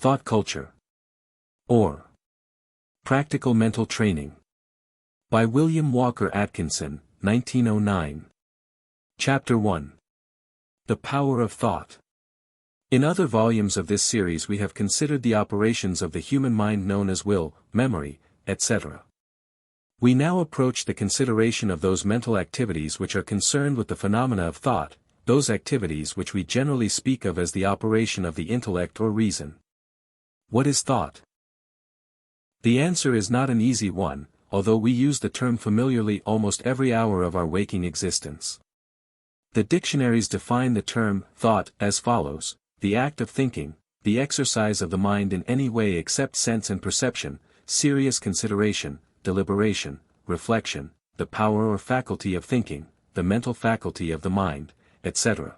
Thought Culture. Or Practical Mental Training. By William Walker Atkinson, 1909. Chapter 1. The Power of Thought. In other volumes of this series we have considered the operations of the human mind known as will, memory, etc. We now approach the consideration of those mental activities which are concerned with the phenomena of thought, those activities which we generally speak of as the operation of the intellect or reason. What is thought? The answer is not an easy one, although we use the term familiarly almost every hour of our waking existence. The dictionaries define the term thought as follows: the act of thinking, the exercise of the mind in any way except sense and perception, serious consideration, deliberation, reflection, the power or faculty of thinking, the mental faculty of the mind, etc.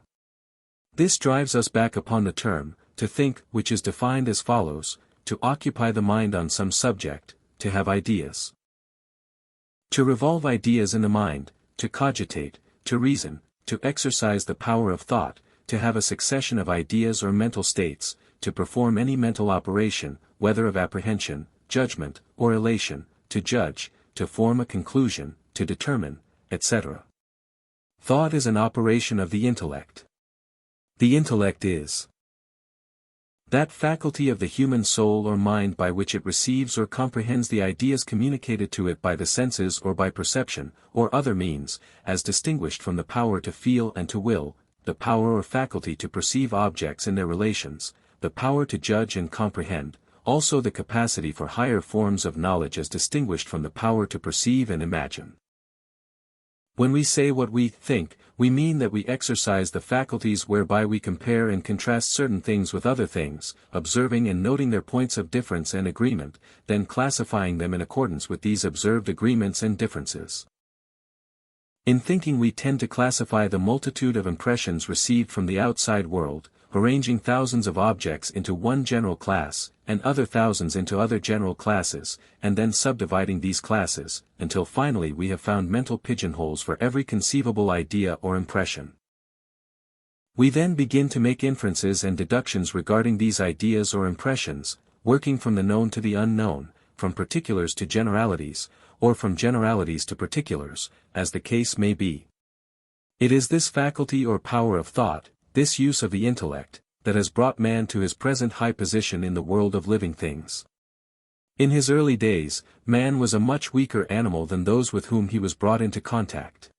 This drives us back upon the term, to think, which is defined as follows: to occupy the mind on some subject, to have ideas. To revolve ideas in the mind, to cogitate, to reason, to exercise the power of thought, to have a succession of ideas or mental states, to perform any mental operation, whether of apprehension, judgment, or elation, to judge, to form a conclusion, to determine, etc. Thought is an operation of the intellect. The intellect is that faculty of the human soul or mind by which it receives or comprehends the ideas communicated to it by the senses or by perception, or other means, as distinguished from the power to feel and to will, the power or faculty to perceive objects in their relations, the power to judge and comprehend, also the capacity for higher forms of knowledge as distinguished from the power to perceive and imagine. When we say what we think, we mean that we exercise the faculties whereby we compare and contrast certain things with other things, observing and noting their points of difference and agreement, then classifying them in accordance with these observed agreements and differences. In thinking we tend to classify the multitude of impressions received from the outside world, arranging thousands of objects into one general class, and other thousands into other general classes, and then subdividing these classes, until finally we have found mental pigeonholes for every conceivable idea or impression. We then begin to make inferences and deductions regarding these ideas or impressions, working from the known to the unknown, from particulars to generalities, or from generalities to particulars, as the case may be. It is this faculty or power of thought, this use of the intellect, that has brought man to his present high position in the world of living things. In his early days, man was a much weaker animal than those with whom he was brought into contact.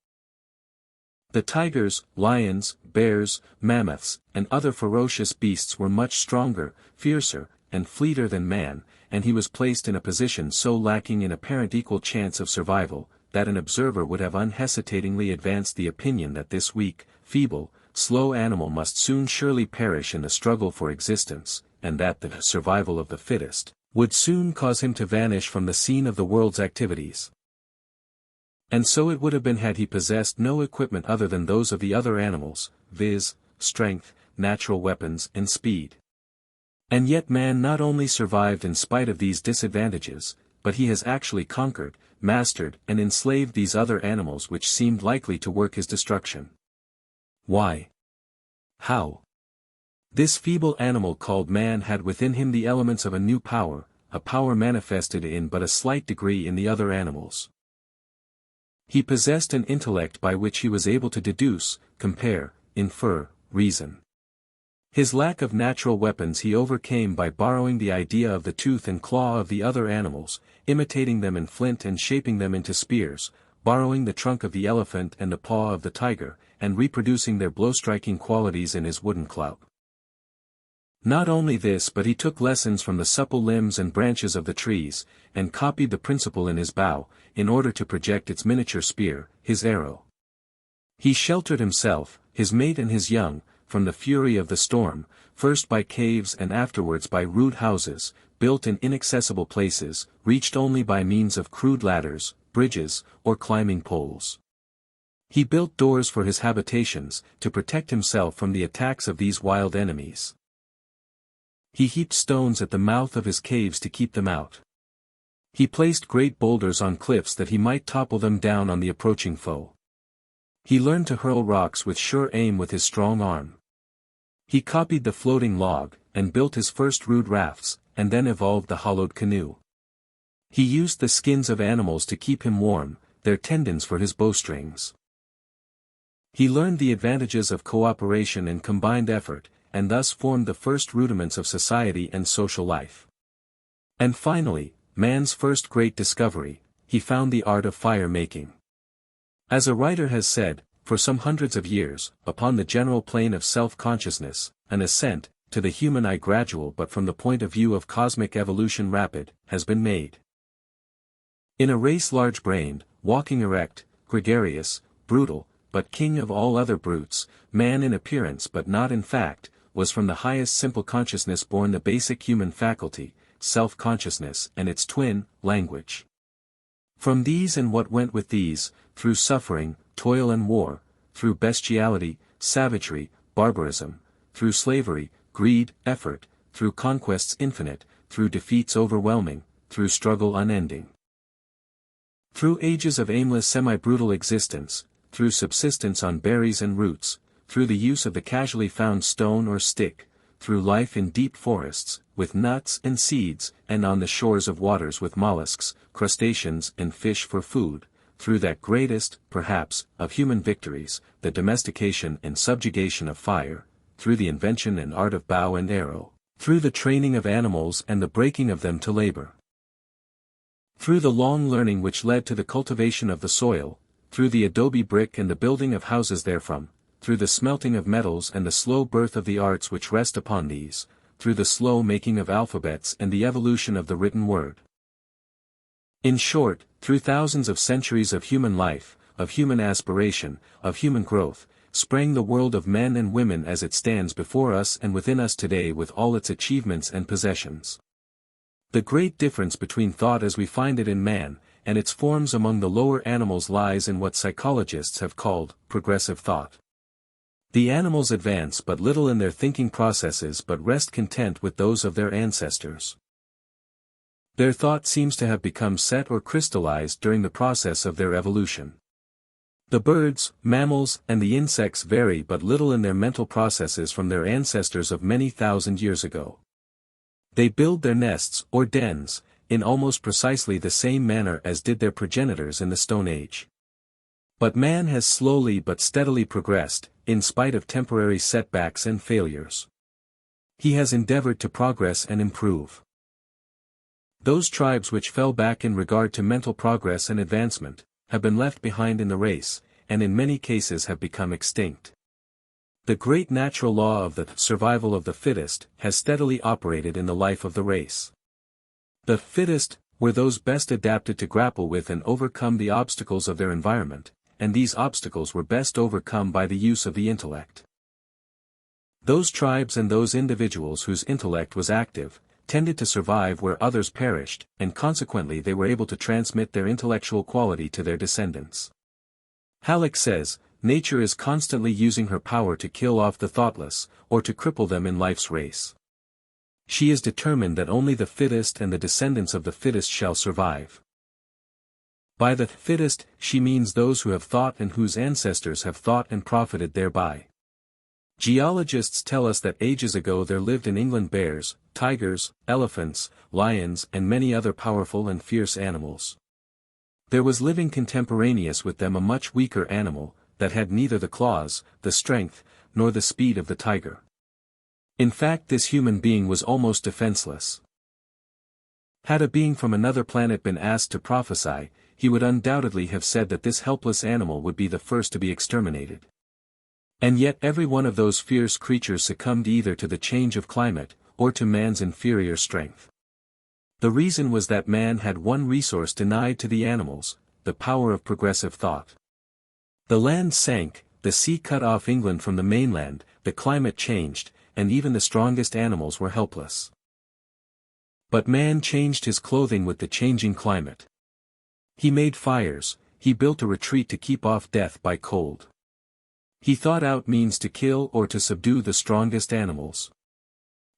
The tigers, lions, bears, mammoths, and other ferocious beasts were much stronger, fiercer, and fleeter than man, and he was placed in a position so lacking in apparent equal chance of survival, that an observer would have unhesitatingly advanced the opinion that this weak, feeble, slow animal must soon surely perish in the struggle for existence, and that the survival of the fittest would soon cause him to vanish from the scene of the world's activities. And so it would have been had he possessed no equipment other than those of the other animals, viz., strength, natural weapons and speed. And yet man not only survived in spite of these disadvantages, but he has actually conquered, mastered and enslaved these other animals which seemed likely to work his destruction. Why? How? This feeble animal called man had within him the elements of a new power, a power manifested in but a slight degree in the other animals. He possessed an intellect by which he was able to deduce, compare, infer, reason. His lack of natural weapons he overcame by borrowing the idea of the tooth and claw of the other animals, imitating them in flint and shaping them into spears, borrowing the trunk of the elephant and the paw of the tiger, and reproducing their blow-striking qualities in his wooden club. Not only this, but he took lessons from the supple limbs and branches of the trees, and copied the principle in his bow, in order to project its miniature spear, his arrow. He sheltered himself, his mate and his young, from the fury of the storm, first by caves and afterwards by rude houses, built in inaccessible places, reached only by means of crude ladders, bridges, or climbing poles. He built doors for his habitations, to protect himself from the attacks of these wild enemies. He heaped stones at the mouth of his caves to keep them out. He placed great boulders on cliffs that he might topple them down on the approaching foe. He learned to hurl rocks with sure aim with his strong arm. He copied the floating log, and built his first rude rafts, and then evolved the hollowed canoe. He used the skins of animals to keep him warm, their tendons for his bowstrings. He learned the advantages of cooperation and combined effort, and thus formed the first rudiments of society and social life. And finally, man's first great discovery, he found the art of fire making. As a writer has said, for some hundreds of years, upon the general plane of self-consciousness, an ascent, to the human eye gradual but from the point of view of cosmic evolution rapid, has been made. In a race large-brained, walking erect, gregarious, brutal, but king of all other brutes, man in appearance but not in fact, was from the highest simple consciousness born the basic human faculty, self-consciousness and its twin, language. From these and what went with these, through suffering, toil and war, through bestiality, savagery, barbarism, through slavery, greed, effort, through conquests infinite, through defeats overwhelming, through struggle unending. Through ages of aimless semi-brutal existence, through subsistence on berries and roots, through the use of the casually found stone or stick, through life in deep forests, with nuts and seeds, and on the shores of waters with mollusks, crustaceans and fish for food, through that greatest, perhaps, of human victories, the domestication and subjugation of fire, through the invention and art of bow and arrow, through the training of animals and the breaking of them to labor. Through the long learning which led to the cultivation of the soil, through the adobe brick and the building of houses therefrom, through the smelting of metals and the slow birth of the arts which rest upon these, through the slow making of alphabets and the evolution of the written word. In short, through thousands of centuries of human life, of human aspiration, of human growth, sprang the world of men and women as it stands before us and within us today with all its achievements and possessions. The great difference between thought as we find it in man, and its forms among the lower animals lies in what psychologists have called progressive thought. The animals advance but little in their thinking processes but rest content with those of their ancestors. Their thought seems to have become set or crystallized during the process of their evolution. The birds, mammals, and the insects vary but little in their mental processes from their ancestors of many thousand years ago. They build their nests, or dens, in almost precisely the same manner as did their progenitors in the Stone Age. But man has slowly but steadily progressed, in spite of temporary setbacks and failures. He has endeavored to progress and improve. Those tribes which fell back in regard to mental progress and advancement, have been left behind in the race, and in many cases have become extinct. The great natural law of the survival of the fittest has steadily operated in the life of the race. The fittest were those best adapted to grapple with and overcome the obstacles of their environment, and these obstacles were best overcome by the use of the intellect. Those tribes and those individuals whose intellect was active, tended to survive where others perished, and consequently they were able to transmit their intellectual quality to their descendants. Halleck says, nature is constantly using her power to kill off the thoughtless, or to cripple them in life's race. She is determined that only the fittest and the descendants of the fittest shall survive. By the fittest, she means those who have thought and whose ancestors have thought and profited thereby. Geologists tell us that ages ago there lived in England bears, tigers, elephants, lions and many other powerful and fierce animals. There was living contemporaneous with them a much weaker animal, that had neither the claws, the strength, nor the speed of the tiger. In fact, this human being was almost defenseless. Had a being from another planet been asked to prophesy, he would undoubtedly have said that this helpless animal would be the first to be exterminated. And yet every one of those fierce creatures succumbed either to the change of climate, or to man's inferior strength. The reason was that man had one resource denied to the animals, the power of progressive thought. The land sank, the sea cut off England from the mainland, the climate changed, and even the strongest animals were helpless. But man changed his clothing with the changing climate. He made fires, he built a retreat to keep off death by cold. He thought out means to kill or to subdue the strongest animals.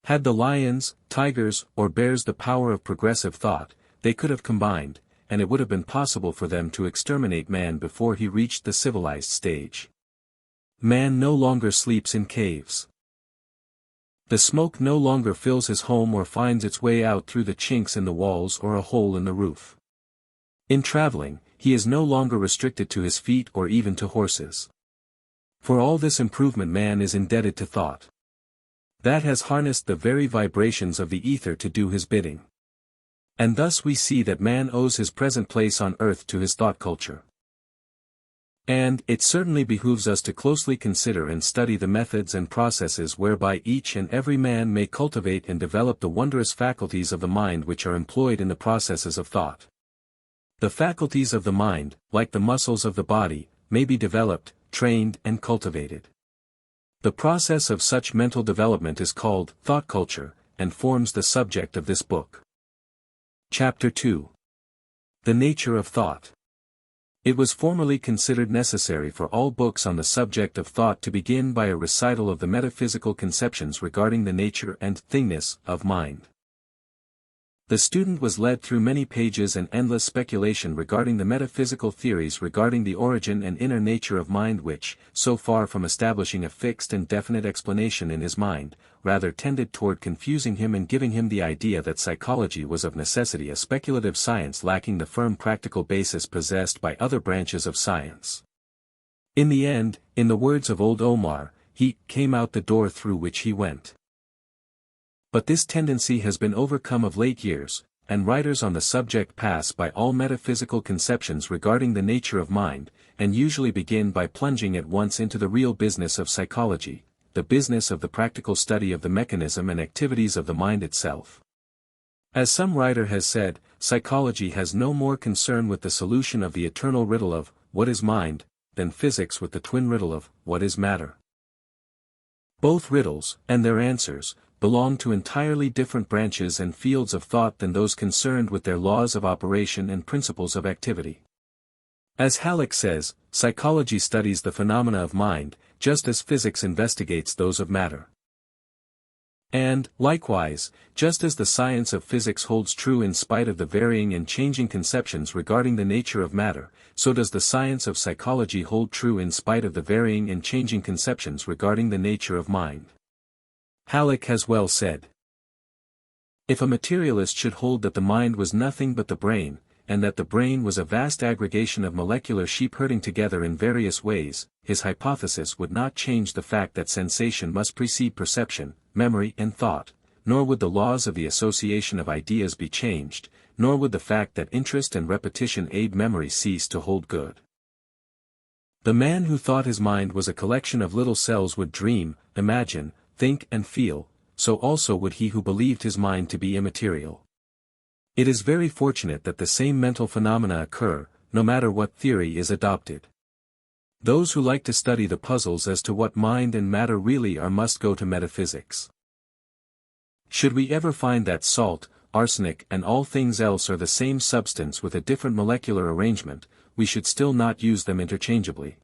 Had the lions, tigers, or bears the power of progressive thought, they could have combined, and it would have been possible for them to exterminate man before he reached the civilized stage. Man no longer sleeps in caves. The smoke no longer fills his home or finds its way out through the chinks in the walls or a hole in the roof. In traveling, he is no longer restricted to his feet or even to horses. For all this improvement man is indebted to thought. That has harnessed the very vibrations of the ether to do his bidding. And thus we see that man owes his present place on earth to his thought culture. And it certainly behooves us to closely consider and study the methods and processes whereby each and every man may cultivate and develop the wondrous faculties of the mind which are employed in the processes of thought. The faculties of the mind, like the muscles of the body, may be developed, trained and cultivated. The process of such mental development is called thought culture, and forms the subject of this book. Chapter 2. The Nature of Thought. It was formerly considered necessary for all books on the subject of thought to begin by a recital of the metaphysical conceptions regarding the nature and thingness of mind. The student was led through many pages and endless speculation regarding the metaphysical theories regarding the origin and inner nature of mind which, so far from establishing a fixed and definite explanation in his mind, rather tended toward confusing him and giving him the idea that psychology was of necessity a speculative science lacking the firm practical basis possessed by other branches of science. In the end, in the words of old Omar, he came out the door through which he went. But this tendency has been overcome of late years, and writers on the subject pass by all metaphysical conceptions regarding the nature of mind, and usually begin by plunging at once into the real business of psychology, the business of the practical study of the mechanism and activities of the mind itself. As some writer has said, psychology has no more concern with the solution of the eternal riddle of, what is mind, than physics with the twin riddle of, what is matter. Both riddles, and their answers, belong to entirely different branches and fields of thought than those concerned with their laws of operation and principles of activity. As Halleck says, psychology studies the phenomena of mind, just as physics investigates those of matter. And, likewise, just as the science of physics holds true in spite of the varying and changing conceptions regarding the nature of matter, so does the science of psychology hold true in spite of the varying and changing conceptions regarding the nature of mind. Halleck has well said, if a materialist should hold that the mind was nothing but the brain, and that the brain was a vast aggregation of molecular sheep herding together in various ways, his hypothesis would not change the fact that sensation must precede perception, memory and thought, nor would the laws of the association of ideas be changed, nor would the fact that interest and repetition aid memory cease to hold good. The man who thought his mind was a collection of little cells would dream, imagine, think and feel, so also would he who believed his mind to be immaterial. It is very fortunate that the same mental phenomena occur, no matter what theory is adopted. Those who like to study the puzzles as to what mind and matter really are must go to metaphysics. Should we ever find that salt, arsenic and all things else are the same substance with a different molecular arrangement, we should still not use them interchangeably.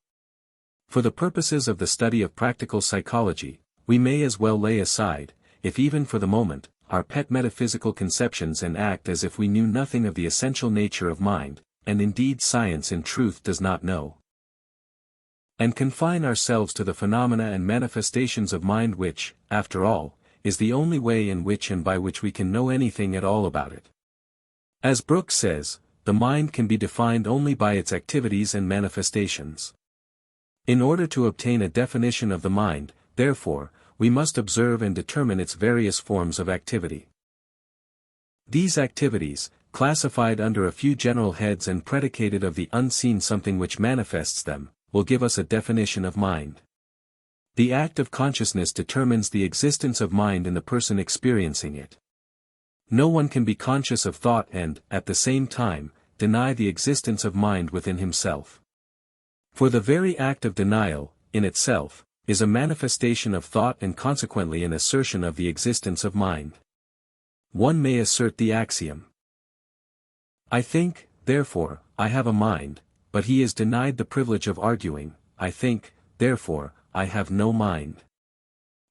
For the purposes of the study of practical psychology, we may as well lay aside, if even for the moment, our pet metaphysical conceptions and act as if we knew nothing of the essential nature of mind, and indeed science in truth does not know. And confine ourselves to the phenomena and manifestations of mind which, after all, is the only way in which and by which we can know anything at all about it. As Brooks says, the mind can be defined only by its activities and manifestations. In order to obtain a definition of the mind, therefore, we must observe and determine its various forms of activity. These activities, classified under a few general heads and predicated of the unseen something which manifests them, will give us a definition of mind. The act of consciousness determines the existence of mind in the person experiencing it. No one can be conscious of thought and, at the same time, deny the existence of mind within himself. For the very act of denial, in itself, is a manifestation of thought and consequently an assertion of the existence of mind. One may assert the axiom, I think, therefore, I have a mind, but he is denied the privilege of arguing, I think, therefore, I have no mind.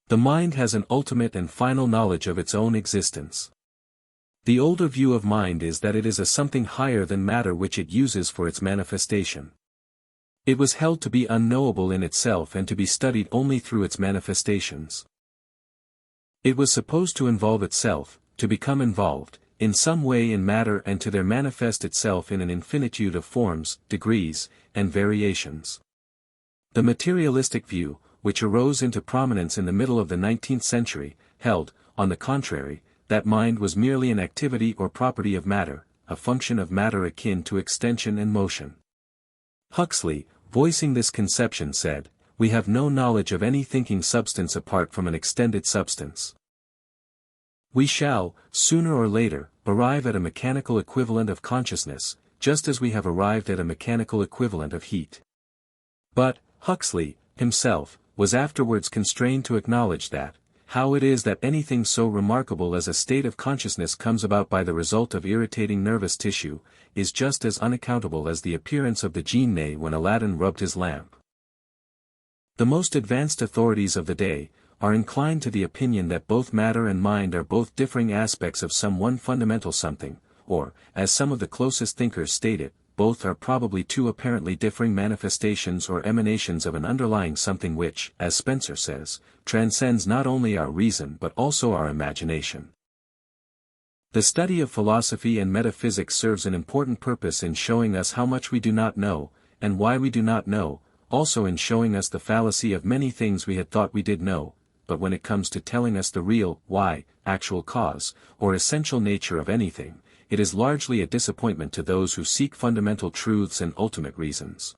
The mind has an ultimate and final knowledge of its own existence. The older view of mind is that it is a something higher than matter which it uses for its manifestation. It was held to be unknowable in itself and to be studied only through its manifestations. It was supposed to involve itself, to become involved, in some way in matter and to there manifest itself in an infinitude of forms, degrees, and variations. The materialistic view, which arose into prominence in the middle of the 19th century, held, on the contrary, that mind was merely an activity or property of matter, a function of matter akin to extension and motion. Huxley, voicing this conception said, "We have no knowledge of any thinking substance apart from an extended substance. We shall, sooner or later, arrive at a mechanical equivalent of consciousness, just as we have arrived at a mechanical equivalent of heat." But, Huxley, himself, was afterwards constrained to acknowledge that, how it is that anything so remarkable as a state of consciousness comes about by the result of irritating nervous tissue, is just as unaccountable as the appearance of the genii when Aladdin rubbed his lamp. The most advanced authorities of the day, are inclined to the opinion that both matter and mind are both differing aspects of some one fundamental something, or, as some of the closest thinkers state it, both are probably two apparently differing manifestations or emanations of an underlying something which, as Spencer says, transcends not only our reason but also our imagination. The study of philosophy and metaphysics serves an important purpose in showing us how much we do not know, and why we do not know, also in showing us the fallacy of many things we had thought we did know, but when it comes to telling us the real, why, actual cause, or essential nature of anything, it is largely a disappointment to those who seek fundamental truths and ultimate reasons.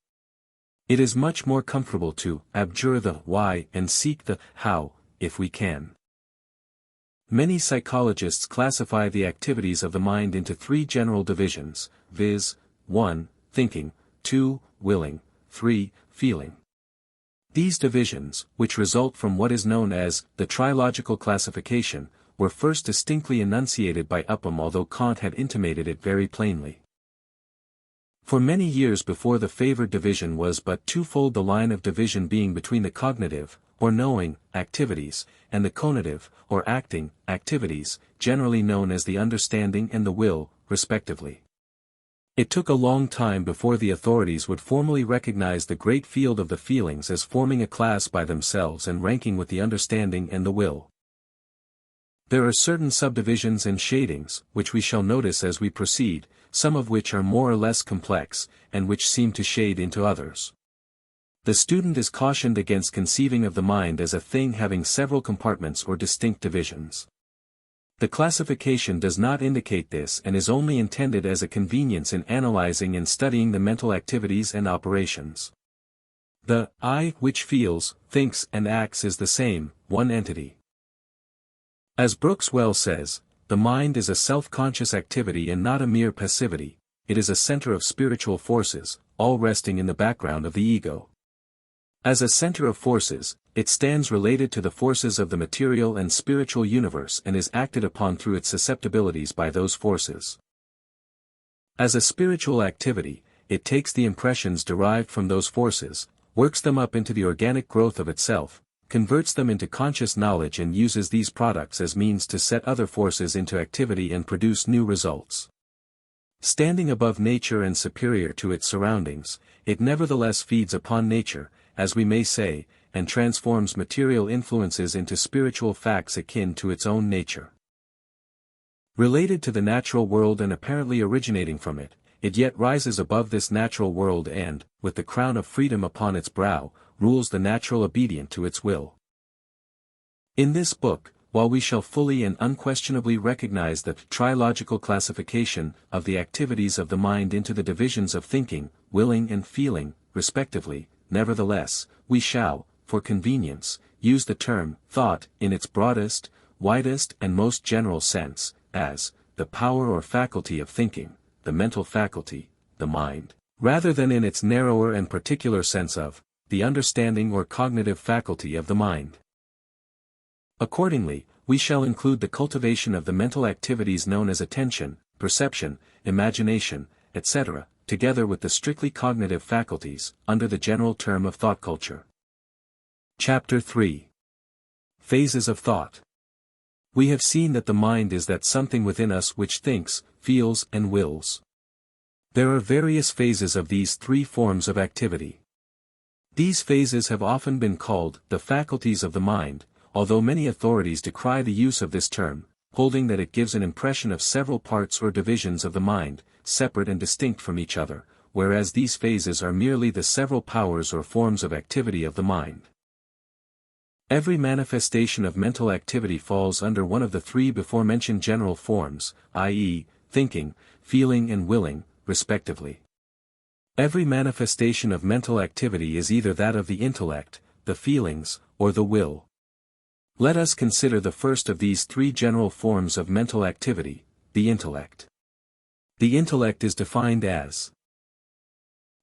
It is much more comfortable to abjure the why and seek the how, if we can. Many psychologists classify the activities of the mind into three general divisions, viz., 1. Thinking, 2. Willing, 3. Feeling. These divisions, which result from what is known as the trilogical classification, were first distinctly enunciated by Upham, although Kant had intimated it very plainly. For many years before, the favored division was but twofold, the line of division being between the cognitive, or knowing, activities, and the conative, or acting, activities, generally known as the understanding and the will, respectively. It took a long time before the authorities would formally recognize the great field of the feelings as forming a class by themselves and ranking with the understanding and the will. There are certain subdivisions and shadings, which we shall notice as we proceed, some of which are more or less complex, and which seem to shade into others. The student is cautioned against conceiving of the mind as a thing having several compartments or distinct divisions. The classification does not indicate this and is only intended as a convenience in analyzing and studying the mental activities and operations. The I which feels, thinks and acts is the same, one entity. As Brooks well says, the mind is a self-conscious activity and not a mere passivity, it is a center of spiritual forces, all resting in the background of the ego. As a center of forces, it stands related to the forces of the material and spiritual universe and is acted upon through its susceptibilities by those forces. As a spiritual activity, it takes the impressions derived from those forces, works them up into the organic growth of itself, converts them into conscious knowledge and uses these products as means to set other forces into activity and produce new results. Standing above nature and superior to its surroundings, it nevertheless feeds upon nature, as we may say, and transforms material influences into spiritual facts akin to its own nature. Related to the natural world and apparently originating from it, it yet rises above this natural world and, with the crown of freedom upon its brow, rules the natural obedient to its will. In this book, while we shall fully and unquestionably recognize the trilogical classification of the activities of the mind into the divisions of thinking, willing and feeling, respectively, nevertheless, we shall, for convenience, use the term thought in its broadest, widest and most general sense, as the power or faculty of thinking, the mental faculty, the mind, rather than in its narrower and particular sense of the understanding or cognitive faculty of the mind. Accordingly, we shall include the cultivation of the mental activities known as attention, perception, imagination, etc., together with the strictly cognitive faculties, under the general term of thought culture. Chapter 3. Phases of Thought. We have seen that the mind is that something within us which thinks, feels and wills. There are various phases of these three forms of activity. These phases have often been called the faculties of the mind, although many authorities decry the use of this term, holding that it gives an impression of several parts or divisions of the mind, separate and distinct from each other, whereas these phases are merely the several powers or forms of activity of the mind. Every manifestation of mental activity falls under one of the three before-mentioned general forms, i.e., thinking, feeling and willing, respectively. Every manifestation of mental activity is either that of the intellect, the feelings, or the will. Let us consider the first of these three general forms of mental activity, the intellect. The intellect is defined as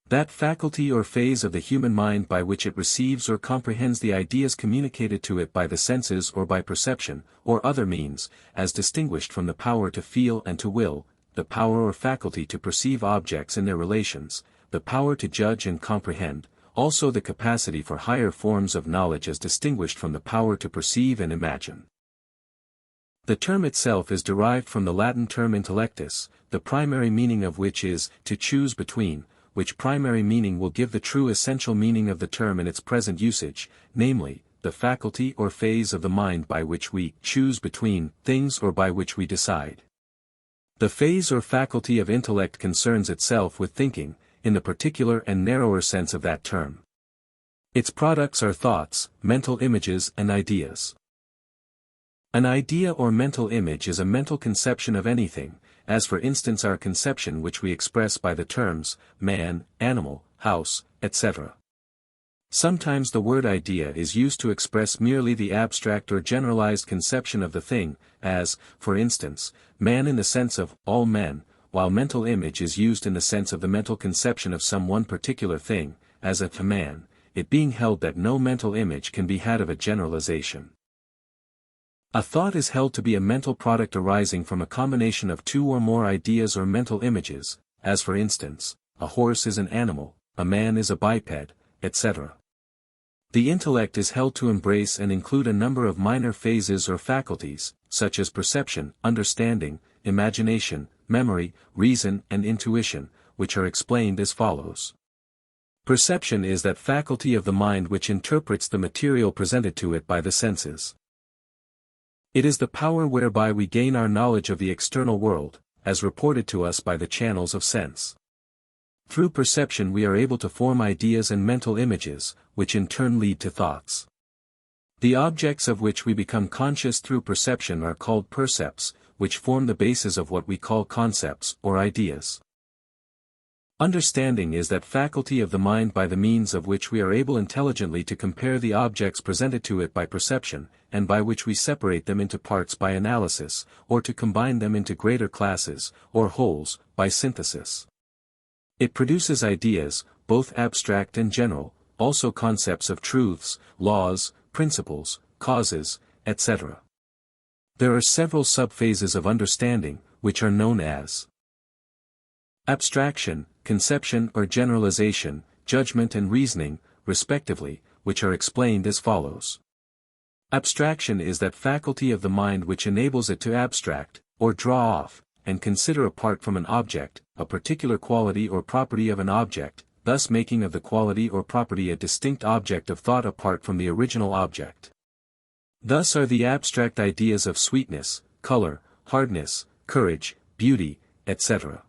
that faculty or phase of the human mind by which it receives or comprehends the ideas communicated to it by the senses or by perception, or other means, as distinguished from the power to feel and to will, the power or faculty to perceive objects in their relations, the power to judge and comprehend, also the capacity for higher forms of knowledge as distinguished from the power to perceive and imagine. The term itself is derived from the Latin term intellectus, the primary meaning of which is, to choose between, which primary meaning will give the true essential meaning of the term in its present usage, namely, the faculty or phase of the mind by which we choose between things or by which we decide. The phase or faculty of intellect concerns itself with thinking, in the particular and narrower sense of that term. Its products are thoughts, mental images and ideas. An idea or mental image is a mental conception of anything, as for instance our conception which we express by the terms, man, animal, house, etc. Sometimes the word idea is used to express merely the abstract or generalized conception of the thing, as, for instance, man in the sense of all men, while mental image is used in the sense of the mental conception of some one particular thing, as a man, it being held that no mental image can be had of a generalization. A thought is held to be a mental product arising from a combination of two or more ideas or mental images, as for instance, a horse is an animal, a man is a biped, etc. The intellect is held to embrace and include a number of minor phases or faculties, such as perception, understanding, imagination, memory, reason and intuition, which are explained as follows. Perception is that faculty of the mind which interprets the material presented to it by the senses. It is the power whereby we gain our knowledge of the external world, as reported to us by the channels of sense. Through perception we are able to form ideas and mental images, which in turn lead to thoughts. The objects of which we become conscious through perception are called percepts, which form the basis of what we call concepts or ideas. Understanding is that faculty of the mind by the means of which we are able intelligently to compare the objects presented to it by perception, and by which we separate them into parts by analysis, or to combine them into greater classes, or wholes, by synthesis. It produces ideas, both abstract and general, also concepts of truths, laws, principles, causes, etc. There are several subphases of understanding, which are known as abstraction, conception or generalization, judgment and reasoning, respectively, which are explained as follows. Abstraction is that faculty of the mind which enables it to abstract, or draw off, and consider apart from an object, a particular quality or property of an object, thus making of the quality or property a distinct object of thought apart from the original object. Thus are the abstract ideas of sweetness, color, hardness, courage, beauty, etc.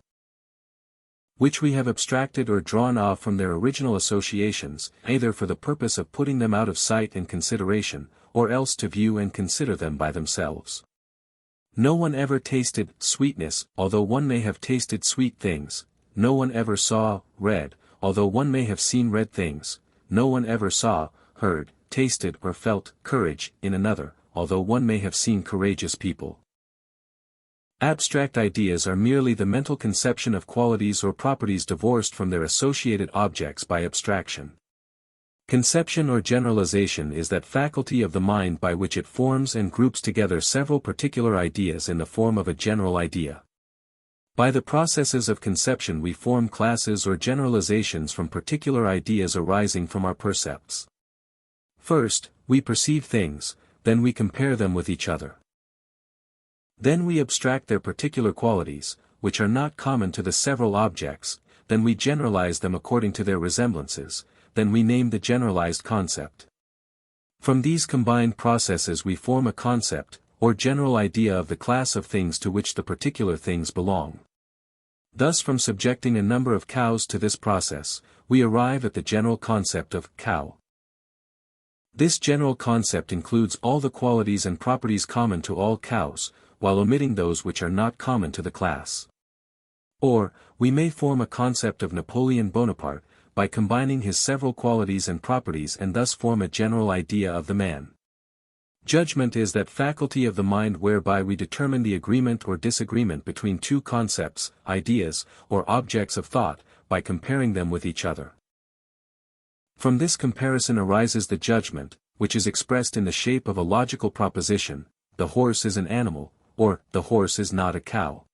which we have abstracted or drawn off from their original associations, either for the purpose of putting them out of sight and consideration, or else to view and consider them by themselves. No one ever tasted sweetness, although one may have tasted sweet things. No one ever saw red, although one may have seen red things. No one ever saw, heard, tasted or felt courage in another, although one may have seen courageous people. Abstract ideas are merely the mental conception of qualities or properties divorced from their associated objects by abstraction. Conception or generalization is that faculty of the mind by which it forms and groups together several particular ideas in the form of a general idea. By the processes of conception we form classes or generalizations from particular ideas arising from our percepts. First, we perceive things, then we compare them with each other. Then we abstract their particular qualities, which are not common to the several objects, then we generalize them according to their resemblances, then we name the generalized concept. From these combined processes we form a concept, or general idea of the class of things to which the particular things belong. Thus from subjecting a number of cows to this process, we arrive at the general concept of cow. This general concept includes all the qualities and properties common to all cows, while omitting those which are not common to the class. Or, we may form a concept of Napoleon Bonaparte, by combining his several qualities and properties and thus form a general idea of the man. Judgment is that faculty of the mind whereby we determine the agreement or disagreement between two concepts, ideas, or objects of thought, by comparing them with each other. From this comparison arises the judgment, which is expressed in the shape of a logical proposition: the horse is an animal, or the horse is not a cow.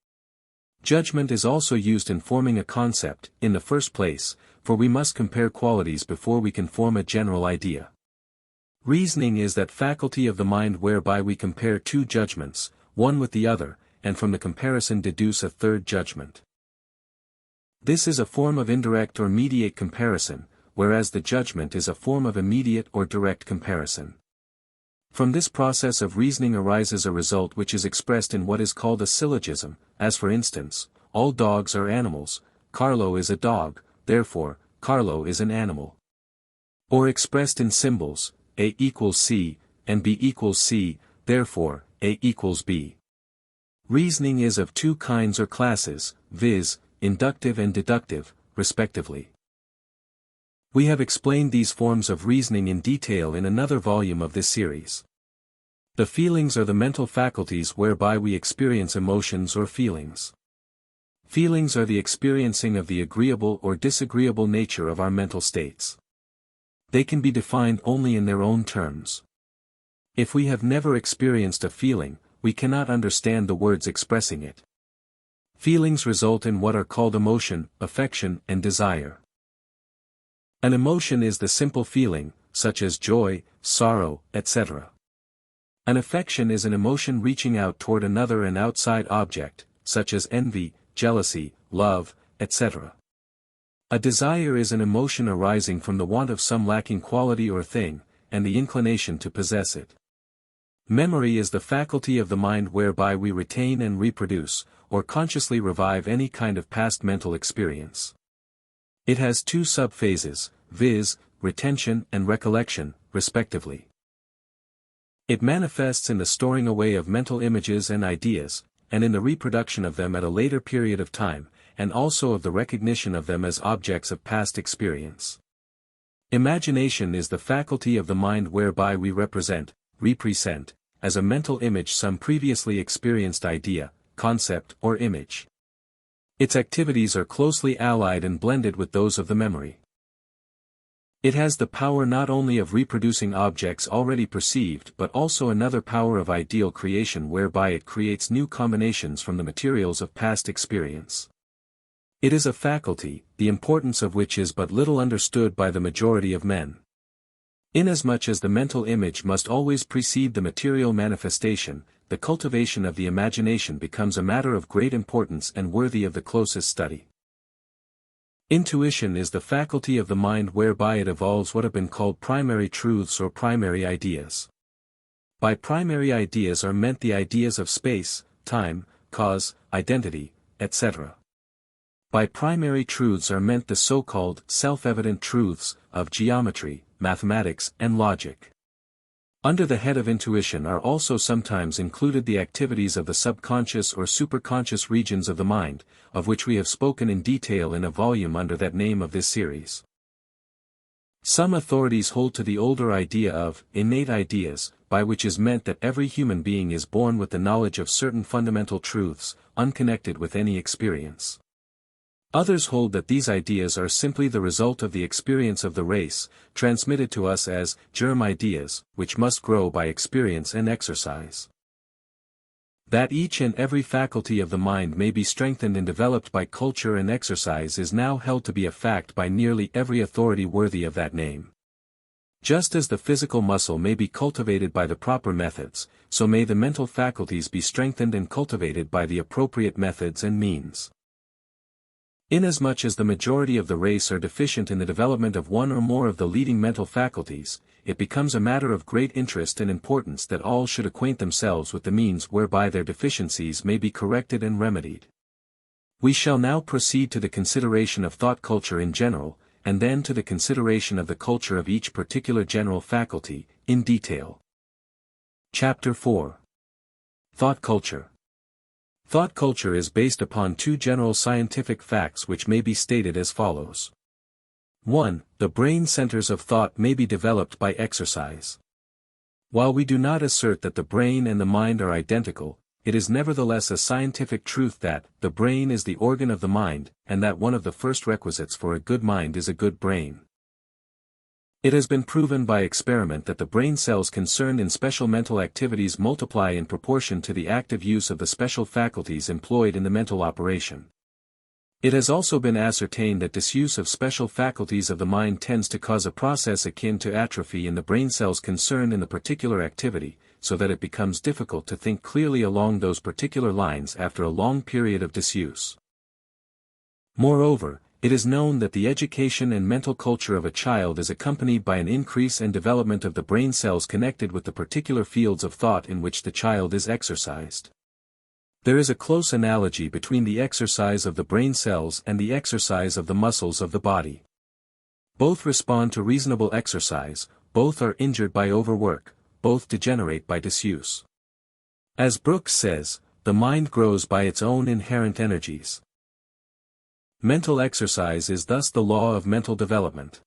Judgment is also used in forming a concept, in the first place, for we must compare qualities before we can form a general idea. Reasoning is that faculty of the mind whereby we compare two judgments, one with the other, and from the comparison deduce a third judgment. This is a form of indirect or mediate comparison, whereas the judgment is a form of immediate or direct comparison. From this process of reasoning arises a result which is expressed in what is called a syllogism, as for instance, all dogs are animals, Carlo is a dog, therefore, Carlo is an animal. Or expressed in symbols, A equals C, and B equals C, therefore, A equals B. Reasoning is of two kinds or classes, viz., inductive and deductive, respectively. We have explained these forms of reasoning in detail in another volume of this series. The feelings are the mental faculties whereby we experience emotions or feelings. Feelings are the experiencing of the agreeable or disagreeable nature of our mental states. They can be defined only in their own terms. If we have never experienced a feeling, we cannot understand the words expressing it. Feelings result in what are called emotion, affection, and desire. An emotion is the simple feeling, such as joy, sorrow, etc. An affection is an emotion reaching out toward another and outside object, such as envy, jealousy, love, etc. A desire is an emotion arising from the want of some lacking quality or thing, and the inclination to possess it. Memory is the faculty of the mind whereby we retain and reproduce, or consciously revive any kind of past mental experience. It has two subphases, viz., retention and recollection, respectively. It manifests in the storing away of mental images and ideas, and in the reproduction of them at a later period of time, and also of the recognition of them as objects of past experience. Imagination is the faculty of the mind whereby we represent, as a mental image some previously experienced idea, concept or image. Its activities are closely allied and blended with those of the memory. It has the power not only of reproducing objects already perceived but also another power of ideal creation whereby it creates new combinations from the materials of past experience. It is a faculty, the importance of which is but little understood by the majority of men. Inasmuch as the mental image must always precede the material manifestation, the cultivation of the imagination becomes a matter of great importance and worthy of the closest study. Intuition is the faculty of the mind whereby it evolves what have been called primary truths or primary ideas. By primary ideas are meant the ideas of space, time, cause, identity, etc. By primary truths are meant the so-called self-evident truths of geometry, mathematics, and logic. Under the head of intuition are also sometimes included the activities of the subconscious or superconscious regions of the mind, of which we have spoken in detail in a volume under that name of this series. Some authorities hold to the older idea of innate ideas, by which is meant that every human being is born with the knowledge of certain fundamental truths, unconnected with any experience. Others hold that these ideas are simply the result of the experience of the race, transmitted to us as germ ideas, which must grow by experience and exercise. That each and every faculty of the mind may be strengthened and developed by culture and exercise is now held to be a fact by nearly every authority worthy of that name. Just as the physical muscle may be cultivated by the proper methods, so may the mental faculties be strengthened and cultivated by the appropriate methods and means. Inasmuch as the majority of the race are deficient in the development of one or more of the leading mental faculties, it becomes a matter of great interest and importance that all should acquaint themselves with the means whereby their deficiencies may be corrected and remedied. We shall now proceed to the consideration of thought culture in general, and then to the consideration of the culture of each particular general faculty, in detail. Chapter 4. Thought culture. Thought culture is based upon two general scientific facts which may be stated as follows. 1. The brain centers of thought may be developed by exercise. While we do not assert that the brain and the mind are identical, it is nevertheless a scientific truth that the brain is the organ of the mind, and that one of the first requisites for a good mind is a good brain. It has been proven by experiment that the brain cells concerned in special mental activities multiply in proportion to the active use of the special faculties employed in the mental operation. It has also been ascertained that disuse of special faculties of the mind tends to cause a process akin to atrophy in the brain cells concerned in the particular activity, so that it becomes difficult to think clearly along those particular lines after a long period of disuse. Moreover, it is known that the education and mental culture of a child is accompanied by an increase and development of the brain cells connected with the particular fields of thought in which the child is exercised. There is a close analogy between the exercise of the brain cells and the exercise of the muscles of the body. Both respond to reasonable exercise, both are injured by overwork, both degenerate by disuse. As Brooks says, the mind grows by its own inherent energies. Mental exercise is thus the law of mental development.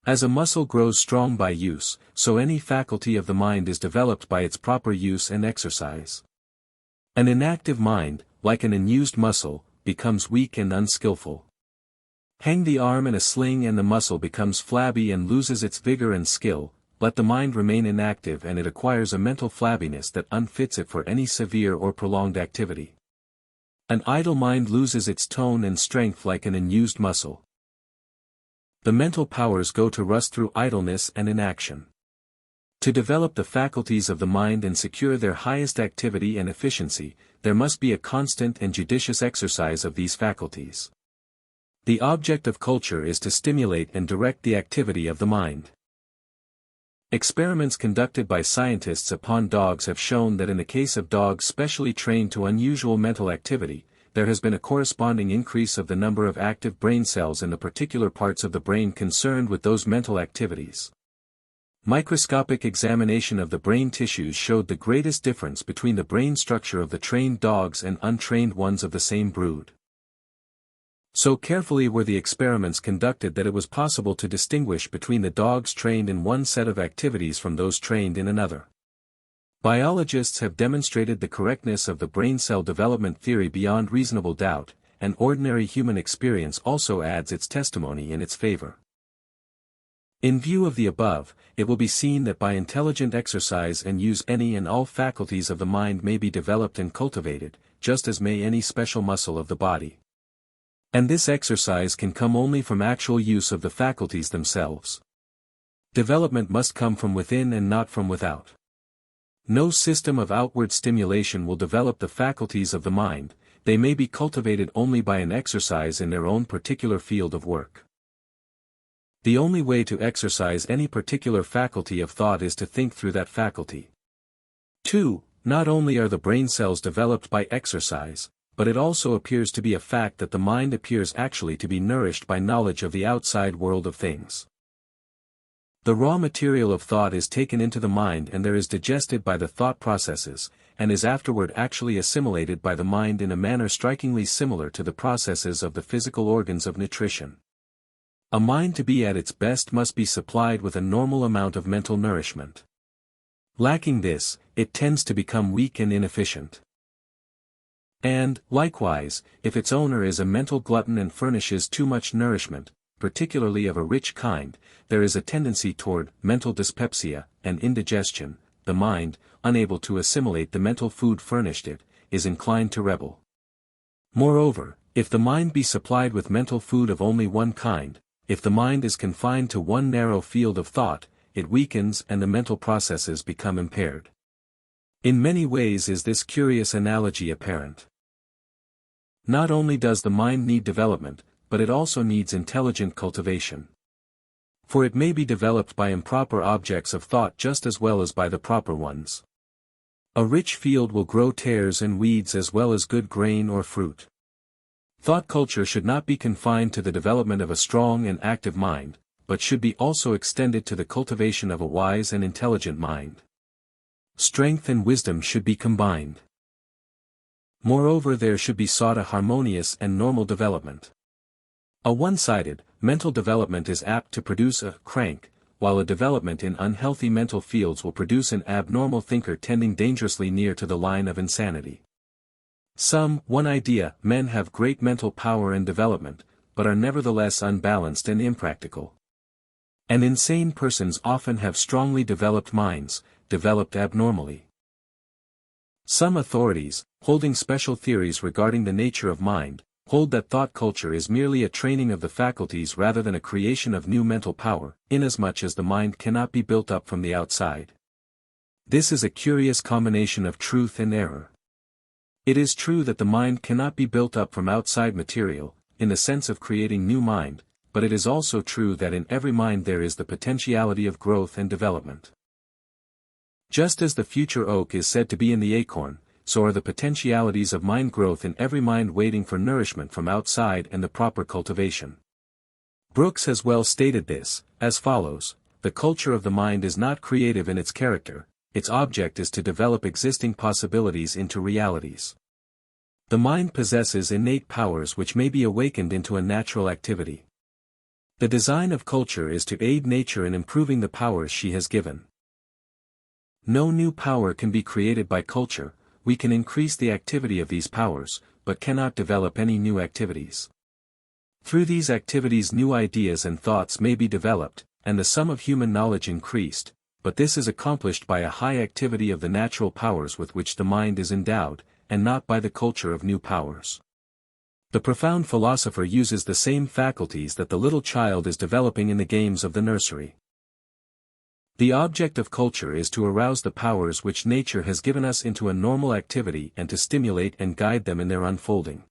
As a muscle grows strong by use, so any faculty of the mind is developed by its proper use and exercise. An inactive mind, like an unused muscle, becomes weak and unskillful. Hang the arm in a sling and the muscle becomes flabby and loses its vigor and skill. Let the mind remain inactive and it acquires a mental flabbiness that unfits it for any severe or prolonged activity. An idle mind loses its tone and strength like an unused muscle. The mental powers go to rust through idleness and inaction. To develop the faculties of the mind and secure their highest activity and efficiency, there must be a constant and judicious exercise of these faculties. The object of culture is to stimulate and direct the activity of the mind. Experiments conducted by scientists upon dogs have shown that in the case of dogs specially trained to unusual mental activity, there has been a corresponding increase of the number of active brain cells in the particular parts of the brain concerned with those mental activities. Microscopic examination of the brain tissues showed the greatest difference between the brain structure of the trained dogs and untrained ones of the same brood. So carefully were the experiments conducted that it was possible to distinguish between the dogs trained in one set of activities from those trained in another. Biologists have demonstrated the correctness of the brain cell development theory beyond reasonable doubt, and ordinary human experience also adds its testimony in its favor. In view of the above, it will be seen that by intelligent exercise and use any and all faculties of the mind may be developed and cultivated, just as may any special muscle of the body. And this exercise can come only from actual use of the faculties themselves. Development must come from within and not from without. No system of outward stimulation will develop the faculties of the mind, they may be cultivated only by an exercise in their own particular field of work. The only way to exercise any particular faculty of thought is to think through that faculty. 2. Not only are the brain cells developed by exercise, but it also appears to be a fact that the mind appears actually to be nourished by knowledge of the outside world of things. The raw material of thought is taken into the mind and there is digested by the thought processes, and is afterward actually assimilated by the mind in a manner strikingly similar to the processes of the physical organs of nutrition. A mind to be at its best must be supplied with a normal amount of mental nourishment. Lacking this, it tends to become weak and inefficient. And, likewise, if its owner is a mental glutton and furnishes too much nourishment, particularly of a rich kind, there is a tendency toward mental dyspepsia and indigestion. The mind, unable to assimilate the mental food furnished it, is inclined to rebel. Moreover, if the mind be supplied with mental food of only one kind, if the mind is confined to one narrow field of thought, it weakens and the mental processes become impaired. In many ways is this curious analogy apparent. Not only does the mind need development, but it also needs intelligent cultivation. For it may be developed by improper objects of thought just as well as by the proper ones. A rich field will grow tares and weeds as well as good grain or fruit. Thought culture should not be confined to the development of a strong and active mind, but should be also extended to the cultivation of a wise and intelligent mind. Strength and wisdom should be combined. Moreover, there should be sought a harmonious and normal development. A one-sided, mental development is apt to produce a crank, while a development in unhealthy mental fields will produce an abnormal thinker tending dangerously near to the line of insanity. One idea, men have great mental power and development, but are nevertheless unbalanced and impractical. And insane persons often have strongly developed minds, developed abnormally. Some authorities, holding special theories regarding the nature of mind, hold that thought culture is merely a training of the faculties rather than a creation of new mental power, inasmuch as the mind cannot be built up from the outside. This is a curious combination of truth and error. It is true that the mind cannot be built up from outside material, in the sense of creating new mind, but it is also true that in every mind there is the potentiality of growth and development. Just as the future oak is said to be in the acorn, so are the potentialities of mind growth in every mind waiting for nourishment from outside and the proper cultivation. Brooks has well stated this, as follows: the culture of the mind is not creative in its character, its object is to develop existing possibilities into realities. The mind possesses innate powers which may be awakened into a natural activity. The design of culture is to aid nature in improving the powers she has given. No new power can be created by culture. We can increase the activity of these powers, but cannot develop any new activities. Through these activities new ideas and thoughts may be developed, and the sum of human knowledge increased, but this is accomplished by a high activity of the natural powers with which the mind is endowed, and not by the culture of new powers. The profound philosopher uses the same faculties that the little child is developing in the games of the nursery. The object of culture is to arouse the powers which nature has given us into a normal activity and to stimulate and guide them in their unfolding.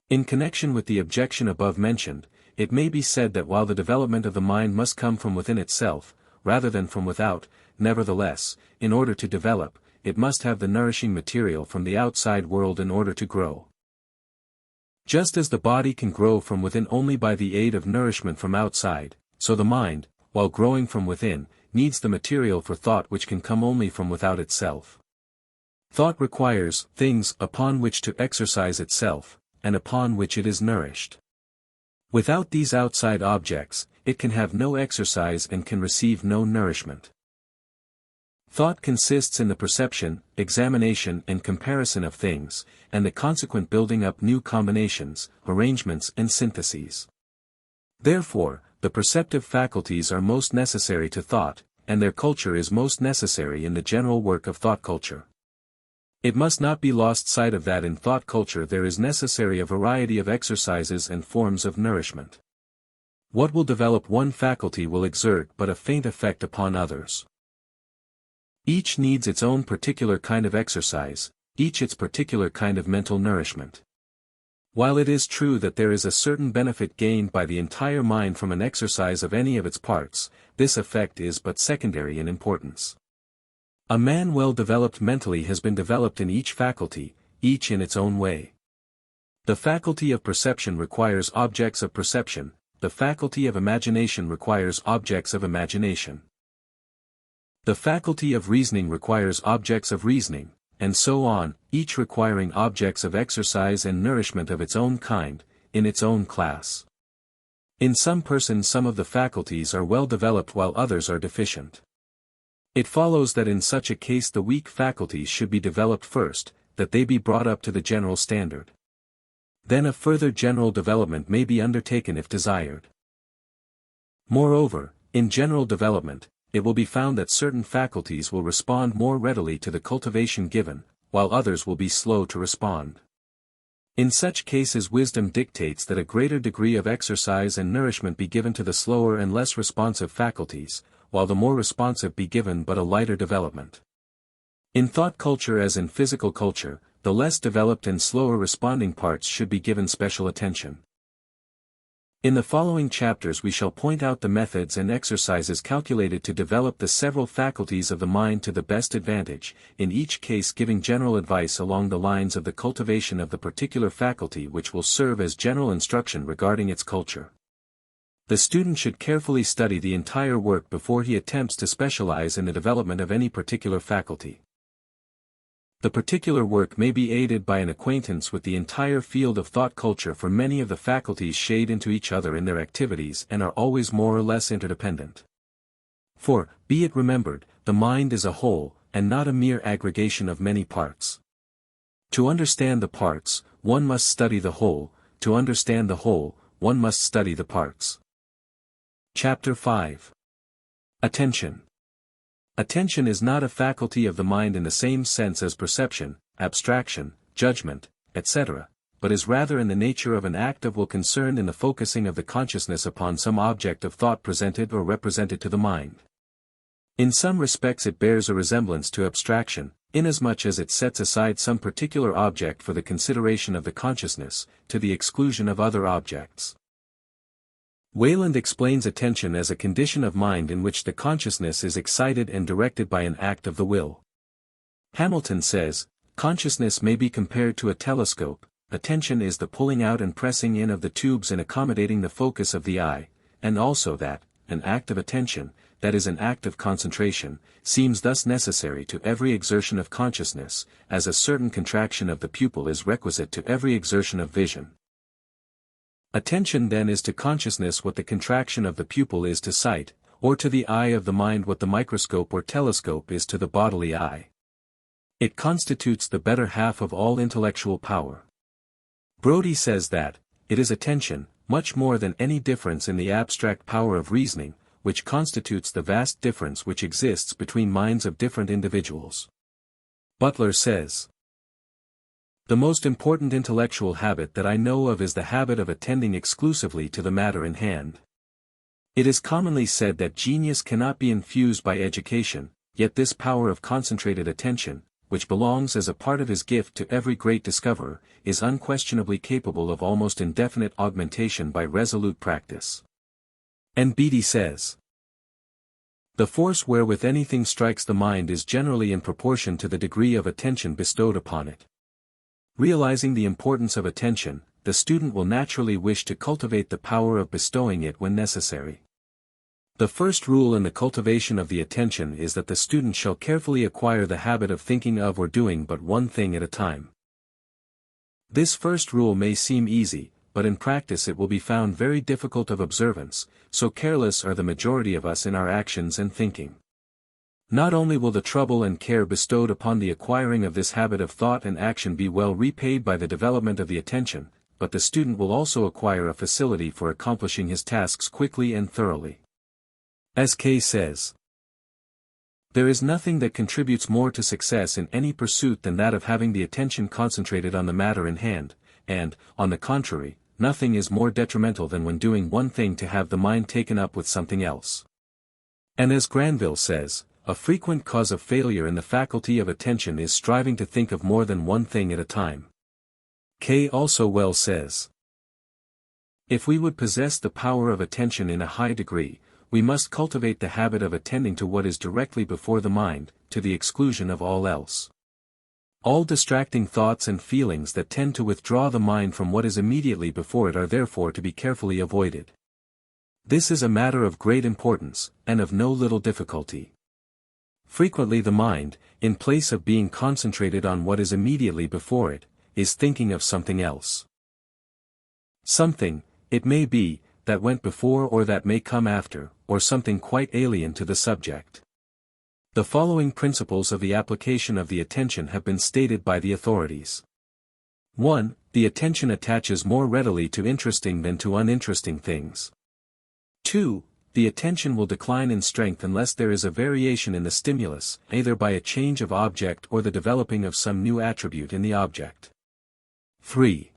In connection with the objection above mentioned, it may be said that while the development of the mind must come from within itself, rather than from without, nevertheless, in order to develop, it must have the nourishing material from the outside world in order to grow. Just as the body can grow from within only by the aid of nourishment from outside, so the mind, while growing from within, needs the material for thought which can come only from without itself. Thought requires things upon which to exercise itself, and upon which it is nourished. Without these outside objects, it can have no exercise and can receive no nourishment. Thought consists in the perception, examination and comparison of things, and the consequent building up new combinations, arrangements and syntheses. Therefore, the perceptive faculties are most necessary to thought, and their culture is most necessary in the general work of thought culture. It must not be lost sight of that in thought culture there is necessary a variety of exercises and forms of nourishment. What will develop one faculty will exert but a faint effect upon others. Each needs its own particular kind of exercise, each its particular kind of mental nourishment. While it is true that there is a certain benefit gained by the entire mind from an exercise of any of its parts, this effect is but secondary in importance. A man well developed mentally has been developed in each faculty, each in its own way. The faculty of perception requires objects of perception, the faculty of imagination requires objects of imagination. The faculty of reasoning requires objects of reasoning, and so on, each requiring objects of exercise and nourishment of its own kind, in its own class. In some persons some of the faculties are well developed while others are deficient. It follows that in such a case the weak faculties should be developed first, that they be brought up to the general standard. Then a further general development may be undertaken if desired. Moreover, in general development, it will be found that certain faculties will respond more readily to the cultivation given, while others will be slow to respond. In such cases wisdom dictates that a greater degree of exercise and nourishment be given to the slower and less responsive faculties, while the more responsive be given but a lighter development. In thought culture as in physical culture, the less developed and slower responding parts should be given special attention. In the following chapters we shall point out the methods and exercises calculated to develop the several faculties of the mind to the best advantage, in each case giving general advice along the lines of the cultivation of the particular faculty which will serve as general instruction regarding its culture. The student should carefully study the entire work before he attempts to specialize in the development of any particular faculty. The particular work may be aided by an acquaintance with the entire field of thought culture, for many of the faculties shade into each other in their activities and are always more or less interdependent. For, be it remembered, the mind is a whole, and not a mere aggregation of many parts. To understand the parts, one must study the whole; to understand the whole, one must study the parts. Chapter 5. Attention. Attention is not a faculty of the mind in the same sense as perception, abstraction, judgment, etc., but is rather in the nature of an act of will concerned in the focusing of the consciousness upon some object of thought presented or represented to the mind. In some respects it bears a resemblance to abstraction, inasmuch as it sets aside some particular object for the consideration of the consciousness, to the exclusion of other objects. Wayland explains attention as a condition of mind in which the consciousness is excited and directed by an act of the will. Hamilton says, consciousness may be compared to a telescope; attention is the pulling out and pressing in of the tubes and accommodating the focus of the eye, and also that, an act of attention, that is an act of concentration, seems thus necessary to every exertion of consciousness, as a certain contraction of the pupil is requisite to every exertion of vision. Attention then is to consciousness what the contraction of the pupil is to sight, or to the eye of the mind what the microscope or telescope is to the bodily eye. It constitutes the better half of all intellectual power. Brodie says that, it is attention, much more than any difference in the abstract power of reasoning, which constitutes the vast difference which exists between minds of different individuals. Butler says, the most important intellectual habit that I know of is the habit of attending exclusively to the matter in hand. It is commonly said that genius cannot be infused by education, yet this power of concentrated attention, which belongs as a part of his gift to every great discoverer, is unquestionably capable of almost indefinite augmentation by resolute practice. And Beattie says, the force wherewith anything strikes the mind is generally in proportion to the degree of attention bestowed upon it. Realizing the importance of attention, the student will naturally wish to cultivate the power of bestowing it when necessary. The first rule in the cultivation of the attention is that the student shall carefully acquire the habit of thinking of or doing but one thing at a time. This first rule may seem easy, but in practice it will be found very difficult of observance, so careless are the majority of us in our actions and thinking. Not only will the trouble and care bestowed upon the acquiring of this habit of thought and action be well repaid by the development of the attention, but the student will also acquire a facility for accomplishing his tasks quickly and thoroughly. As Kay says, there is nothing that contributes more to success in any pursuit than that of having the attention concentrated on the matter in hand, and, on the contrary, nothing is more detrimental than when doing one thing to have the mind taken up with something else. And as Granville says, a frequent cause of failure in the faculty of attention is striving to think of more than one thing at a time. Kay also well says, if we would possess the power of attention in a high degree, we must cultivate the habit of attending to what is directly before the mind, to the exclusion of all else. All distracting thoughts and feelings that tend to withdraw the mind from what is immediately before it are therefore to be carefully avoided. This is a matter of great importance, and of no little difficulty. Frequently the mind, in place of being concentrated on what is immediately before it, is thinking of something else. Something, it may be, that went before or that may come after, or something quite alien to the subject. The following principles of the application of the attention have been stated by the authorities. 1. The attention attaches more readily to interesting than to uninteresting things. 2. The attention will decline in strength unless there is a variation in the stimulus, either by a change of object or the developing of some new attribute in the object. 3.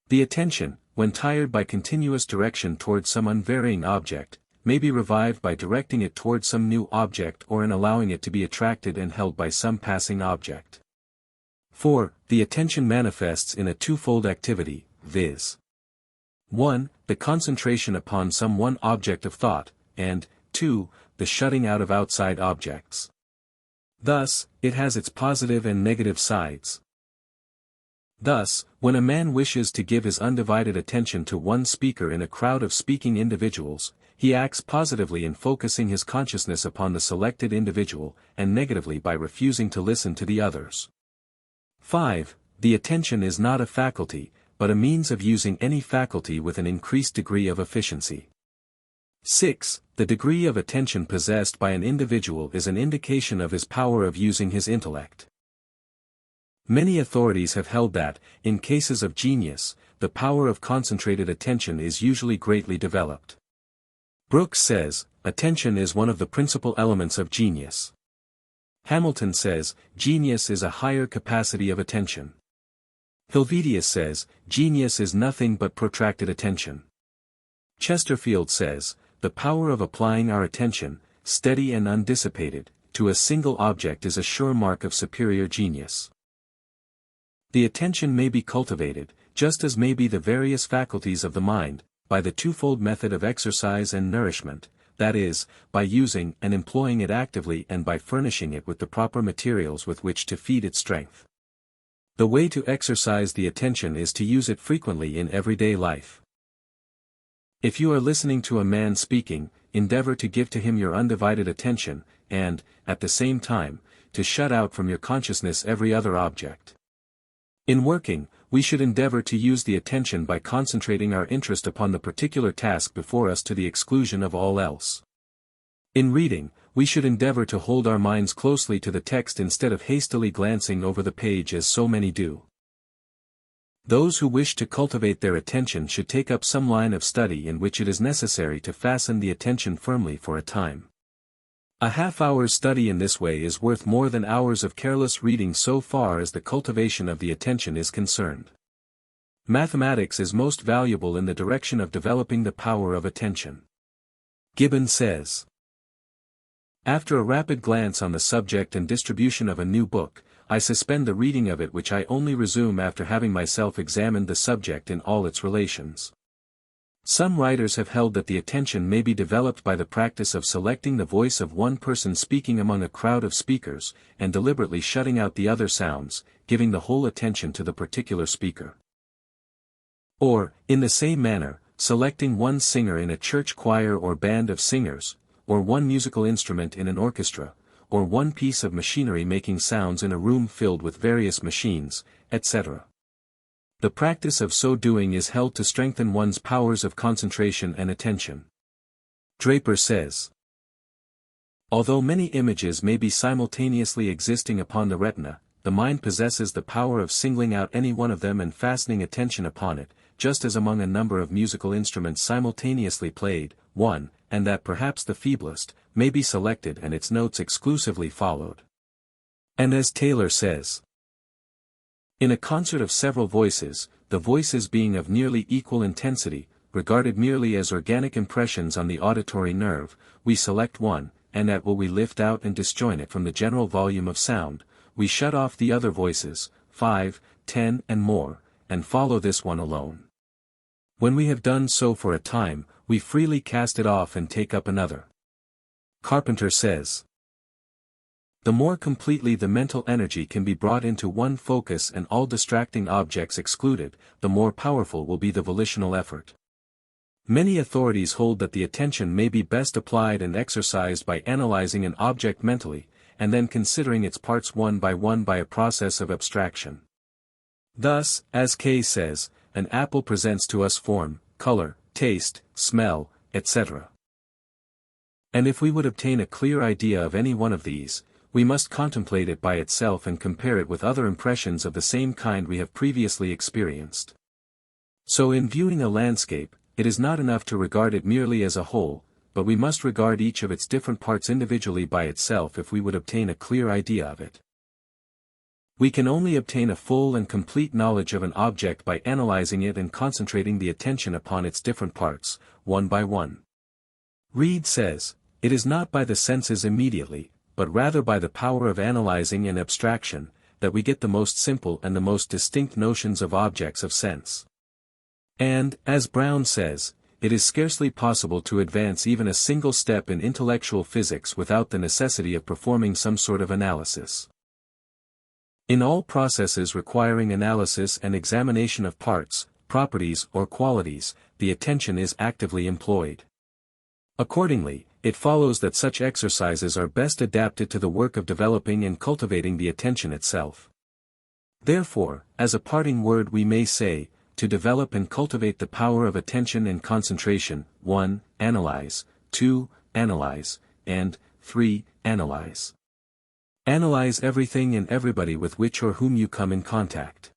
The attention, when tired by continuous direction towards some unvarying object, may be revived by directing it towards some new object or in allowing it to be attracted and held by some passing object. 4. The attention manifests in a twofold activity, viz. 1. The concentration upon some one object of thought, and 2. The shutting out of outside objects. Thus, it has its positive and negative sides. Thus, when a man wishes to give his undivided attention to one speaker in a crowd of speaking individuals, he acts positively in focusing his consciousness upon the selected individual, and negatively by refusing to listen to the others. 5. The attention is not a faculty, but a means of using any faculty with an increased degree of efficiency. 6. The degree of attention possessed by an individual is an indication of his power of using his intellect. Many authorities have held that, in cases of genius, the power of concentrated attention is usually greatly developed. Brooks says, attention is one of the principal elements of genius. Hamilton says, genius is a higher capacity of attention. Helvetius says, genius is nothing but protracted attention. Chesterfield says, the power of applying our attention, steady and undissipated, to a single object is a sure mark of superior genius. The attention may be cultivated, just as may be the various faculties of the mind, by the twofold method of exercise and nourishment, that is, by using and employing it actively and by furnishing it with the proper materials with which to feed its strength. The way to exercise the attention is to use it frequently in everyday life. If you are listening to a man speaking, endeavor to give to him your undivided attention, and, at the same time, to shut out from your consciousness every other object. In working, we should endeavor to use the attention by concentrating our interest upon the particular task before us to the exclusion of all else. In reading, we should endeavor to hold our minds closely to the text instead of hastily glancing over the page as so many do. Those who wish to cultivate their attention should take up some line of study in which it is necessary to fasten the attention firmly for a time. A half-hour's study in this way is worth more than hours of careless reading so far as the cultivation of the attention is concerned. Mathematics is most valuable in the direction of developing the power of attention. Gibbon says, after a rapid glance on the subject and distribution of a new book, I suspend the reading of it which I only resume after having myself examined the subject in all its relations. Some writers have held that the attention may be developed by the practice of selecting the voice of one person speaking among a crowd of speakers, and deliberately shutting out the other sounds, giving the whole attention to the particular speaker. Or, in the same manner, selecting one singer in a church choir or band of singers, or one musical instrument in an orchestra, or one piece of machinery making sounds in a room filled with various machines, etc. The practice of so doing is held to strengthen one's powers of concentration and attention. Draper says, although many images may be simultaneously existing upon the retina, the mind possesses the power of singling out any one of them and fastening attention upon it, just as among a number of musical instruments simultaneously played, one, and that perhaps the feeblest, may be selected and its notes exclusively followed. And as Taylor says, in a concert of several voices, the voices being of nearly equal intensity, regarded merely as organic impressions on the auditory nerve, we select one, and at will we lift out and disjoin it from the general volume of sound, we shut off the other voices, 5, 10 and more, and follow this one alone. When we have done so for a time, we freely cast it off and take up another. Carpenter says, the more completely the mental energy can be brought into one focus and all distracting objects excluded, the more powerful will be the volitional effort. Many authorities hold that the attention may be best applied and exercised by analyzing an object mentally, and then considering its parts one by a process of abstraction. Thus, as Kay says, an apple presents to us form, color, taste, smell, etc. And if we would obtain a clear idea of any one of these, we must contemplate it by itself and compare it with other impressions of the same kind we have previously experienced. So in viewing a landscape, it is not enough to regard it merely as a whole, but we must regard each of its different parts individually by itself if we would obtain a clear idea of it. We can only obtain a full and complete knowledge of an object by analyzing it and concentrating the attention upon its different parts, one by one. Reed says, it is not by the senses immediately, but rather by the power of analyzing and abstraction, that we get the most simple and the most distinct notions of objects of sense. And, as Brown says, it is scarcely possible to advance even a single step in intellectual physics without the necessity of performing some sort of analysis. In all processes requiring analysis and examination of parts, properties or qualities, the attention is actively employed. Accordingly, it follows that such exercises are best adapted to the work of developing and cultivating the attention itself. Therefore, as a parting word we may say, to develop and cultivate the power of attention and concentration, 1. Analyze, 2. Analyze, and 3. Analyze. Analyze everything and everybody with which or whom you come in contact.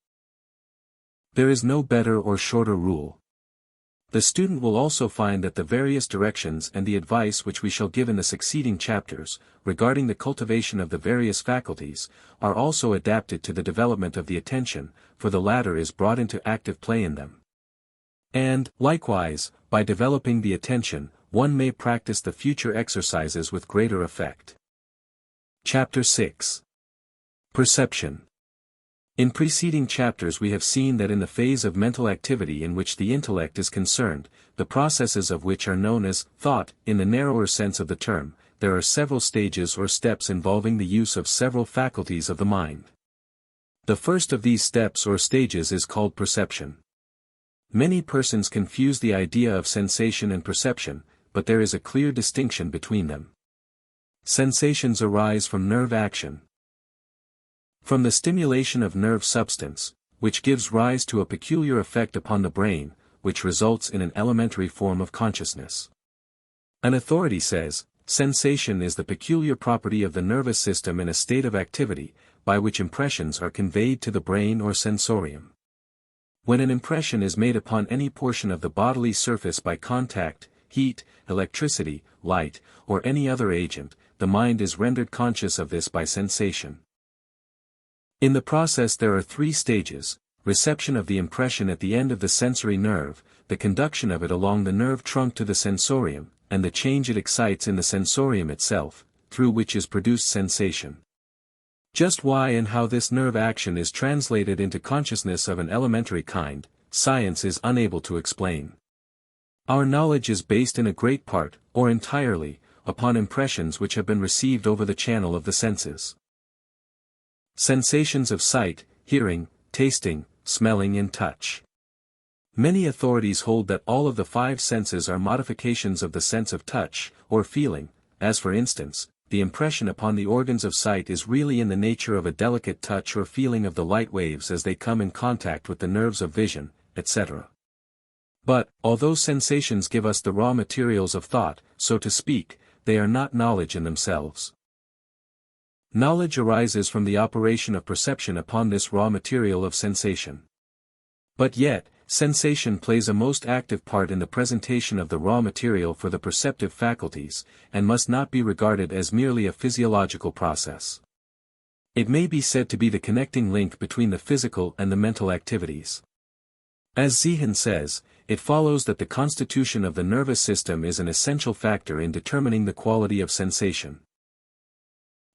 There is no better or shorter rule. The student will also find that the various directions and the advice which we shall give in the succeeding chapters, regarding the cultivation of the various faculties, are also adapted to the development of the attention, for the latter is brought into active play in them. And, likewise, by developing the attention, one may practice the future exercises with greater effect. Chapter 6. Perception. In preceding chapters we have seen that in the phase of mental activity in which the intellect is concerned, the processes of which are known as thought in the narrower sense of the term, there are several stages or steps involving the use of several faculties of the mind. The first of these steps or stages is called perception. Many persons confuse the idea of sensation and perception, but there is a clear distinction between them. Sensations arise from nerve action. From the stimulation of nerve substance, which gives rise to a peculiar effect upon the brain, which results in an elementary form of consciousness. An authority says, sensation is the peculiar property of the nervous system in a state of activity, by which impressions are conveyed to the brain or sensorium. When an impression is made upon any portion of the bodily surface by contact, heat, electricity, light, or any other agent, the mind is rendered conscious of this by sensation. In the process there are three stages: reception of the impression at the end of the sensory nerve, the conduction of it along the nerve trunk to the sensorium, and the change it excites in the sensorium itself, through which is produced sensation. Just why and how this nerve action is translated into consciousness of an elementary kind, science is unable to explain. Our knowledge is based in a great part, or entirely, upon impressions which have been received over the channel of the senses. Sensations of sight, hearing, tasting, smelling and touch. Many authorities hold that all of the five senses are modifications of the sense of touch, or feeling, as for instance, the impression upon the organs of sight is really in the nature of a delicate touch or feeling of the light waves as they come in contact with the nerves of vision, etc. But, although sensations give us the raw materials of thought, so to speak, they are not knowledge in themselves. Knowledge arises from the operation of perception upon this raw material of sensation. But yet, sensation plays a most active part in the presentation of the raw material for the perceptive faculties, and must not be regarded as merely a physiological process. It may be said to be the connecting link between the physical and the mental activities. As Ziehen says, it follows that the constitution of the nervous system is an essential factor in determining the quality of sensation.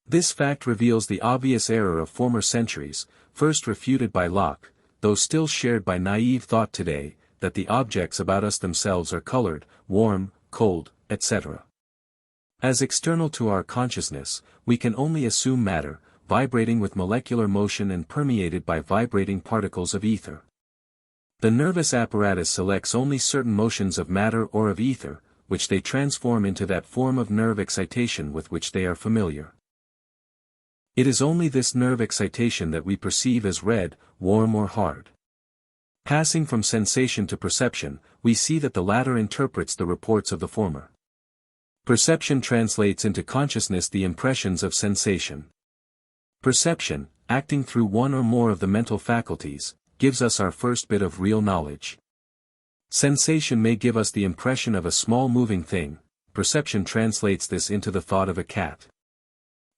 This fact reveals the obvious error of former centuries, first refuted by Locke, though still shared by naive thought today, that the objects about us themselves are colored, warm, cold, etc. As external to our consciousness, we can only assume matter, vibrating with molecular motion and permeated by vibrating particles of ether. The nervous apparatus selects only certain motions of matter or of ether, which they transform into that form of nerve excitation with which they are familiar. It is only this nerve excitation that we perceive as red, warm or hard. Passing from sensation to perception, we see that the latter interprets the reports of the former. Perception translates into consciousness the impressions of sensation. Perception, acting through one or more of the mental faculties, gives us our first bit of real knowledge. Sensation may give us the impression of a small moving thing, perception translates this into the thought of a cat.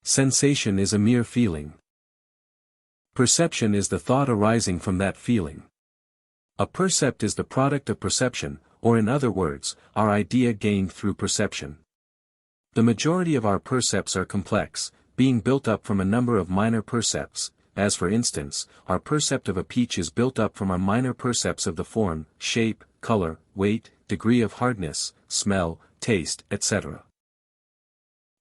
Sensation is a mere feeling. Perception is the thought arising from that feeling. A percept is the product of perception, or in other words, our idea gained through perception. The majority of our percepts are complex, being built up from a number of minor percepts, as for instance, our percept of a peach is built up from our minor percepts of the form, shape, color, weight, degree of hardness, smell, taste, etc.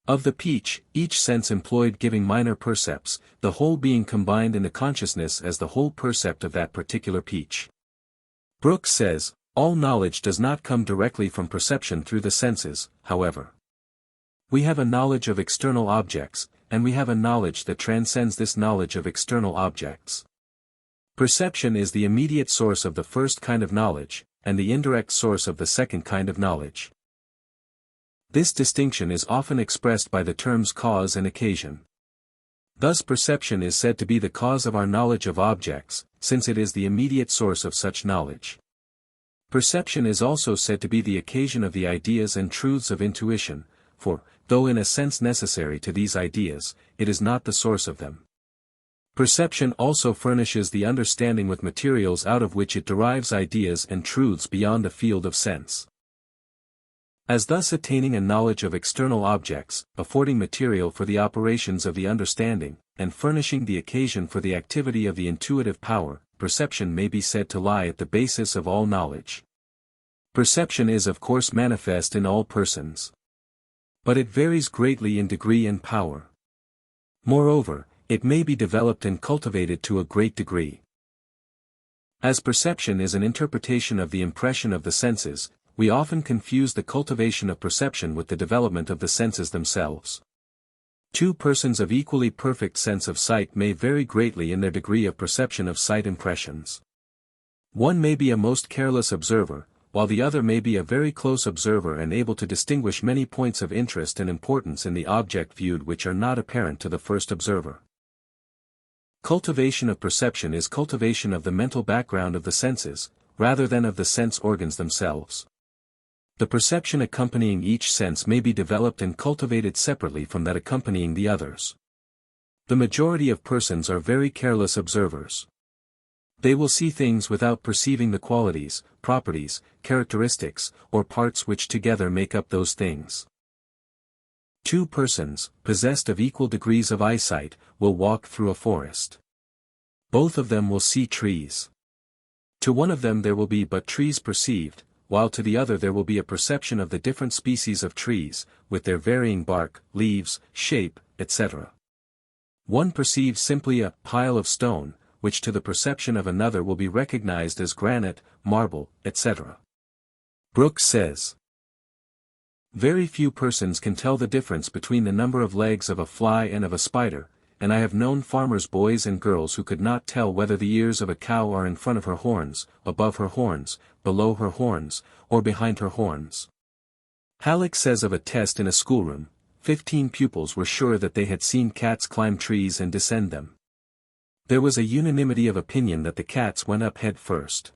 Of the peach, each sense employed giving minor percepts, the whole being combined into consciousness as the whole percept of that particular peach. Brooks says, all knowledge does not come directly from perception through the senses, however. We have a knowledge of external objects, and we have a knowledge that transcends this knowledge of external objects. Perception is the immediate source of the first kind of knowledge, and the indirect source of the second kind of knowledge. This distinction is often expressed by the terms cause and occasion. Thus perception is said to be the cause of our knowledge of objects, since it is the immediate source of such knowledge. Perception is also said to be the occasion of the ideas and truths of intuition, for, though in a sense necessary to these ideas, it is not the source of them. Perception also furnishes the understanding with materials out of which it derives ideas and truths beyond the field of sense. As thus attaining a knowledge of external objects, affording material for the operations of the understanding, and furnishing the occasion for the activity of the intuitive power, perception may be said to lie at the basis of all knowledge. Perception is of course manifest in all persons. But it varies greatly in degree and power. Moreover, it may be developed and cultivated to a great degree. As perception is an interpretation of the impression of the senses, we often confuse the cultivation of perception with the development of the senses themselves. Two persons of equally perfect sense of sight may vary greatly in their degree of perception of sight impressions. One may be a most careless observer, while the other may be a very close observer and able to distinguish many points of interest and importance in the object viewed which are not apparent to the first observer. Cultivation of perception is cultivation of the mental background of the senses, rather than of the sense organs themselves. The perception accompanying each sense may be developed and cultivated separately from that accompanying the others. The majority of persons are very careless observers. They will see things without perceiving the qualities, properties, characteristics, or parts which together make up those things. Two persons, possessed of equal degrees of eyesight, will walk through a forest. Both of them will see trees. To one of them there will be but trees perceived, while to the other there will be a perception of the different species of trees, with their varying bark, leaves, shape, etc. One perceives simply a pile of stone, which to the perception of another will be recognized as granite, marble, etc. Brooks says, very few persons can tell the difference between the number of legs of a fly and of a spider, and I have known farmers' boys and girls who could not tell whether the ears of a cow are in front of her horns, above her horns, below her horns, or behind her horns. Halleck says of a test in a schoolroom, 15 pupils were sure that they had seen cats climb trees and descend them. There was a unanimity of opinion that the cats went up head first.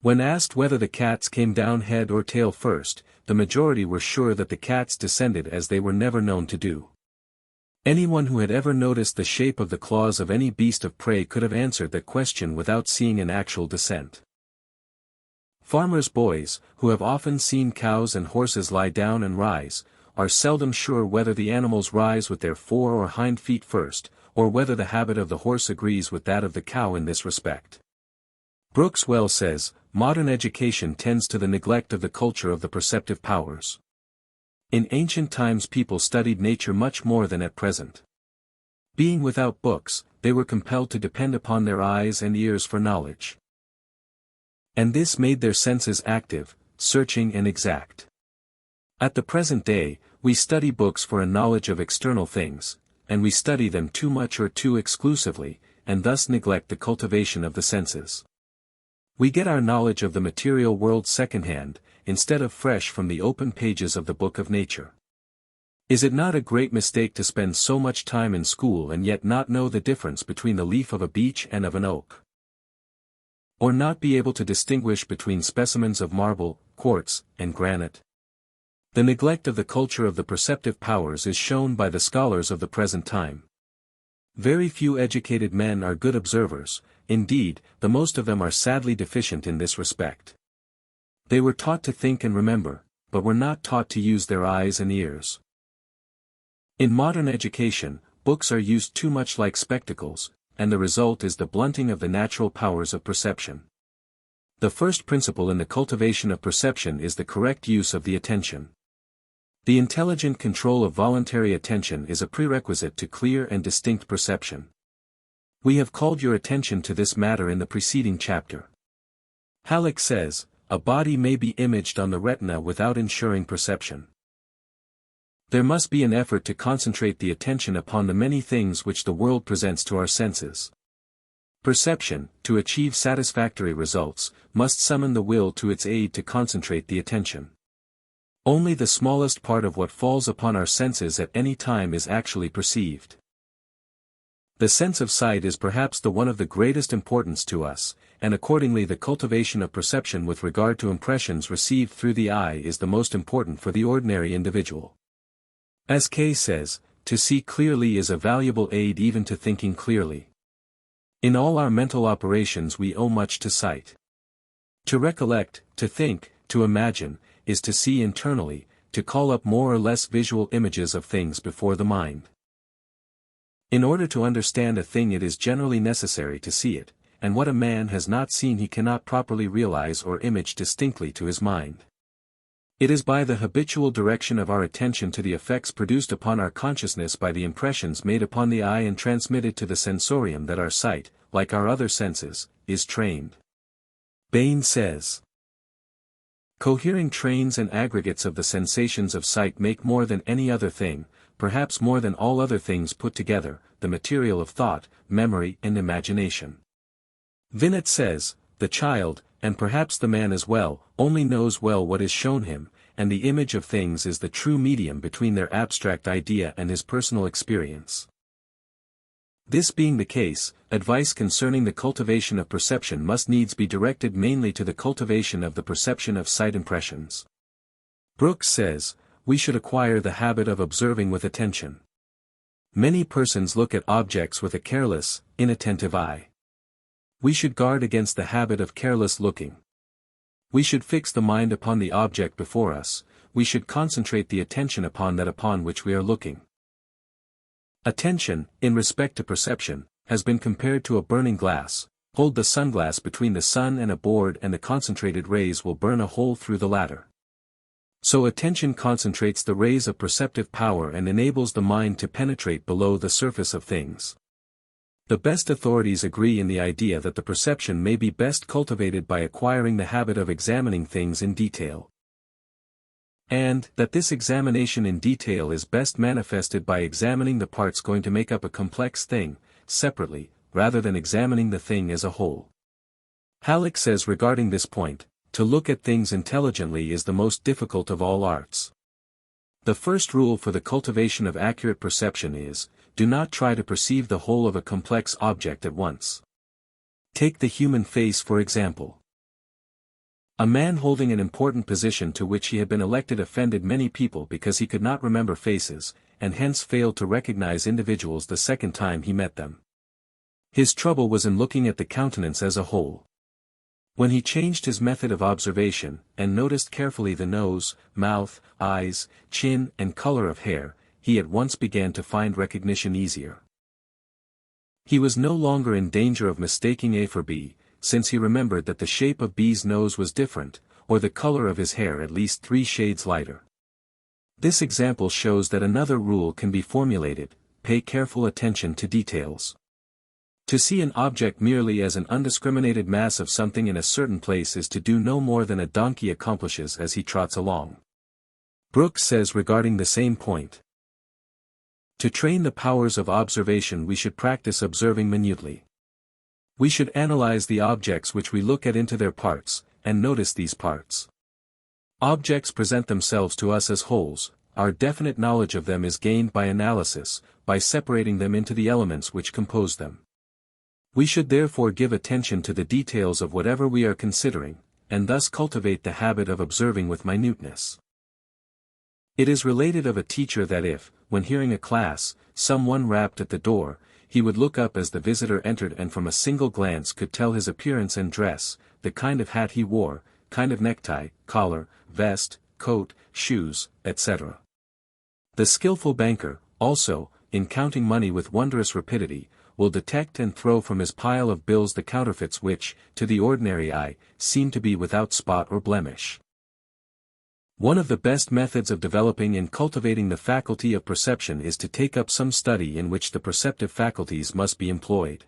When asked whether the cats came down head or tail first, the majority were sure that the cats descended, as they were never known to do. Anyone who had ever noticed the shape of the claws of any beast of prey could have answered that question without seeing an actual descent. Farmers' boys, who have often seen cows and horses lie down and rise, are seldom sure whether the animals rise with their fore or hind feet first, or whether the habit of the horse agrees with that of the cow in this respect. Brooks well says, modern education tends to the neglect of the culture of the perceptive powers. In ancient times people studied nature much more than at present. Being without books, they were compelled to depend upon their eyes and ears for knowledge. And this made their senses active, searching and exact. At the present day, we study books for a knowledge of external things, and we study them too much or too exclusively, and thus neglect the cultivation of the senses. We get our knowledge of the material world secondhand, instead of fresh from the open pages of the book of nature. Is it not a great mistake to spend so much time in school and yet not know the difference between the leaf of a beech and of an oak? Or not be able to distinguish between specimens of marble, quartz, and granite? The neglect of the culture of the perceptive powers is shown by the scholars of the present time. Very few educated men are good observers, indeed, the most of them are sadly deficient in this respect. They were taught to think and remember, but were not taught to use their eyes and ears. In modern education, books are used too much like spectacles, and the result is the blunting of the natural powers of perception. The first principle in the cultivation of perception is the correct use of the attention. The intelligent control of voluntary attention is a prerequisite to clear and distinct perception. We have called your attention to this matter in the preceding chapter. Halleck says, a body may be imaged on the retina without ensuring perception. There must be an effort to concentrate the attention upon the many things which the world presents to our senses. Perception, to achieve satisfactory results, must summon the will to its aid to concentrate the attention. Only the smallest part of what falls upon our senses at any time is actually perceived. The sense of sight is perhaps the one of the greatest importance to us, and accordingly the cultivation of perception with regard to impressions received through the eye is the most important for the ordinary individual. As Kay says, to see clearly is a valuable aid even to thinking clearly. In all our mental operations we owe much to sight. To recollect, to think, to imagine, is to see internally, to call up more or less visual images of things before the mind. In order to understand a thing it is generally necessary to see it, and what a man has not seen he cannot properly realize or image distinctly to his mind. It is by the habitual direction of our attention to the effects produced upon our consciousness by the impressions made upon the eye and transmitted to the sensorium that our sight, like our other senses, is trained. Bain says, cohering trains and aggregates of the sensations of sight make more than any other thing, perhaps more than all other things put together, the material of thought, memory and imagination. Vinnet says, the child, and perhaps the man as well, only knows well what is shown him, and the image of things is the true medium between their abstract idea and his personal experience. This being the case, advice concerning the cultivation of perception must needs be directed mainly to the cultivation of the perception of sight impressions. Brooks says, we should acquire the habit of observing with attention. Many persons look at objects with a careless, inattentive eye. We should guard against the habit of careless looking. We should fix the mind upon the object before us, we should concentrate the attention upon that upon which we are looking. Attention, in respect to perception, has been compared to a burning glass. Hold the sunglass between the sun and a board and the concentrated rays will burn a hole through the latter. So attention concentrates the rays of perceptive power and enables the mind to penetrate below the surface of things. The best authorities agree in the idea that the perception may be best cultivated by acquiring the habit of examining things in detail. And that this examination in detail is best manifested by examining the parts going to make up a complex thing, separately, rather than examining the thing as a whole. Halleck says regarding this point, to look at things intelligently is the most difficult of all arts. The first rule for the cultivation of accurate perception is, do not try to perceive the whole of a complex object at once. Take the human face for example. A man holding an important position to which he had been elected offended many people because he could not remember faces, and hence failed to recognize individuals the second time he met them. His trouble was in looking at the countenance as a whole. When he changed his method of observation, and noticed carefully the nose, mouth, eyes, chin and color of hair, he at once began to find recognition easier. He was no longer in danger of mistaking A for B, since he remembered that the shape of B's nose was different, or the color of his hair at least 3 shades lighter. This example shows that another rule can be formulated: pay careful attention to details. To see an object merely as an undiscriminated mass of something in a certain place is to do no more than a donkey accomplishes as he trots along. Brooks says regarding the same point, to train the powers of observation we should practice observing minutely. We should analyze the objects which we look at into their parts, and notice these parts. Objects present themselves to us as wholes, our definite knowledge of them is gained by analysis, by separating them into the elements which compose them. We should therefore give attention to the details of whatever we are considering, and thus cultivate the habit of observing with minuteness. It is related of a teacher that if, when hearing a class, someone rapped at the door, he would look up as the visitor entered and from a single glance could tell his appearance and dress, the kind of hat he wore, kind of necktie, collar, vest, coat, shoes, etc. The skillful banker, also, in counting money with wondrous rapidity, will detect and throw from his pile of bills the counterfeits which, to the ordinary eye, seem to be without spot or blemish. One of the best methods of developing and cultivating the faculty of perception is to take up some study in which the perceptive faculties must be employed.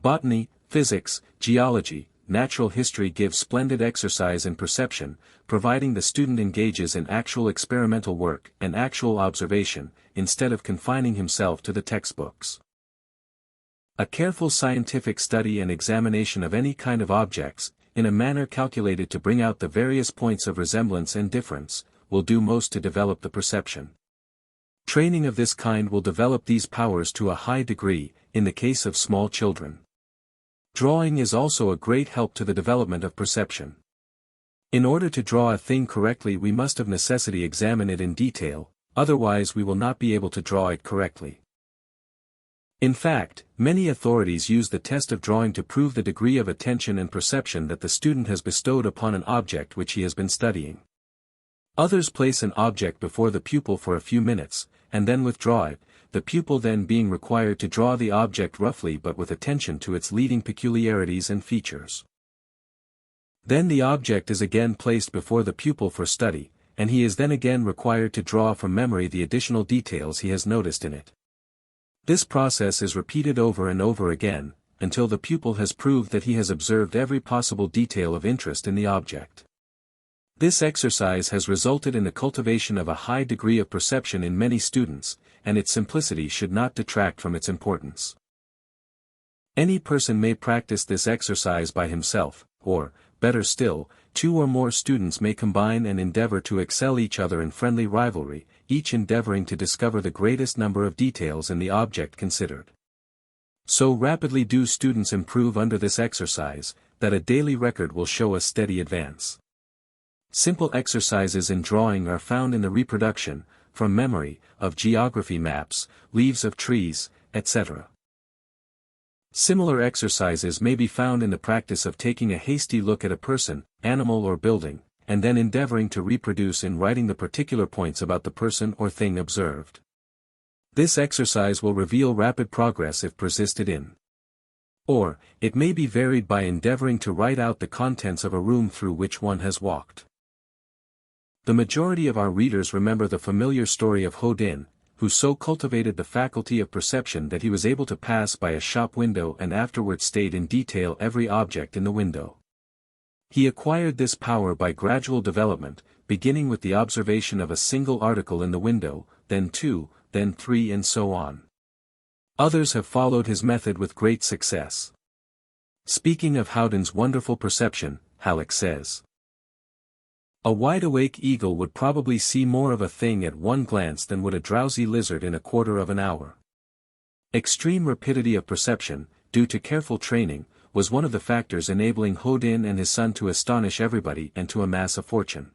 Botany, physics, geology, natural history give splendid exercise in perception, providing the student engages in actual experimental work and actual observation, instead of confining himself to the textbooks. A careful scientific study and examination of any kind of objects, in a manner calculated to bring out the various points of resemblance and difference, will do most to develop the perception. Training of this kind will develop these powers to a high degree, in the case of small children. Drawing is also a great help to the development of perception. In order to draw a thing correctly we must of necessity examine it in detail, otherwise we will not be able to draw it correctly. In fact, many authorities use the test of drawing to prove the degree of attention and perception that the student has bestowed upon an object which he has been studying. Others place an object before the pupil for a few minutes, and then withdraw it, the pupil then being required to draw the object roughly but with attention to its leading peculiarities and features. Then the object is again placed before the pupil for study, and he is then again required to draw from memory the additional details he has noticed in it. This process is repeated over and over again, until the pupil has proved that he has observed every possible detail of interest in the object. This exercise has resulted in the cultivation of a high degree of perception in many students, and its simplicity should not detract from its importance. Any person may practice this exercise by himself, or, better still, two or more students may combine and endeavor to excel each other in friendly rivalry, each endeavoring to discover the greatest number of details in the object considered. So rapidly do students improve under this exercise, that a daily record will show a steady advance. Simple exercises in drawing are found in the reproduction, from memory, of geography maps, leaves of trees, etc. Similar exercises may be found in the practice of taking a hasty look at a person, animal or building, and then endeavoring to reproduce in writing the particular points about the person or thing observed. This exercise will reveal rapid progress if persisted in. Or, it may be varied by endeavoring to write out the contents of a room through which one has walked. The majority of our readers remember the familiar story of Houdin, who so cultivated the faculty of perception that he was able to pass by a shop window and afterward state in detail every object in the window. He acquired this power by gradual development, beginning with the observation of a single article in the window, then two, then three and so on. Others have followed his method with great success. Speaking of Houdin's wonderful perception, Halleck says, "A wide-awake eagle would probably see more of a thing at one glance than would a drowsy lizard in a quarter of an hour." Extreme rapidity of perception, due to careful training, was one of the factors enabling Houdin and his son to astonish everybody and to amass a fortune.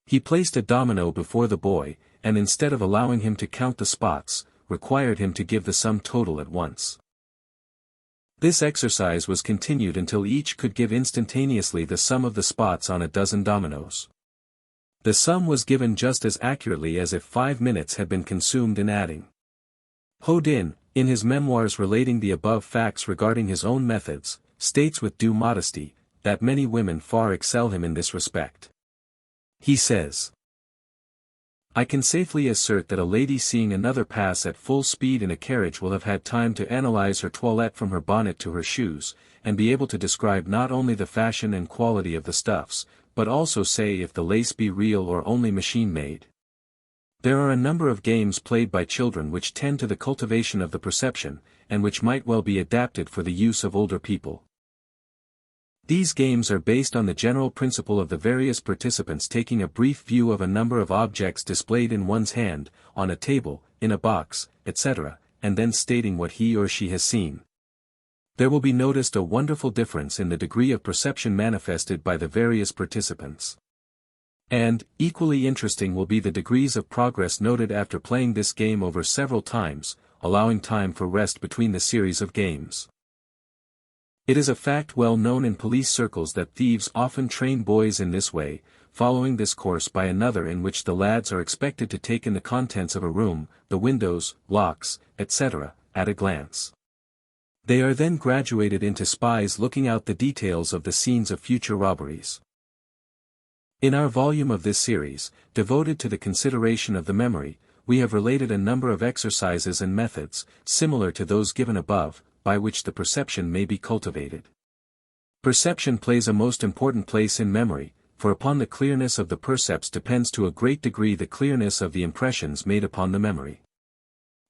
He placed a domino before the boy, and instead of allowing him to count the spots, required him to give the sum total at once. This exercise was continued until each could give instantaneously the sum of the spots on a dozen dominoes. The sum was given just as accurately as if 5 minutes had been consumed in adding. Houdin, in his memoirs relating the above facts regarding his own methods, states with due modesty, that many women far excel him in this respect. He says, "I can safely assert that a lady seeing another pass at full speed in a carriage will have had time to analyze her toilette from her bonnet to her shoes, and be able to describe not only the fashion and quality of the stuffs, but also say if the lace be real or only machine-made." There are a number of games played by children which tend to the cultivation of the perception, and which might well be adapted for the use of older people. These games are based on the general principle of the various participants taking a brief view of a number of objects displayed in one's hand, on a table, in a box, etc., and then stating what he or she has seen. There will be noticed a wonderful difference in the degree of perception manifested by the various participants. And, equally interesting will be the degrees of progress noted after playing this game over several times, allowing time for rest between the series of games. It is a fact well known in police circles that thieves often train boys in this way, following this course by another in which the lads are expected to take in the contents of a room, the windows, locks, etc., at a glance. They are then graduated into spies looking out the details of the scenes of future robberies. In our volume of this series, devoted to the consideration of the memory, we have related a number of exercises and methods, similar to those given above, by which the perception may be cultivated. Perception plays a most important place in memory, for upon the clearness of the percepts depends to a great degree the clearness of the impressions made upon the memory.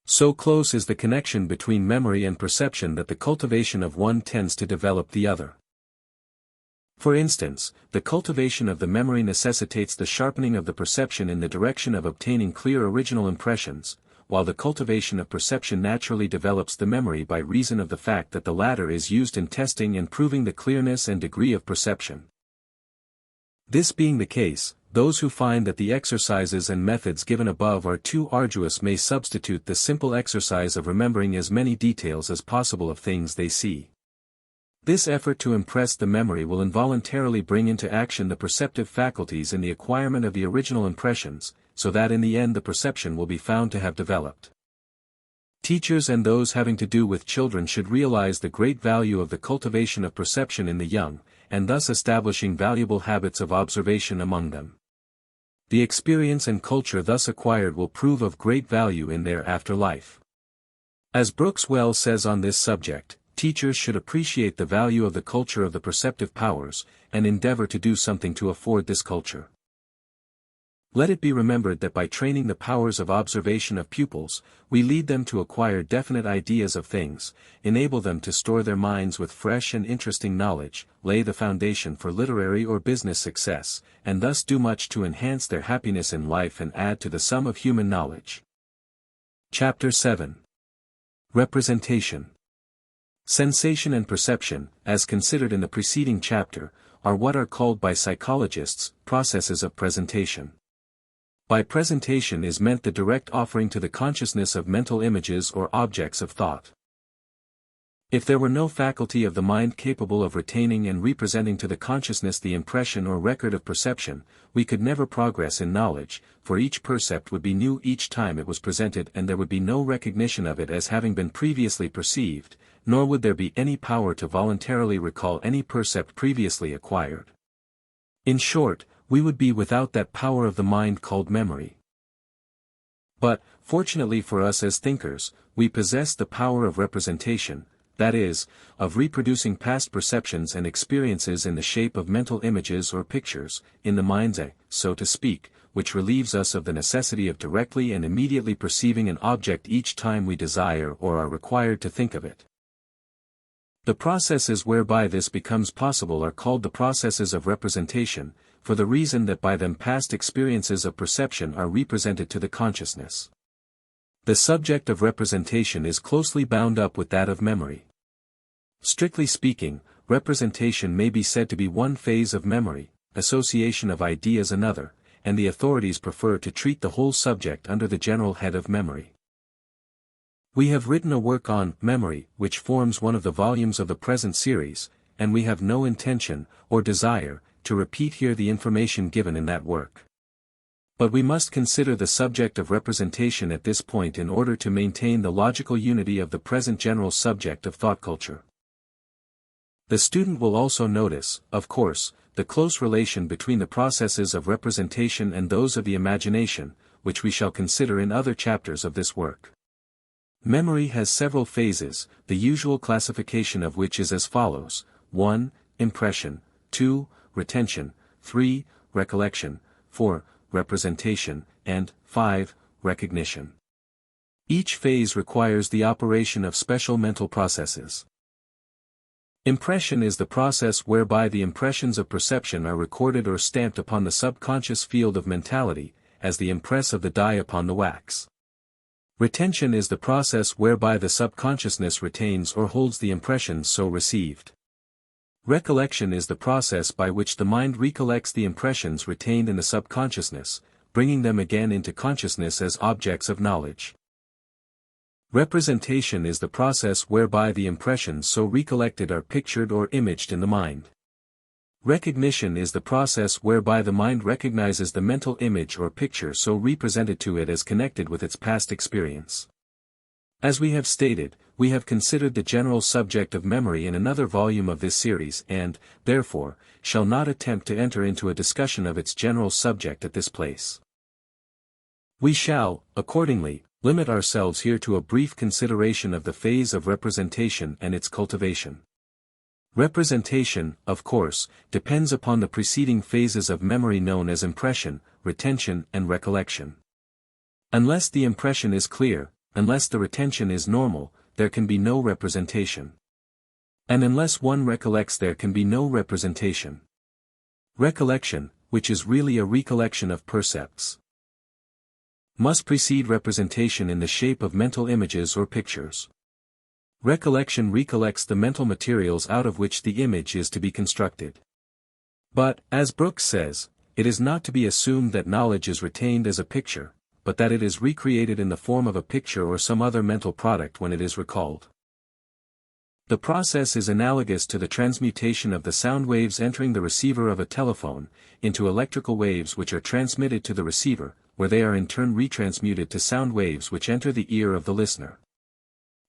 So close is the connection between memory and perception that the cultivation of one tends to develop the other. For instance, the cultivation of the memory necessitates the sharpening of the perception in the direction of obtaining clear original impressions, while the cultivation of perception naturally develops the memory by reason of the fact that the latter is used in testing and proving the clearness and degree of perception. This being the case, those who find that the exercises and methods given above are too arduous may substitute the simple exercise of remembering as many details as possible of things they see. This effort to impress the memory will involuntarily bring into action the perceptive faculties in the acquirement of the original impressions, so that in the end the perception will be found to have developed. Teachers and those having to do with children should realize the great value of the cultivation of perception in the young, and thus establishing valuable habits of observation among them. The experience and culture thus acquired will prove of great value in their after life. As Brooks well says on this subject, teachers should appreciate the value of the culture of the perceptive powers, and endeavor to do something to afford this culture. Let it be remembered that by training the powers of observation of pupils, we lead them to acquire definite ideas of things, enable them to store their minds with fresh and interesting knowledge, lay the foundation for literary or business success, and thus do much to enhance their happiness in life and add to the sum of human knowledge. Chapter 7. Representation. Sensation and perception, as considered in the preceding chapter, are what are called by psychologists processes of presentation. By presentation is meant the direct offering to the consciousness of mental images or objects of thought. If there were no faculty of the mind capable of retaining and representing to the consciousness the impression or record of perception, we could never progress in knowledge, for each percept would be new each time it was presented and there would be no recognition of it as having been previously perceived, nor would there be any power to voluntarily recall any percept previously acquired. In short, we would be without that power of the mind called memory. But, fortunately for us as thinkers, we possess the power of representation, that is, of reproducing past perceptions and experiences in the shape of mental images or pictures, in the mind's eye, so to speak, which relieves us of the necessity of directly and immediately perceiving an object each time we desire or are required to think of it. The processes whereby this becomes possible are called the processes of representation, for the reason that by them past experiences of perception are represented to the consciousness. The subject of representation is closely bound up with that of memory. Strictly speaking, representation may be said to be one phase of memory, association of ideas another, and the authorities prefer to treat the whole subject under the general head of memory. We have written a work on memory, which forms one of the volumes of the present series, and we have no intention, or desire, to repeat here the information given in that work. But we must consider the subject of representation at this point in order to maintain the logical unity of the present general subject of thought culture. The student will also notice, of course, the close relation between the processes of representation and those of the imagination, which we shall consider in other chapters of this work. Memory has several phases, the usual classification of which is as follows: 1. Impression, 2. Retention, 3. Recollection, 4. Representation, and 5. Recognition. Each phase requires the operation of special mental processes. Impression is the process whereby the impressions of perception are recorded or stamped upon the subconscious field of mentality, as the impress of the die upon the wax. Retention is the process whereby the subconsciousness retains or holds the impressions so received. Recollection is the process by which the mind recollects the impressions retained in the subconsciousness, bringing them again into consciousness as objects of knowledge. Representation is the process whereby the impressions so recollected are pictured or imaged in the mind. Recognition is the process whereby the mind recognizes the mental image or picture so represented to it as connected with its past experience. As we have stated, we have considered the general subject of memory in another volume of this series and, therefore, shall not attempt to enter into a discussion of its general subject at this place. We shall, accordingly, limit ourselves here to a brief consideration of the phase of representation and its cultivation. Representation, of course, depends upon the preceding phases of memory known as impression, retention and recollection. Unless the impression is clear, unless the retention is normal, there can be no representation. And unless one recollects there can be no representation. Recollection, which is really a recollection of percepts, must precede representation in the shape of mental images or pictures. Recollection recollects the mental materials out of which the image is to be constructed. But, as Brooks says, it is not to be assumed that knowledge is retained as a picture, but that it is recreated in the form of a picture or some other mental product when it is recalled. The process is analogous to the transmutation of the sound waves entering the receiver of a telephone, into electrical waves which are transmitted to the receiver, where they are in turn retransmuted to sound waves which enter the ear of the listener.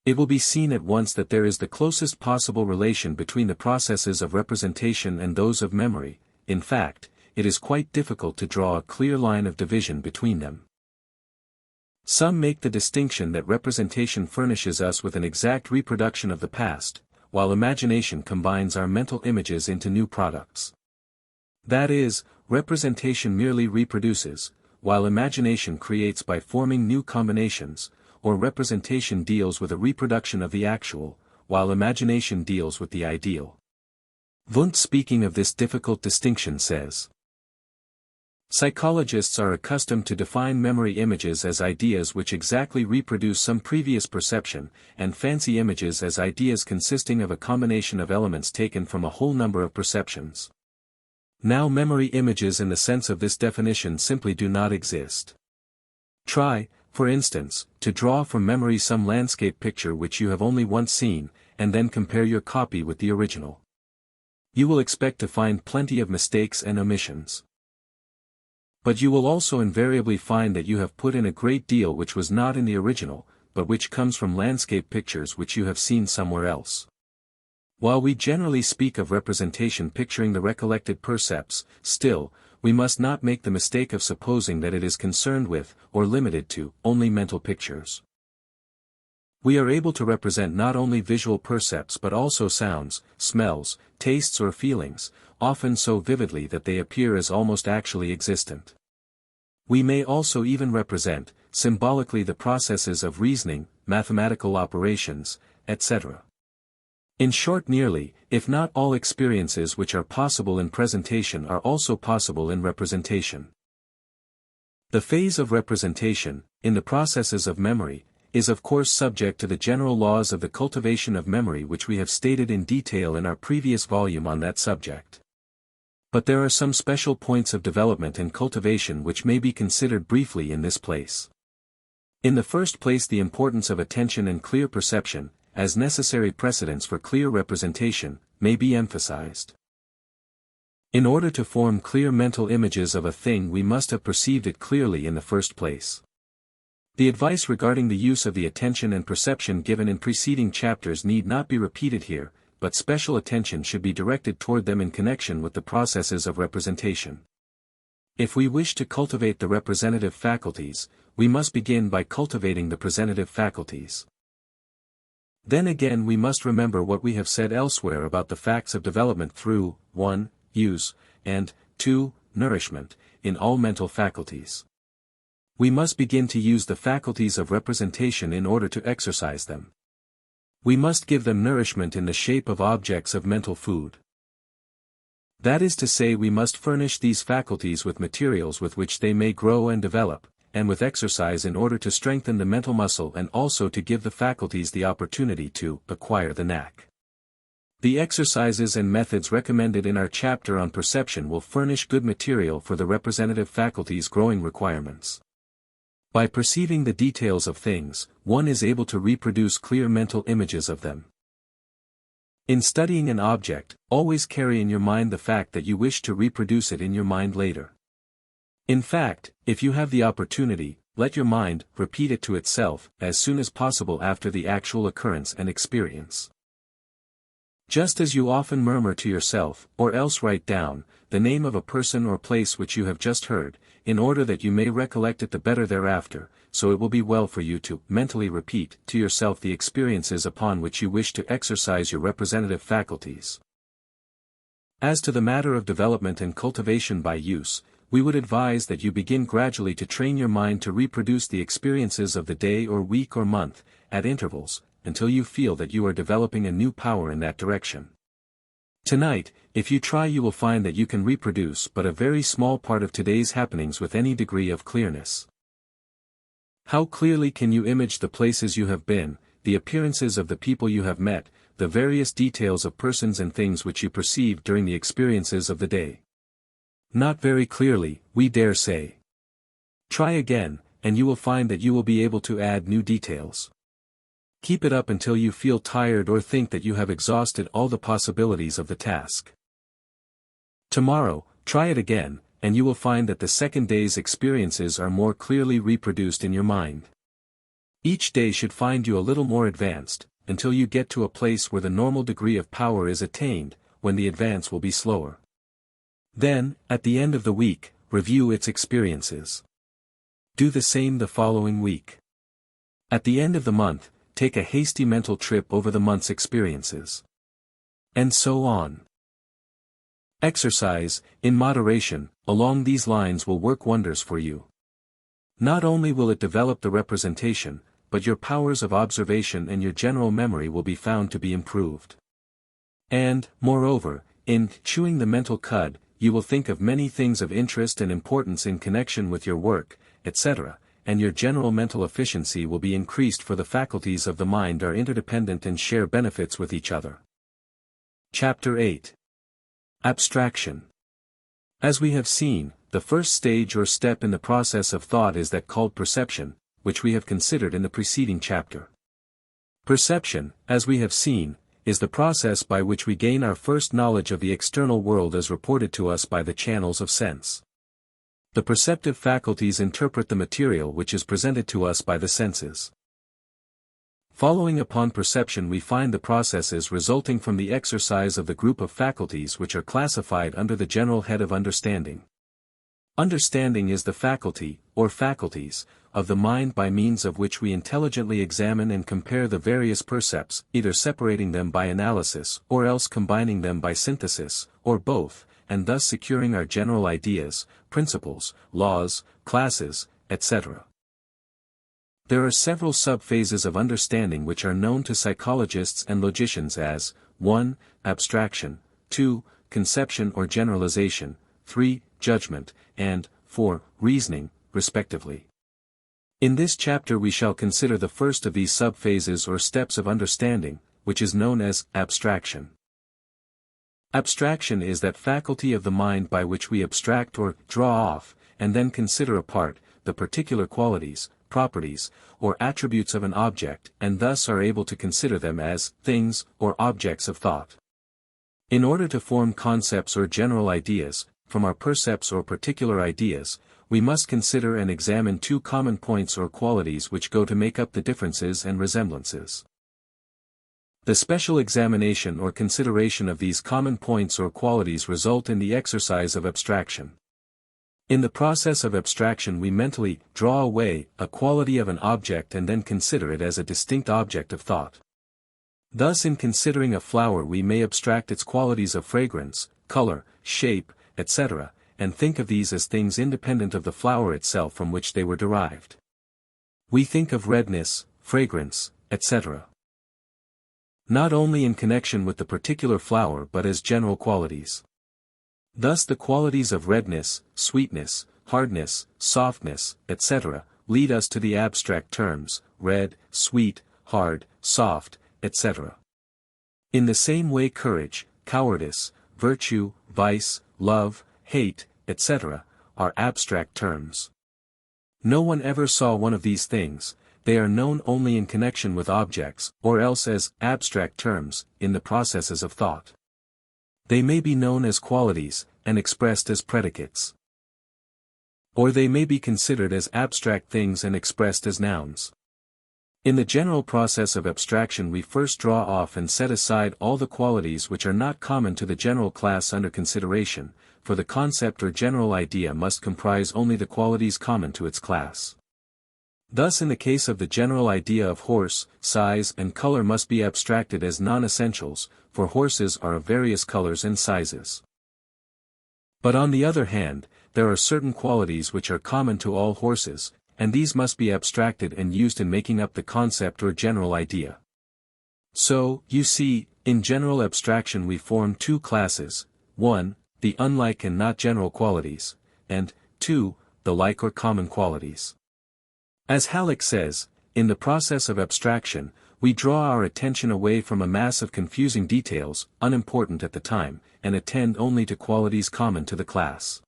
It will be seen at once that there is the closest possible relation between the processes of representation and those of memory. In fact, it is quite difficult to draw a clear line of division between them. Some make the distinction that representation furnishes us with an exact reproduction of the past, while imagination combines our mental images into new products. That is, representation merely reproduces, while imagination creates by forming new combinations, or representation deals with a reproduction of the actual, while imagination deals with the ideal. Wundt, speaking of this difficult distinction, says, psychologists are accustomed to define memory images as ideas which exactly reproduce some previous perception, and fancy images as ideas consisting of a combination of elements taken from a whole number of perceptions. Now, memory images in the sense of this definition simply do not exist. Try, for instance, to draw from memory some landscape picture which you have only once seen, and then compare your copy with the original. You will expect to find plenty of mistakes and omissions. But you will also invariably find that you have put in a great deal which was not in the original, but which comes from landscape pictures which you have seen somewhere else. While we generally speak of representation picturing the recollected percepts, still, we must not make the mistake of supposing that it is concerned with, or limited to, only mental pictures. We are able to represent not only visual percepts but also sounds, smells, tastes or feelings, often so vividly that they appear as almost actually existent. We may also even represent, symbolically, the processes of reasoning, mathematical operations, etc. In short, nearly, if not all experiences which are possible in presentation are also possible in representation. The phase of representation, in the processes of memory, is of course subject to the general laws of the cultivation of memory which we have stated in detail in our previous volume on that subject. But there are some special points of development and cultivation which may be considered briefly in this place. In the first place, the importance of attention and clear perception, as necessary precedents for clear representation, may be emphasized. In order to form clear mental images of a thing, we must have perceived it clearly in the first place. The advice regarding the use of the attention and perception given in preceding chapters need not be repeated here, but special attention should be directed toward them in connection with the processes of representation. If we wish to cultivate the representative faculties, we must begin by cultivating the presentative faculties. Then again, we must remember what we have said elsewhere about the facts of development through 1. Use, and 2. Nourishment, in all mental faculties. We must begin to use the faculties of representation in order to exercise them. We must give them nourishment in the shape of objects of mental food. That is to say, we must furnish these faculties with materials with which they may grow and develop, and with exercise in order to strengthen the mental muscle and also to give the faculties the opportunity to acquire the knack. The exercises and methods recommended in our chapter on perception will furnish good material for the representative faculties' growing requirements. By perceiving the details of things, one is able to reproduce clear mental images of them. In studying an object, always carry in your mind the fact that you wish to reproduce it in your mind later. In fact, if you have the opportunity, let your mind repeat it to itself as soon as possible after the actual occurrence and experience. Just as you often murmur to yourself, or else write down, the name of a person or place which you have just heard, in order that you may recollect it the better thereafter, so it will be well for you to mentally repeat to yourself the experiences upon which you wish to exercise your representative faculties. As to the matter of development and cultivation by use, we would advise that you begin gradually to train your mind to reproduce the experiences of the day or week or month, at intervals, until you feel that you are developing a new power in that direction. Tonight, if you try, you will find that you can reproduce but a very small part of today's happenings with any degree of clearness. How clearly can you image the places you have been, the appearances of the people you have met, the various details of persons and things which you perceived during the experiences of the day? Not very clearly, we dare say. Try again, and you will find that you will be able to add new details. Keep it up until you feel tired or think that you have exhausted all the possibilities of the task. Tomorrow, try it again, and you will find that the second day's experiences are more clearly reproduced in your mind. Each day should find you a little more advanced, until you get to a place where the normal degree of power is attained, when the advance will be slower. Then, at the end of the week, review its experiences. Do the same the following week. At the end of the month, take a hasty mental trip over the month's experiences. And so on. Exercise, in moderation, along these lines will work wonders for you. Not only will it develop the representation, but your powers of observation and your general memory will be found to be improved. And, moreover, in chewing the mental cud, you will think of many things of interest and importance in connection with your work, etc., and your general mental efficiency will be increased, for the faculties of the mind are interdependent and share benefits with each other. Chapter 8. Abstraction. As we have seen, the first stage or step in the process of thought is that called perception, which we have considered in the preceding chapter. Perception, as we have seen, is the process by which we gain our first knowledge of the external world as reported to us by the channels of sense. The perceptive faculties interpret the material which is presented to us by the senses. Following upon perception, we find the processes resulting from the exercise of the group of faculties which are classified under the general head of understanding. Understanding is the faculty, or faculties, of the mind by means of which we intelligently examine and compare the various percepts, either separating them by analysis or else combining them by synthesis, or both, and thus securing our general ideas, principles, laws, classes, etc. There are several sub-phases of understanding which are known to psychologists and logicians as 1. Abstraction, 2. Conception or generalization, 3. Judgment, and 4. Reasoning, respectively. In this chapter we shall consider the first of these sub-phases or steps of understanding, which is known as abstraction. Abstraction is that faculty of the mind by which we abstract or draw off, and then consider apart, the particular qualities, properties, or attributes of an object, and thus are able to consider them as things or objects of thought. In order to form concepts or general ideas, from our percepts or particular ideas, we must consider and examine two common points or qualities which go to make up the differences and resemblances. The special examination or consideration of these common points or qualities result in the exercise of abstraction. In the process of abstraction we mentally draw away a quality of an object and then consider it as a distinct object of thought. Thus in considering a flower we may abstract its qualities of fragrance, color, shape, etc., and think of these as things independent of the flower itself from which they were derived. We think of redness, fragrance, etc. not only in connection with the particular flower but as general qualities. Thus the qualities of redness, sweetness, hardness, softness, etc., lead us to the abstract terms, red, sweet, hard, soft, etc. In the same way courage, cowardice, virtue, vice, love, hate, etc., are abstract terms. No one ever saw one of these things, they are known only in connection with objects, or else as abstract terms, in the processes of thought. They may be known as qualities, and expressed as predicates. Or they may be considered as abstract things and expressed as nouns. In the general process of abstraction we first draw off and set aside all the qualities which are not common to the general class under consideration, for the concept or general idea must comprise only the qualities common to its class. Thus in the case of the general idea of horse, size and color must be abstracted as non-essentials, for horses are of various colors and sizes. But on the other hand, there are certain qualities which are common to all horses, and these must be abstracted and used in making up the concept or general idea. So, you see, in general abstraction we form two classes, 1, the unlike and not general qualities, and 2, the like or common qualities. As Halleck says, in the process of abstraction, we draw our attention away from a mass of confusing details, unimportant at the time, and attend only to qualities common to the class.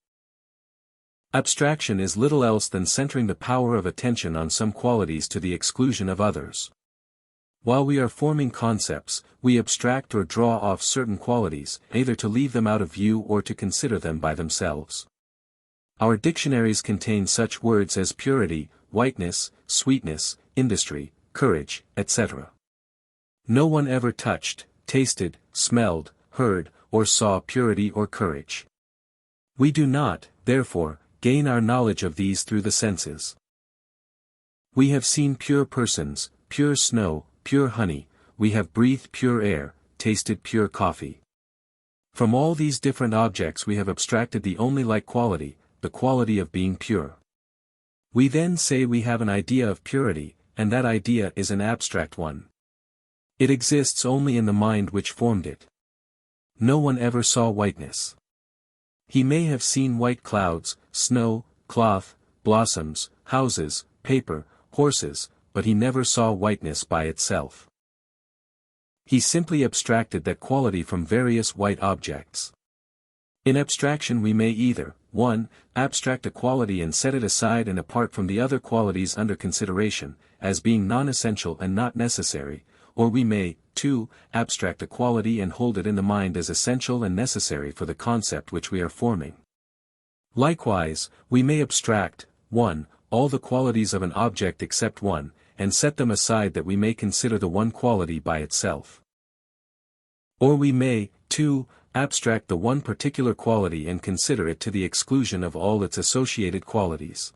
Abstraction is little else than centering the power of attention on some qualities to the exclusion of others. While we are forming concepts, we abstract or draw off certain qualities, either to leave them out of view or to consider them by themselves. Our dictionaries contain such words as purity, whiteness, sweetness, industry, courage, etc. No one ever touched, tasted, smelled, heard, or saw purity or courage. We do not, therefore, gain our knowledge of these through the senses. We have seen pure persons, pure snow, pure honey, we have breathed pure air, tasted pure coffee. From all these different objects we have abstracted the only like quality, the quality of being pure. We then say we have an idea of purity, and that idea is an abstract one. It exists only in the mind which formed it. No one ever saw whiteness. He may have seen white clouds, snow, cloth, blossoms, houses, paper, horses, but he never saw whiteness by itself. He simply abstracted that quality from various white objects. In abstraction we may either, 1, abstract a quality and set it aside and apart from the other qualities under consideration, as being non-essential and not necessary, or we may, 2, abstract a quality and hold it in the mind as essential and necessary for the concept which we are forming. Likewise, we may abstract, 1, all the qualities of an object except one, and set them aside that we may consider the one quality by itself. Or we may, 2, abstract the one particular quality and consider it to the exclusion of all its associated qualities.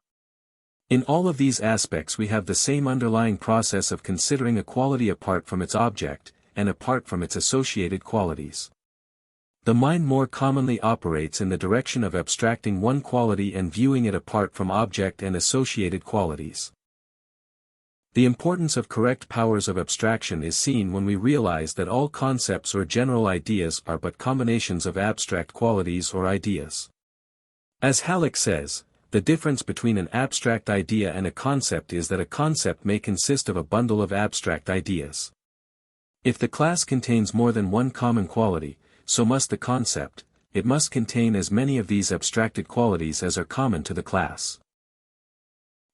In all of these aspects we have the same underlying process of considering a quality apart from its object, and apart from its associated qualities. The mind more commonly operates in the direction of abstracting one quality and viewing it apart from object and associated qualities. The importance of correct powers of abstraction is seen when we realize that all concepts or general ideas are but combinations of abstract qualities or ideas. As Halleck says, the difference between an abstract idea and a concept is that a concept may consist of a bundle of abstract ideas. If the class contains more than one common quality, so must the concept, it must contain as many of these abstracted qualities as are common to the class.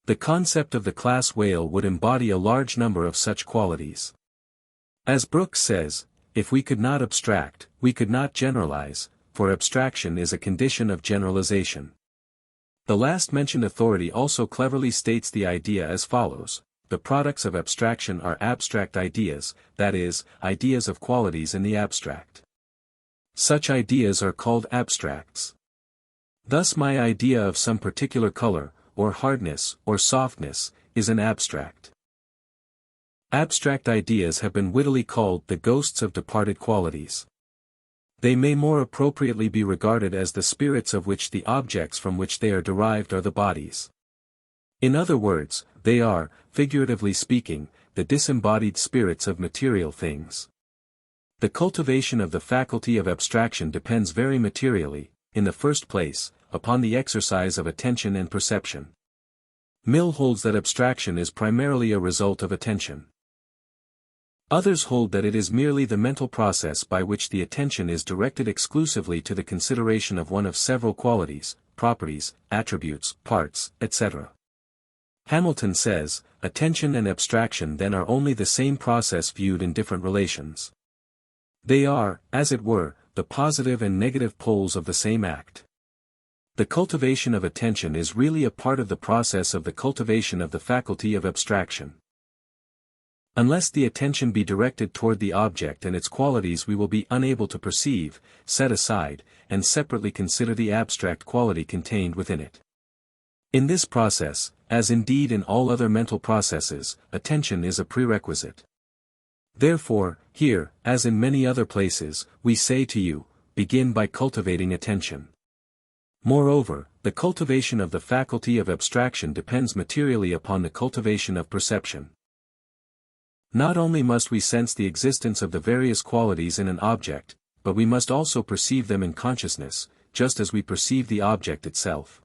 The concept of the class whale would embody a large number of such qualities. As Brooks says, if we could not abstract, we could not generalize, for abstraction is a condition of generalization. The last mentioned authority also cleverly states the idea as follows: the products of abstraction are abstract ideas, that is, ideas of qualities in the abstract. Such ideas are called abstracts. Thus my idea of some particular color, or hardness, or softness, is an abstract. Abstract ideas have been wittily called the ghosts of departed qualities. They may more appropriately be regarded as the spirits of which the objects from which they are derived are the bodies. In other words, they are, figuratively speaking, the disembodied spirits of material things. The cultivation of the faculty of abstraction depends very materially, in the first place, upon the exercise of attention and perception. Mill holds that abstraction is primarily a result of attention. Others hold that it is merely the mental process by which the attention is directed exclusively to the consideration of one of several qualities, properties, attributes, parts, etc. Hamilton says, attention and abstraction then are only the same process viewed in different relations. They are, as it were, the positive and negative poles of the same act. The cultivation of attention is really a part of the process of the cultivation of the faculty of abstraction. Unless the attention be directed toward the object and its qualities, we will be unable to perceive, set aside, and separately consider the abstract quality contained within it. In this process, as indeed in all other mental processes, attention is a prerequisite. Therefore, here, as in many other places, we say to you, begin by cultivating attention. Moreover, the cultivation of the faculty of abstraction depends materially upon the cultivation of perception. Not only must we sense the existence of the various qualities in an object, but we must also perceive them in consciousness, just as we perceive the object itself.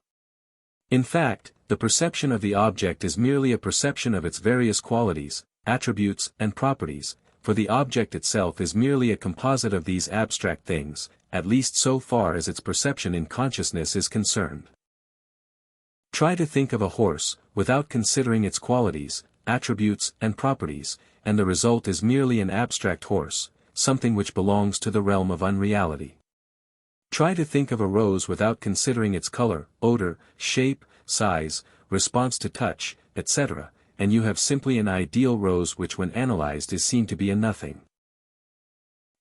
In fact, the perception of the object is merely a perception of its various qualities, attributes, and properties, for the object itself is merely a composite of these abstract things, at least so far as its perception in consciousness is concerned. Try to think of a horse, without considering its qualities, attributes, and properties, and the result is merely an abstract horse, something which belongs to the realm of unreality. Try to think of a rose without considering its color, odor, shape, size, response to touch, etc., and you have simply an ideal rose which when analyzed is seen to be a nothing.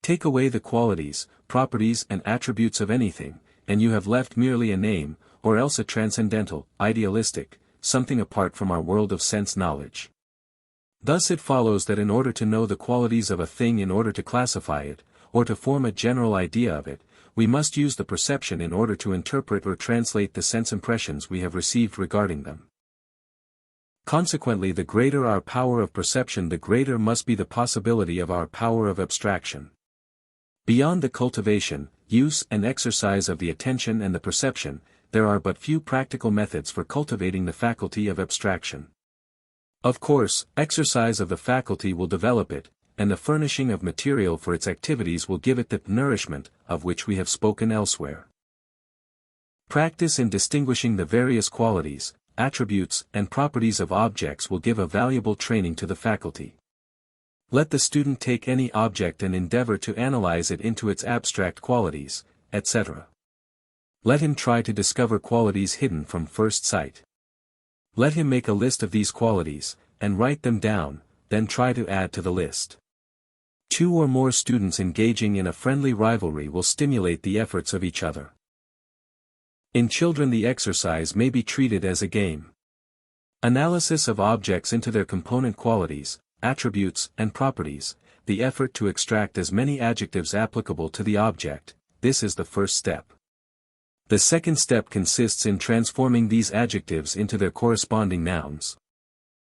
Take away the qualities, properties and attributes of anything, and you have left merely a name, or else a transcendental, idealistic, something apart from our world of sense knowledge. Thus it follows that in order to know the qualities of a thing, in order to classify it, or to form a general idea of it, we must use the perception in order to interpret or translate the sense impressions we have received regarding them. Consequently, the greater our power of perception, the greater must be the possibility of our power of abstraction. Beyond the cultivation, use and exercise of the attention and the perception, there are but few practical methods for cultivating the faculty of abstraction. Of course, exercise of the faculty will develop it, and the furnishing of material for its activities will give it the nourishment, of which we have spoken elsewhere. Practice in distinguishing the various qualities, attributes, and properties of objects will give a valuable training to the faculty. Let the student take any object and endeavor to analyze it into its abstract qualities, etc. Let him try to discover qualities hidden from first sight. Let him make a list of these qualities, and write them down, then try to add to the list. 2 or more students engaging in a friendly rivalry will stimulate the efforts of each other. In children, the exercise may be treated as a game. Analysis of objects into their component qualities, attributes, and properties, the effort to extract as many adjectives applicable to the object, this is the first step. The second step consists in transforming these adjectives into their corresponding nouns.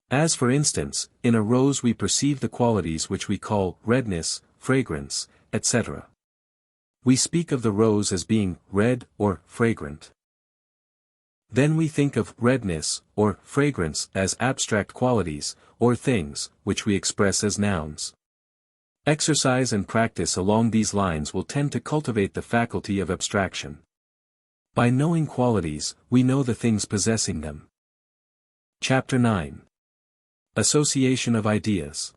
As for instance, in a rose we perceive the qualities which we call redness, fragrance, etc. We speak of the rose as being red or fragrant. Then we think of redness or fragrance as abstract qualities, or things, which we express as nouns. Exercise and practice along these lines will tend to cultivate the faculty of abstraction. By knowing qualities, we know the things possessing them. Chapter 9. Association of ideas.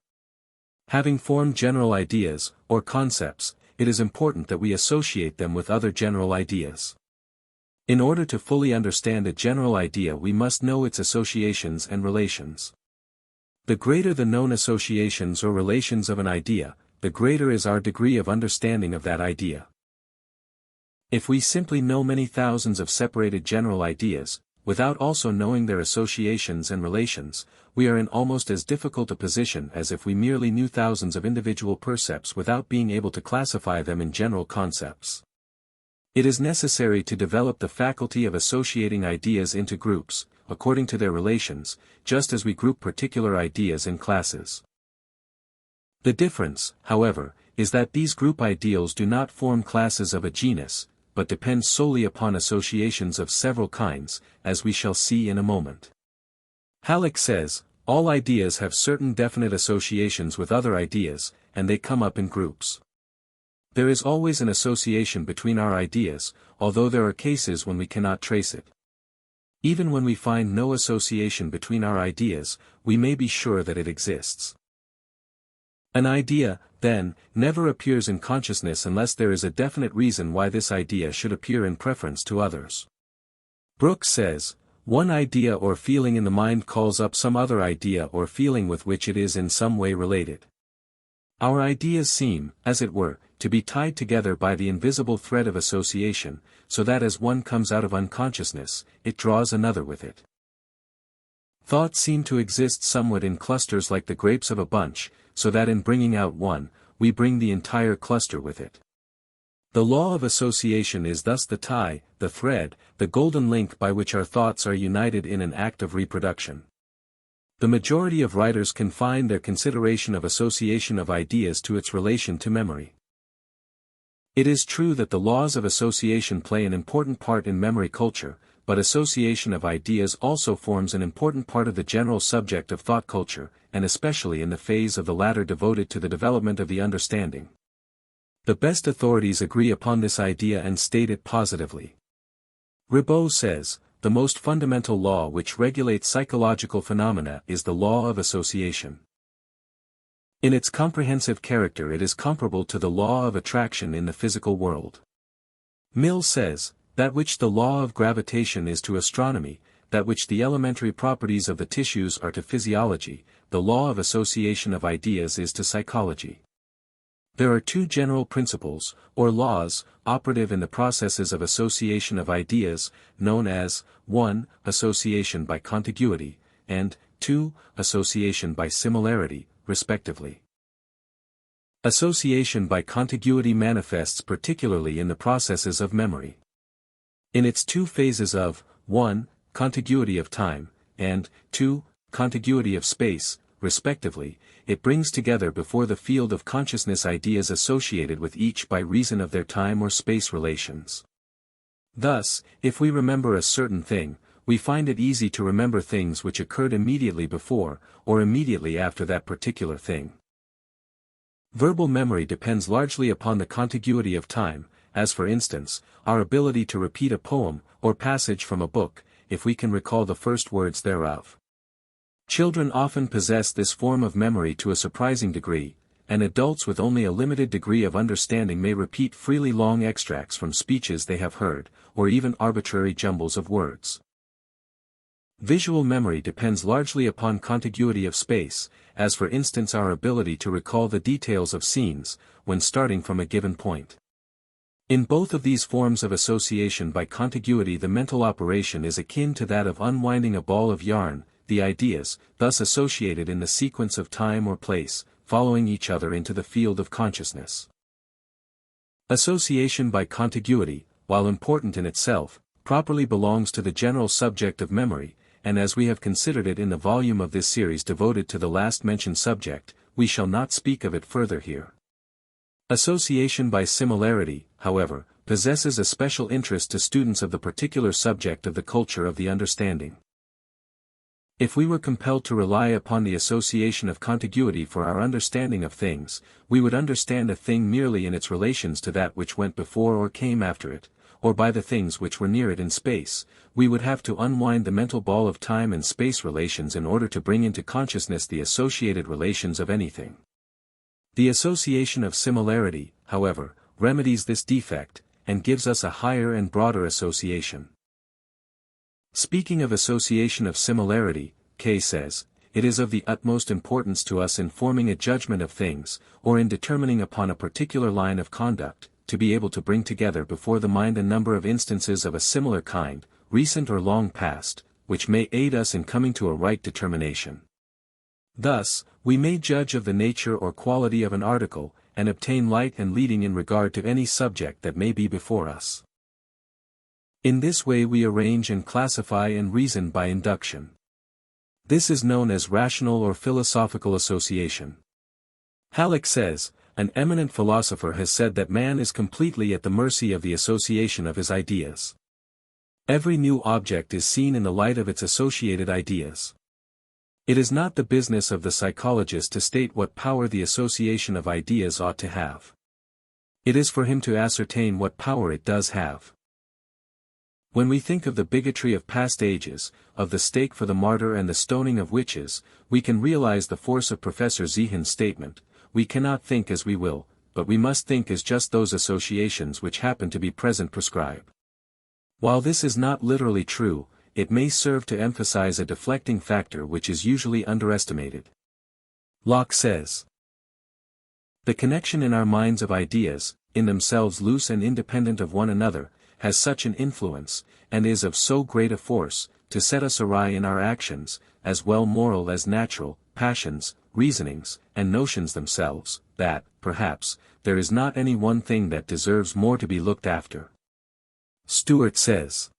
Having formed general ideas, or concepts, it is important that we associate them with other general ideas. In order to fully understand a general idea, we must know its associations and relations. The greater the known associations or relations of an idea, the greater is our degree of understanding of that idea. If we simply know many thousands of separated general ideas, without also knowing their associations and relations, we are in almost as difficult a position as if we merely knew thousands of individual percepts without being able to classify them in general concepts. It is necessary to develop the faculty of associating ideas into groups, according to their relations, just as we group particular ideas in classes. The difference, however, is that these group ideals do not form classes of a genus, but depend solely upon associations of several kinds, as we shall see in a moment. Halleck says, all ideas have certain definite associations with other ideas, and they come up in groups. There is always an association between our ideas, although there are cases when we cannot trace it. Even when we find no association between our ideas, we may be sure that it exists. An idea, then, never appears in consciousness unless there is a definite reason why this idea should appear in preference to others. Brooks says, "One idea or feeling in the mind calls up some other idea or feeling with which it is in some way related. Our ideas seem, as it were, to be tied together by the invisible thread of association, so that as one comes out of unconsciousness, it draws another with it. Thoughts seem to exist somewhat in clusters like the grapes of a bunch, so that in bringing out one, we bring the entire cluster with it. The law of association is thus the tie, the thread, the golden link by which our thoughts are united in an act of reproduction." The majority of writers confine their consideration of association of ideas to its relation to memory. It is true that the laws of association play an important part in memory culture, but association of ideas also forms an important part of the general subject of thought culture, and especially in the phase of the latter devoted to the development of the understanding. The best authorities agree upon this idea and state it positively. Ribot says, "The most fundamental law which regulates psychological phenomena is the law of association. In its comprehensive character it is comparable to the law of attraction in the physical world." Mill says, "That which the law of gravitation is to astronomy, that which the elementary properties of the tissues are to physiology, the law of association of ideas is to psychology. There are two general principles, or laws, operative in the processes of association of ideas, known as, 1. Association by contiguity, and 2. Association by similarity, respectively. Association by contiguity manifests particularly in the processes of memory. In its two phases of, 1. Contiguity of time, and 2. Contiguity of space, respectively, it brings together before the field of consciousness ideas associated with each by reason of their time or space relations. Thus, if we remember a certain thing, we find it easy to remember things which occurred immediately before, or immediately after that particular thing. Verbal memory depends largely upon the contiguity of time, as for instance, our ability to repeat a poem, or passage from a book, if we can recall the first words thereof. Children often possess this form of memory to a surprising degree, and adults with only a limited degree of understanding may repeat freely long extracts from speeches they have heard, or even arbitrary jumbles of words. Visual memory depends largely upon contiguity of space, as for instance our ability to recall the details of scenes, when starting from a given point. In both of these forms of association by contiguity the mental operation is akin to that of unwinding a ball of yarn, the ideas, thus associated in the sequence of time or place, following each other into the field of consciousness. Association by contiguity, while important in itself, properly belongs to the general subject of memory, and as we have considered it in the volume of this series devoted to the last mentioned subject, we shall not speak of it further here. Association by similarity, however, possesses a special interest to students of the particular subject of the culture of the understanding. If we were compelled to rely upon the association of contiguity for our understanding of things, we would understand a thing merely in its relations to that which went before or came after it, or by the things which were near it in space. We would have to unwind the mental ball of time and space relations in order to bring into consciousness the associated relations of anything. The association of similarity, however, remedies this defect, and gives us a higher and broader association. Speaking of association of similarity, Kay says, "It is of the utmost importance to us in forming a judgment of things, or in determining upon a particular line of conduct, to be able to bring together before the mind a number of instances of a similar kind, recent or long past, which may aid us in coming to a right determination. Thus, we may judge of the nature or quality of an article, and obtain light and leading in regard to any subject that may be before us. In this way we arrange and classify and reason by induction. This is known as rational or philosophical association." Halleck says, "An eminent philosopher has said that man is completely at the mercy of the association of his ideas. Every new object is seen in the light of its associated ideas. It is not the business of the psychologist to state what power the association of ideas ought to have. It is for him to ascertain what power it does have. When we think of the bigotry of past ages, of the stake for the martyr and the stoning of witches, we can realize the force of Professor Zehan's statement: we cannot think as we will, but we must think as just those associations which happen to be present prescribe. While this is not literally true, it may serve to emphasize a deflecting factor which is usually underestimated. Locke says, "The connection in our minds of ideas, in themselves loose and independent of one another, has such an influence, and is of so great a force, to set us awry in our actions, as well moral as natural, passions, reasonings, and notions themselves, that, perhaps, there is not any one thing that deserves more to be looked after." Stuart says,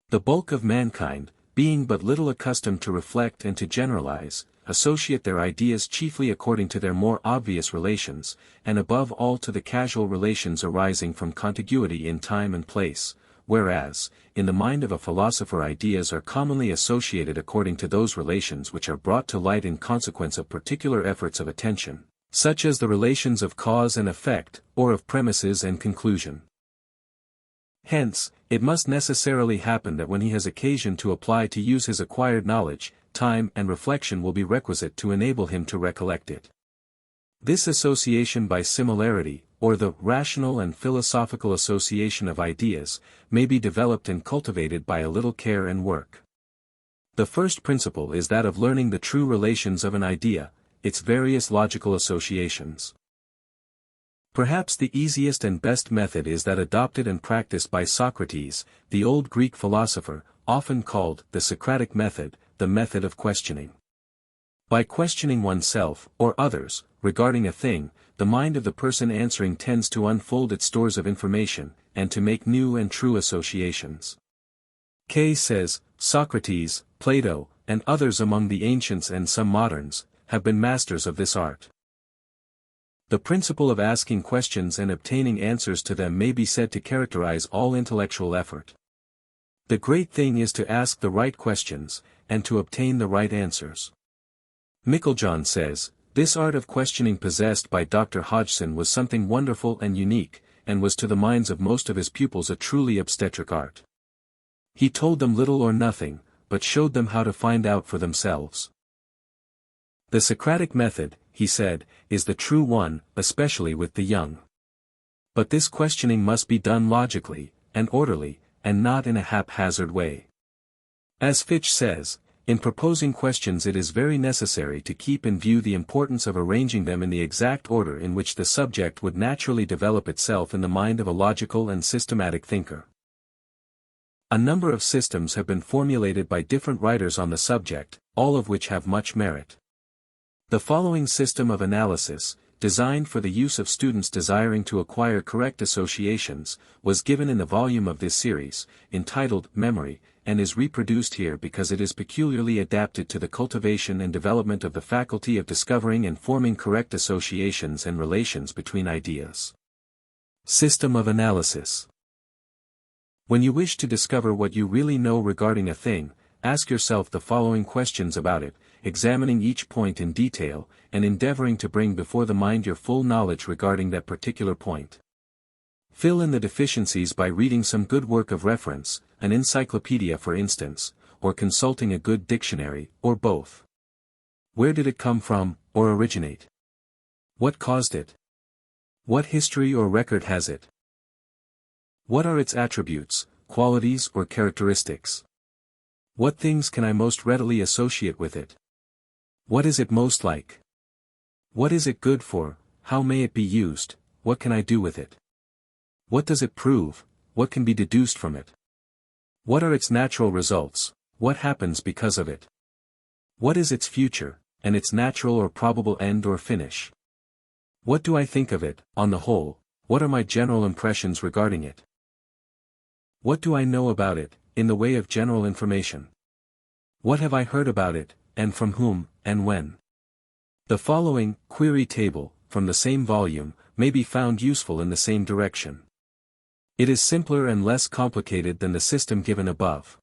"The bulk of mankind, being but little accustomed to reflect and to generalize, associate their ideas chiefly according to their more obvious relations, and above all to the casual relations arising from contiguity in time and place, whereas, in the mind of a philosopher ideas are commonly associated according to those relations which are brought to light in consequence of particular efforts of attention, such as the relations of cause and effect, or of premises and conclusion. Hence, it must necessarily happen that when he has occasion to apply to use his acquired knowledge, time and reflection will be requisite to enable him to recollect it. This association by similarity, or the rational and philosophical association of ideas, may be developed and cultivated by a little care and work. The first principle is that of learning the true relations of an idea, its various logical associations. Perhaps the easiest and best method is that adopted and practiced by Socrates, the old Greek philosopher, often called the Socratic method, the method of questioning. By questioning oneself, or others, regarding a thing, the mind of the person answering tends to unfold its stores of information, and to make new and true associations. Kay says, Socrates, Plato, and others among the ancients and some moderns, have been masters of this art. The principle of asking questions and obtaining answers to them may be said to characterize all intellectual effort. The great thing is to ask the right questions, and to obtain the right answers. Meiklejohn says, "This art of questioning possessed by Dr. Hodgson was something wonderful and unique, and was to the minds of most of his pupils a truly obstetric art. He told them little or nothing, but showed them how to find out for themselves." The Socratic method, he said, is the true one, especially with the young. But this questioning must be done logically, and orderly, and not in a haphazard way. As Fitch says, in proposing questions it is very necessary to keep in view the importance of arranging them in the exact order in which the subject would naturally develop itself in the mind of a logical and systematic thinker. A number of systems have been formulated by different writers on the subject, all of which have much merit. The following system of analysis, designed for the use of students desiring to acquire correct associations, was given in the volume of this series, entitled Memory, and is reproduced here because it is peculiarly adapted to the cultivation and development of the faculty of discovering and forming correct associations and relations between ideas. System of analysis. When you wish to discover what you really know regarding a thing, ask yourself the following questions about it, examining each point in detail, and endeavoring to bring before the mind your full knowledge regarding that particular point. Fill in the deficiencies by reading some good work of reference, an encyclopedia for instance, or consulting a good dictionary, or both. Where did it come from, or originate? What caused it? What history or record has it? What are its attributes, qualities or characteristics? What things can I most readily associate with it? What is it most like? What is it good for? How may it be used? What can I do with it? What does it prove? What can be deduced from it? What are its natural results? What happens because of it? What is its future, and its natural or probable end or finish? What do I think of it, on the whole? What are my general impressions regarding it? What do I know about it, in the way of general information? What have I heard about it, and from whom, and when? The following query table, from the same volume, may be found useful in the same direction. It is simpler and less complicated than the system given above.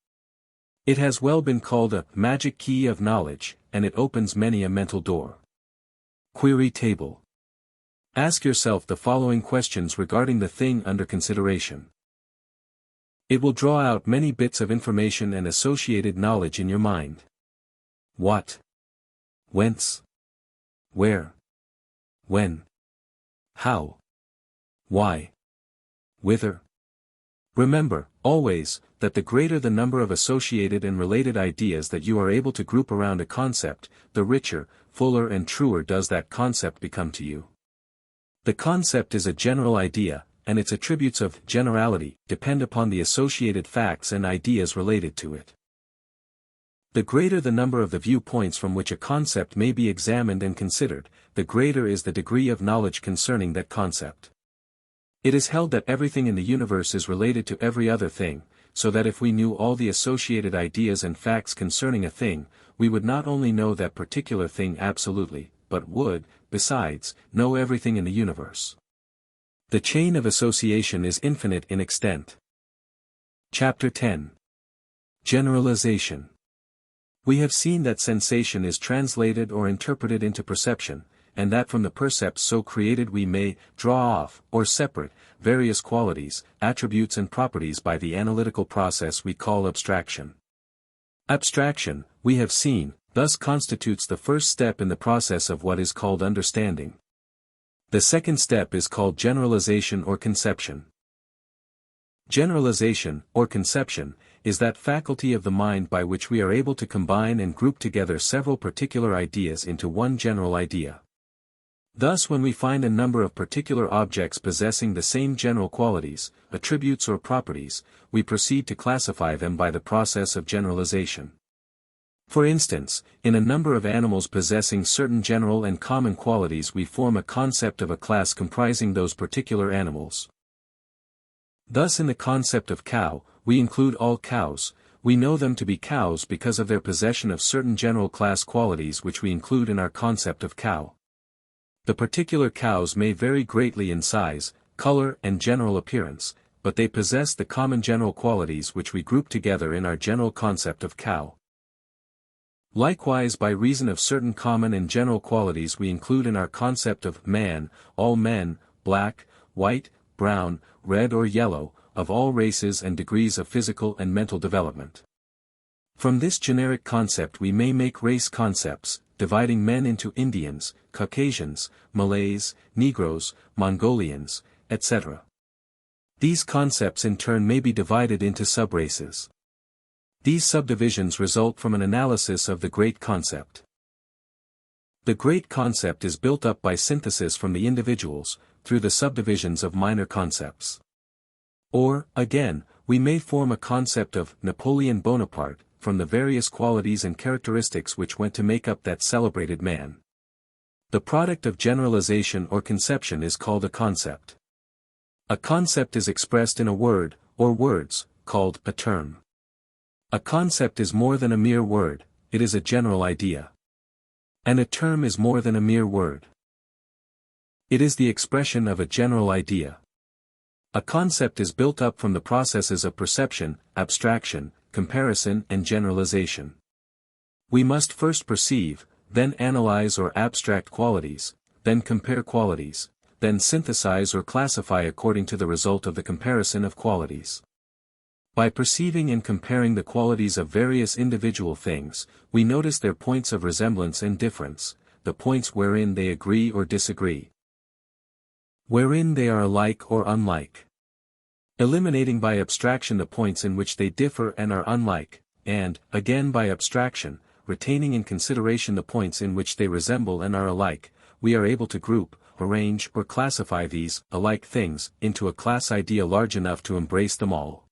It has well been called a magic key of knowledge, and it opens many a mental door. Query table. Ask yourself the following questions regarding the thing under consideration. It will draw out many bits of information and associated knowledge in your mind. What? Whence? Where? When? How? Why? Whither? Remember, always, that the greater the number of associated and related ideas that you are able to group around a concept, the richer, fuller and truer does that concept become to you. The concept is a general idea, and its attributes of generality depend upon the associated facts and ideas related to it. The greater the number of the viewpoints from which a concept may be examined and considered, the greater is the degree of knowledge concerning that concept. It is held that everything in the universe is related to every other thing, so that if we knew all the associated ideas and facts concerning a thing, we would not only know that particular thing absolutely, but would, besides, know everything in the universe. The chain of association is infinite in extent. Chapter 10. Generalization. We have seen that sensation is translated or interpreted into perception, and that from the percepts so created we may draw off, or separate, various qualities, attributes and properties by the analytical process we call abstraction. Abstraction, we have seen, thus constitutes the first step in the process of what is called understanding. The second step is called generalization or conception. Generalization, or conception, is that faculty of the mind by which we are able to combine and group together several particular ideas into one general idea. Thus when we find a number of particular objects possessing the same general qualities, attributes or properties, we proceed to classify them by the process of generalization. For instance, in a number of animals possessing certain general and common qualities we form a concept of a class comprising those particular animals. Thus in the concept of cow, we include all cows. We know them to be cows because of their possession of certain general class qualities which we include in our concept of cow. The particular cows may vary greatly in size, color and general appearance, but they possess the common general qualities which we group together in our general concept of cow. Likewise by reason of certain common and general qualities we include in our concept of man, all men, black, white, brown, red or yellow, of all races and degrees of physical and mental development. From this generic concept we may make race concepts, dividing men into Indians, Caucasians, Malays, Negroes, Mongolians, etc. These concepts in turn may be divided into subraces. These subdivisions result from an analysis of the great concept. The great concept is built up by synthesis from the individuals, through the subdivisions of minor concepts. Or, again, we may form a concept of Napoleon Bonaparte, from the various qualities and characteristics which went to make up that celebrated man. The product of generalization or conception is called a concept. A concept is expressed in a word, or words, called a term. A concept is more than a mere word, it is a general idea. And a term is more than a mere word. It is the expression of a general idea. A concept is built up from the processes of perception, abstraction, comparison and generalization. We must first perceive, then analyze or abstract qualities, then compare qualities, then synthesize or classify according to the result of the comparison of qualities. By perceiving and comparing the qualities of various individual things, we notice their points of resemblance and difference, the points wherein they agree or disagree, wherein they are alike or unlike. Eliminating by abstraction the points in which they differ and are unlike, and, again by abstraction, retaining in consideration the points in which they resemble and are alike, we are able to group, arrange or classify these alike things into a class idea large enough to embrace them all.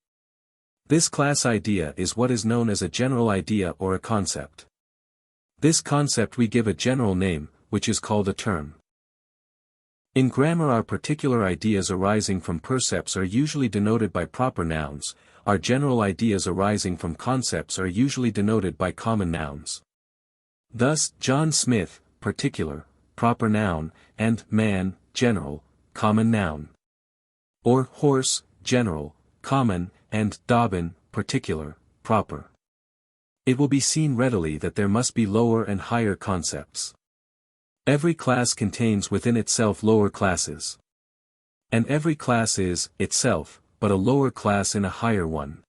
This class idea is what is known as a general idea or a concept. This concept we give a general name, which is called a term. In grammar our particular ideas arising from percepts are usually denoted by proper nouns, our general ideas arising from concepts are usually denoted by common nouns. Thus, John Smith, particular, proper noun, and man, general, common noun. Or horse, general, common, and Dobbin, particular, proper. It will be seen readily that there must be lower and higher concepts. Every class contains within itself lower classes. And every class is, itself, but a lower class in a higher one.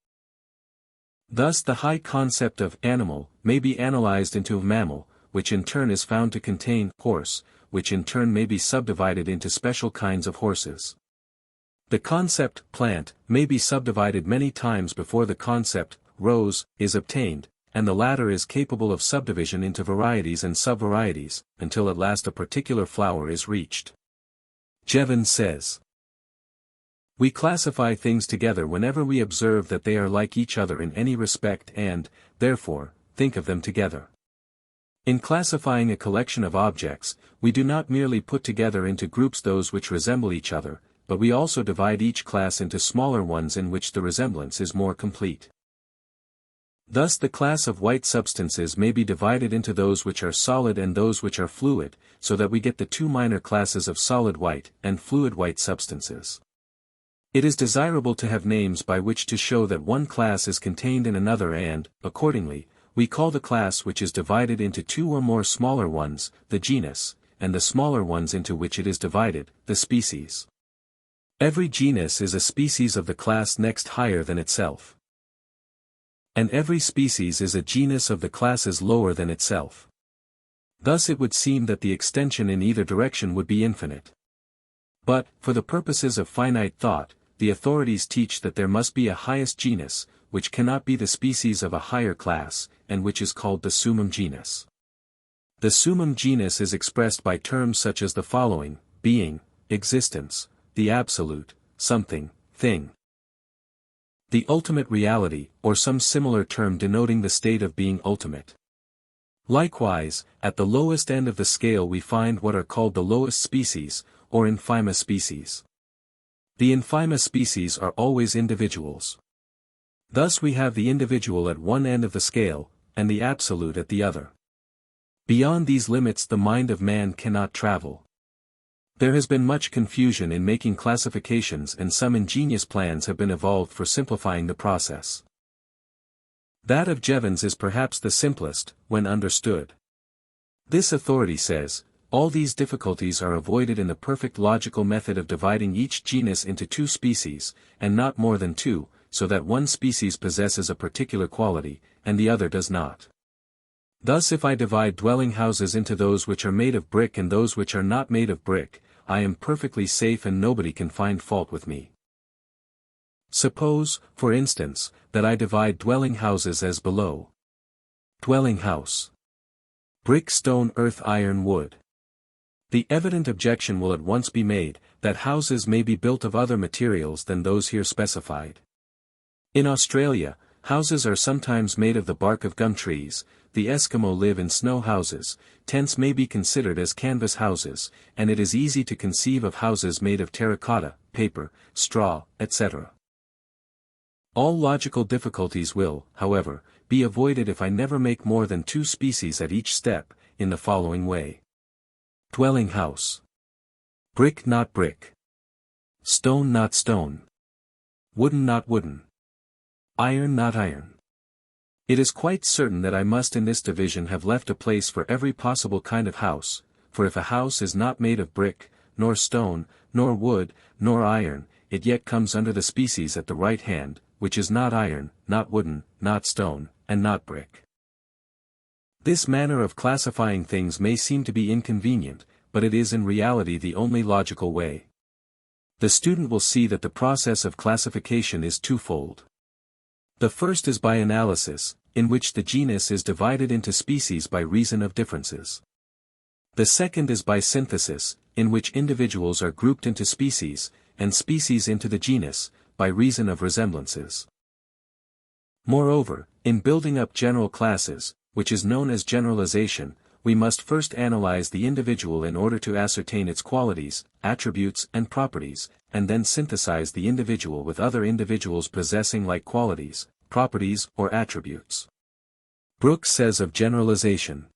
Thus the high concept of animal may be analyzed into mammal, which in turn is found to contain horse, which in turn may be subdivided into special kinds of horses. The concept plant may be subdivided many times before the concept rose is obtained, and the latter is capable of subdivision into varieties and subvarieties, until at last a particular flower is reached. Jevons says, "We classify things together whenever we observe that they are like each other in any respect and, therefore, think of them together. In classifying a collection of objects, we do not merely put together into groups those which resemble each other, but we also divide each class into smaller ones in which the resemblance is more complete. Thus the class of white substances may be divided into those which are solid and those which are fluid, so that we get the two minor classes of solid white and fluid white substances. It is desirable to have names by which to show that one class is contained in another and, accordingly, we call the class which is divided into two or more smaller ones, the genus, and the smaller ones into which it is divided, the species. Every genus is a species of the class next higher than itself. And every species is a genus of the classes lower than itself. Thus it would seem that the extension in either direction would be infinite. But, for the purposes of finite thought, the authorities teach that there must be a highest genus, which cannot be the species of a higher class, and which is called the summum genus. The summum genus is expressed by terms such as the following: being, existence, the absolute, something, thing. The ultimate reality, or some similar term denoting the state of being ultimate. Likewise, at the lowest end of the scale we find what are called the lowest species, or infima species. The infima species are always individuals. Thus we have the individual at one end of the scale, and the absolute at the other. Beyond these limits the mind of man cannot travel. There has been much confusion in making classifications, and some ingenious plans have been evolved for simplifying the process. That of Jevons is perhaps the simplest, when understood. This authority says, all these difficulties are avoided in the perfect logical method of dividing each genus into two species, and not more than two, so that one species possesses a particular quality, and the other does not. Thus if I divide dwelling houses into those which are made of brick and those which are not made of brick, I am perfectly safe and nobody can find fault with me. Suppose, for instance, that I divide dwelling houses as below. Dwelling house. Brick, stone, earth, iron, wood. The evident objection will at once be made, that houses may be built of other materials than those here specified. In Australia, houses are sometimes made of the bark of gum trees, the Eskimo live in snow houses, tents may be considered as canvas houses, and it is easy to conceive of houses made of terracotta, paper, straw, etc. All logical difficulties will, however, be avoided if I never make more than two species at each step, in the following way. Dwelling house. Brick not brick. Stone not stone. Wooden not wooden. Iron not iron. It is quite certain that I must in this division have left a place for every possible kind of house, for if a house is not made of brick, nor stone, nor wood, nor iron, it yet comes under the species at the right hand, which is not iron, not wooden, not stone, and not brick. This manner of classifying things may seem to be inconvenient, but it is in reality the only logical way. The student will see that the process of classification is twofold. The first is by analysis, in which the genus is divided into species by reason of differences. The second is by synthesis, in which individuals are grouped into species, and species into the genus, by reason of resemblances. Moreover, in building up general classes, which is known as generalization, we must first analyze the individual in order to ascertain its qualities, attributes and properties, and then synthesize the individual with other individuals possessing like qualities, properties or attributes. Brooks says of generalization,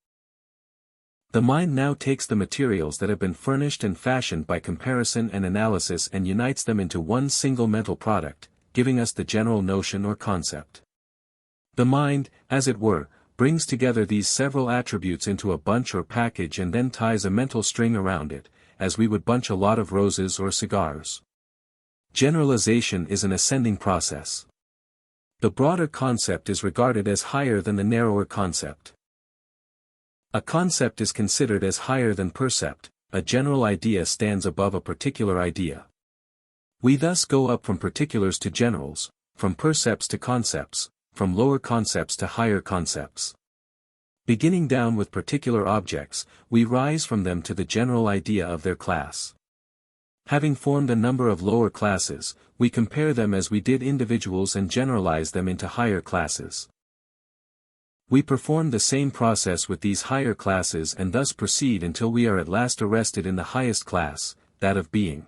the mind now takes the materials that have been furnished and fashioned by comparison and analysis and unites them into one single mental product, giving us the general notion or concept. The mind, as it were, brings together these several attributes into a bunch or package and then ties a mental string around it, as we would bunch a lot of roses or cigars. Generalization is an ascending process. The broader concept is regarded as higher than the narrower concept. A concept is considered as higher than percept. A general idea stands above a particular idea. We thus go up from particulars to generals, from percepts to concepts, from lower concepts to higher concepts. Beginning down with particular objects, we rise from them to the general idea of their class. Having formed a number of lower classes, we compare them as we did individuals and generalize them into higher classes. We perform the same process with these higher classes and thus proceed until we are at last arrested in the highest class, that of being.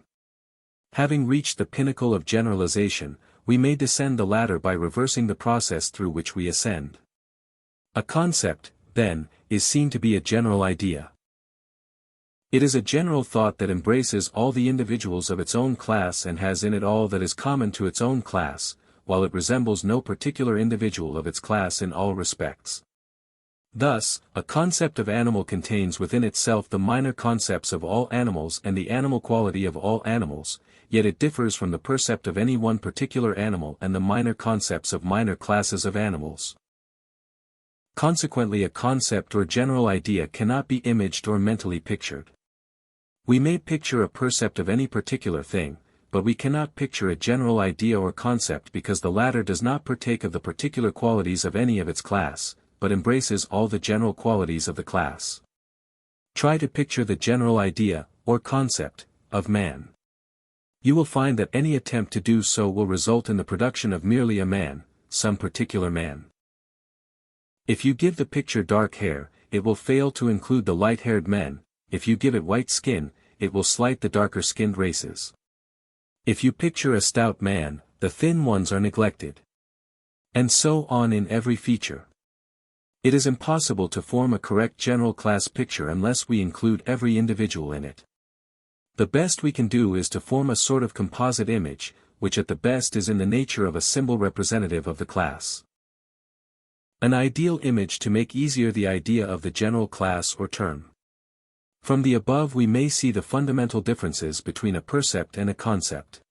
Having reached the pinnacle of generalization, we may descend the ladder by reversing the process through which we ascend. A concept, then, is seen to be a general idea. It is a general thought that embraces all the individuals of its own class and has in it all that is common to its own class, while it resembles no particular individual of its class in all respects. Thus, a concept of animal contains within itself the minor concepts of all animals and the animal quality of all animals, yet it differs from the percept of any one particular animal and the minor concepts of minor classes of animals. Consequently, a concept or general idea cannot be imaged or mentally pictured. We may picture a percept of any particular thing, but we cannot picture a general idea or concept because the latter does not partake of the particular qualities of any of its class, but embraces all the general qualities of the class. Try to picture the general idea, or concept, of man. You will find that any attempt to do so will result in the production of merely a man, some particular man. If you give the picture dark hair, it will fail to include the light-haired men. If you give it white skin, it will slight the darker-skinned races. If you picture a stout man, the thin ones are neglected. And so on in every feature. It is impossible to form a correct general class picture unless we include every individual in it. The best we can do is to form a sort of composite image, which at the best is in the nature of a symbol representative of the class. An ideal image to make easier the idea of the general class or term. From the above we may see the fundamental differences between a percept and a concept.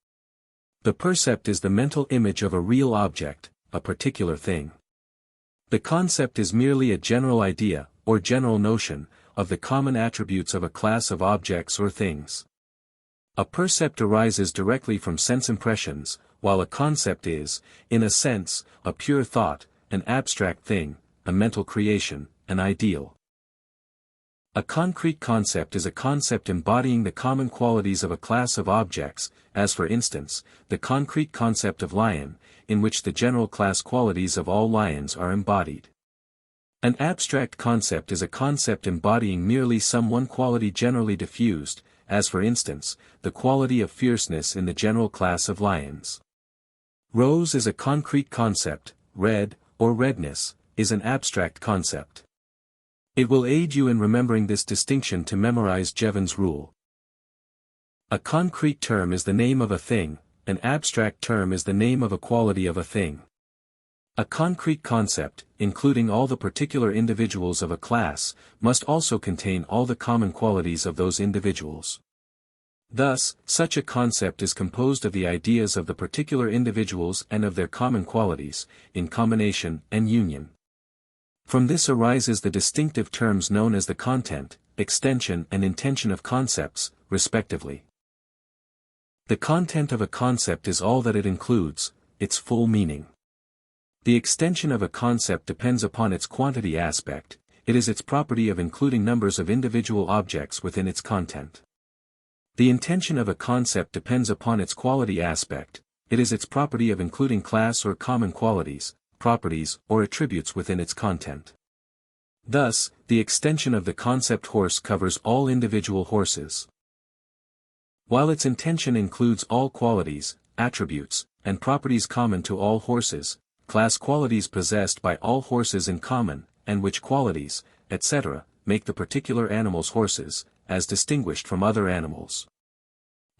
The percept is the mental image of a real object, a particular thing. The concept is merely a general idea, or general notion, of the common attributes of a class of objects or things. A percept arises directly from sense impressions, while a concept is, in a sense, a pure thought, an abstract thing, a mental creation, an ideal. A concrete concept is a concept embodying the common qualities of a class of objects, as for instance, the concrete concept of lion, in which the general class qualities of all lions are embodied. An abstract concept is a concept embodying merely some one quality generally diffused, as for instance, the quality of fierceness in the general class of lions. Rose is a concrete concept, red, or redness, is an abstract concept. It will aid you in remembering this distinction to memorize Jevons' rule. A concrete term is the name of a thing, an abstract term is the name of a quality of a thing. A concrete concept, including all the particular individuals of a class, must also contain all the common qualities of those individuals. Thus, such a concept is composed of the ideas of the particular individuals and of their common qualities, in combination and union. From this arises the distinctive terms known as the content, extension and intension of concepts, respectively. The content of a concept is all that it includes, its full meaning. The extension of a concept depends upon its quantity aspect, it is its property of including numbers of individual objects within its content. The intension of a concept depends upon its quality aspect, it is its property of including class or common qualities, properties or attributes within its content. Thus, the extension of the concept horse covers all individual horses. While its intension includes all qualities, attributes, and properties common to all horses, class qualities possessed by all horses in common, and which qualities, etc., make the particular animals horses, as distinguished from other animals.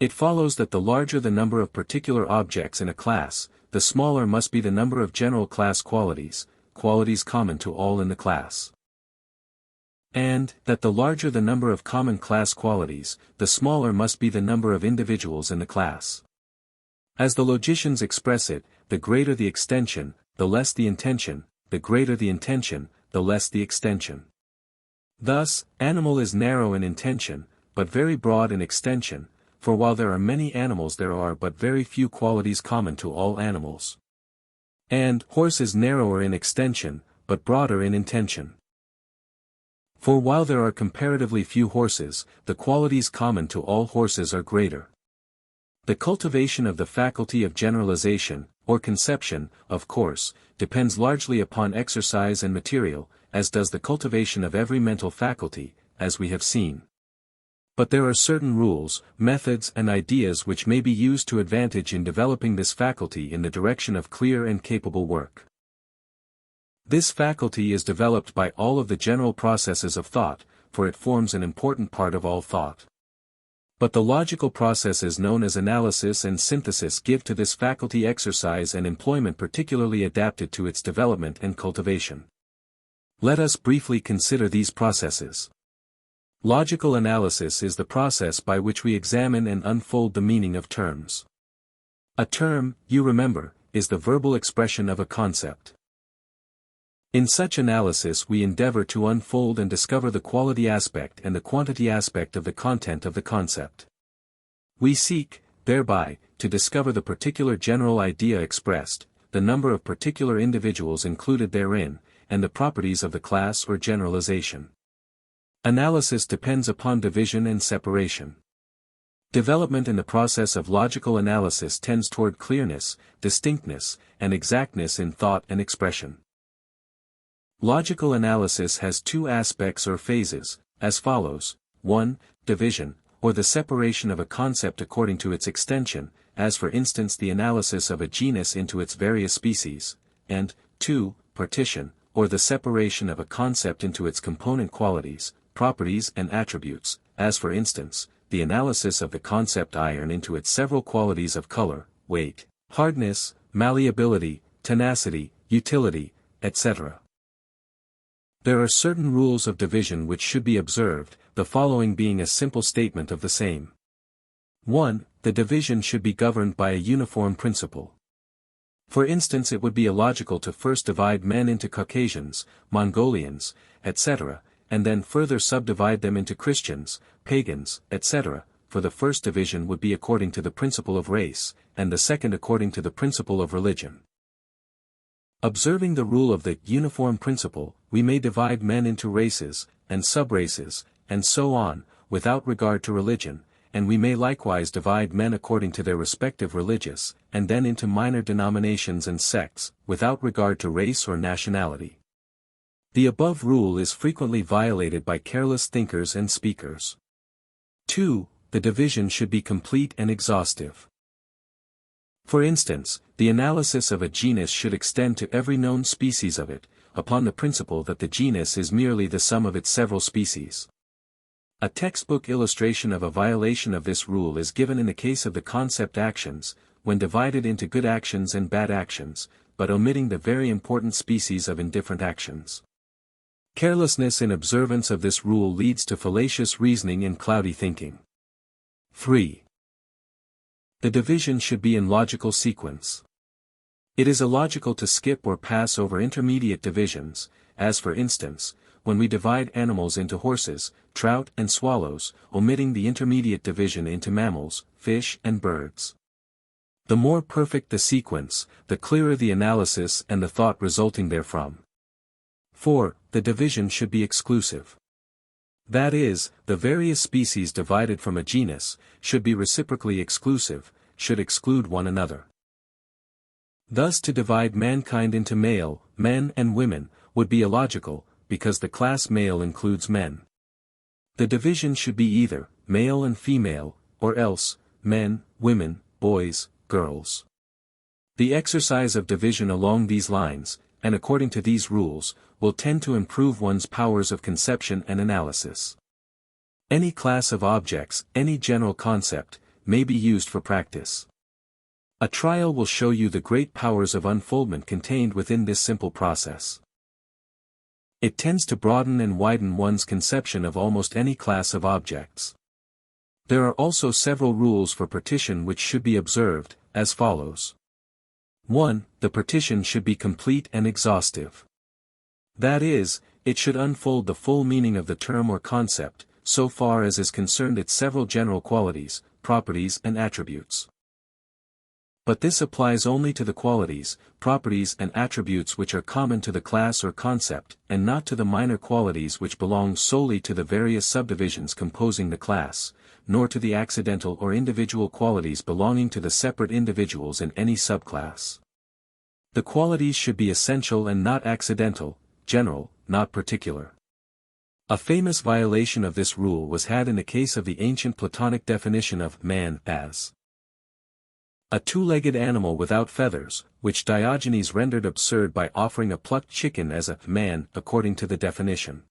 It follows that the larger the number of particular objects in a class, the smaller must be the number of general class qualities, qualities common to all in the class. And, that the larger the number of common class qualities, the smaller must be the number of individuals in the class. As the logicians express it, the greater the extension, the less the intension, the greater the intention, the less the extension. Thus, animal is narrow in intension, but very broad in extension, for while there are many animals there are but very few qualities common to all animals. And horse is narrower in extension, but broader in intension. For while there are comparatively few horses, the qualities common to all horses are greater. The cultivation of the faculty of generalization, or conception, of course, depends largely upon exercise and material, as does the cultivation of every mental faculty, as we have seen. But there are certain rules, methods and ideas which may be used to advantage in developing this faculty in the direction of clear and capable work. This faculty is developed by all of the general processes of thought, for it forms an important part of all thought. But the logical processes known as analysis and synthesis give to this faculty exercise and employment particularly adapted to its development and cultivation. Let us briefly consider these processes. Logical analysis is the process by which we examine and unfold the meaning of terms. A term, you remember, is the verbal expression of a concept. In such analysis we endeavor to unfold and discover the quality aspect and the quantity aspect of the content of the concept. We seek, thereby, to discover the particular general idea expressed, the number of particular individuals included therein, and the properties of the class or generalization. Analysis depends upon division and separation. Development in the process of logical analysis tends toward clearness, distinctness, and exactness in thought and expression. Logical analysis has two aspects or phases, as follows: 1. Division, or the separation of a concept according to its extension, as for instance the analysis of a genus into its various species, and 2. Partition, or the separation of a concept into its component qualities, properties and attributes, as for instance, the analysis of the concept iron into its several qualities of color, weight, hardness, malleability, tenacity, utility, etc. There are certain rules of division which should be observed, the following being a simple statement of the same. 1. The division should be governed by a uniform principle. For instance, it would be illogical to first divide men into Caucasians, Mongolians, etc., and then further subdivide them into Christians, pagans, etc., for the first division would be according to the principle of race, and the second according to the principle of religion. Observing the rule of the uniform principle, we may divide men into races, and subraces, and so on, without regard to religion, and we may likewise divide men according to their respective religious, and then into minor denominations and sects, without regard to race or nationality. The above rule is frequently violated by careless thinkers and speakers. 2. The division should be complete and exhaustive. For instance, the analysis of a genus should extend to every known species of it, upon the principle that the genus is merely the sum of its several species. A textbook illustration of a violation of this rule is given in the case of the concept actions, when divided into good actions and bad actions, but omitting the very important species of indifferent actions. Carelessness in observance of this rule leads to fallacious reasoning and cloudy thinking. 3. The division should be in logical sequence. It is illogical to skip or pass over intermediate divisions, as for instance, when we divide animals into horses, trout and swallows, omitting the intermediate division into mammals, fish and birds. The more perfect the sequence, the clearer the analysis and the thought resulting therefrom. 4. The division should be exclusive. That is, the various species divided from a genus, should be reciprocally exclusive, should exclude one another. Thus to divide mankind into male, men and women, would be illogical, because the class male includes men. The division should be either, male and female, or else, men, women, boys, girls. The exercise of division along these lines, and according to these rules, will tend to improve one's powers of conception and analysis. Any class of objects, any general concept, may be used for practice. A trial will show you the great powers of unfoldment contained within this simple process. It tends to broaden and widen one's conception of almost any class of objects. There are also several rules for partition which should be observed, as follows. 1. The partition should be complete and exhaustive. That is, it should unfold the full meaning of the term or concept, so far as is concerned its several general qualities, properties and attributes. But this applies only to the qualities, properties and attributes which are common to the class or concept, and not to the minor qualities which belong solely to the various subdivisions composing the class, nor to the accidental or individual qualities belonging to the separate individuals in any subclass. The qualities should be essential and not accidental, general, not particular. A famous violation of this rule was had in the case of the ancient Platonic definition of man as a two-legged animal without feathers, which Diogenes rendered absurd by offering a plucked chicken as a man according to the definition.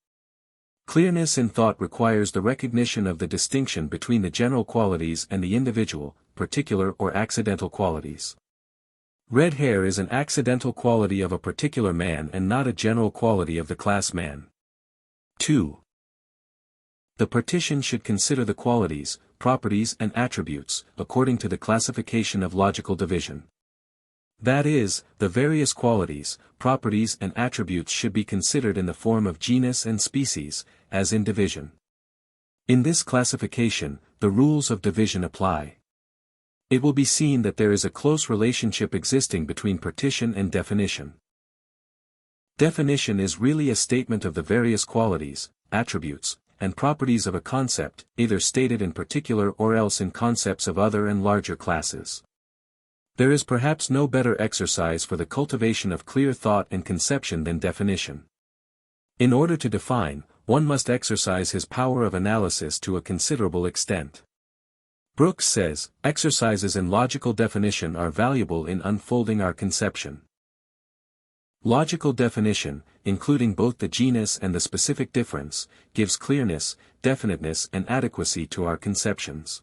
Clearness in thought requires the recognition of the distinction between the general qualities and the individual, particular or accidental qualities. Red hair is an accidental quality of a particular man and not a general quality of the class man. 2. The partition should consider the qualities, properties and attributes, according to the classification of logical division. That is, the various qualities, properties and attributes should be considered in the form of genus and species, as in division. In this classification, the rules of division apply. It will be seen that there is a close relationship existing between partition and definition. Definition is really a statement of the various qualities, attributes, and properties of a concept, either stated in particular or else in concepts of other and larger classes. There is perhaps no better exercise for the cultivation of clear thought and conception than definition. In order to define, one must exercise his power of analysis to a considerable extent. Brooks says, exercises in logical definition are valuable in unfolding our conception. Logical definition, including both the genus and the specific difference, gives clearness, definiteness and adequacy to our conceptions.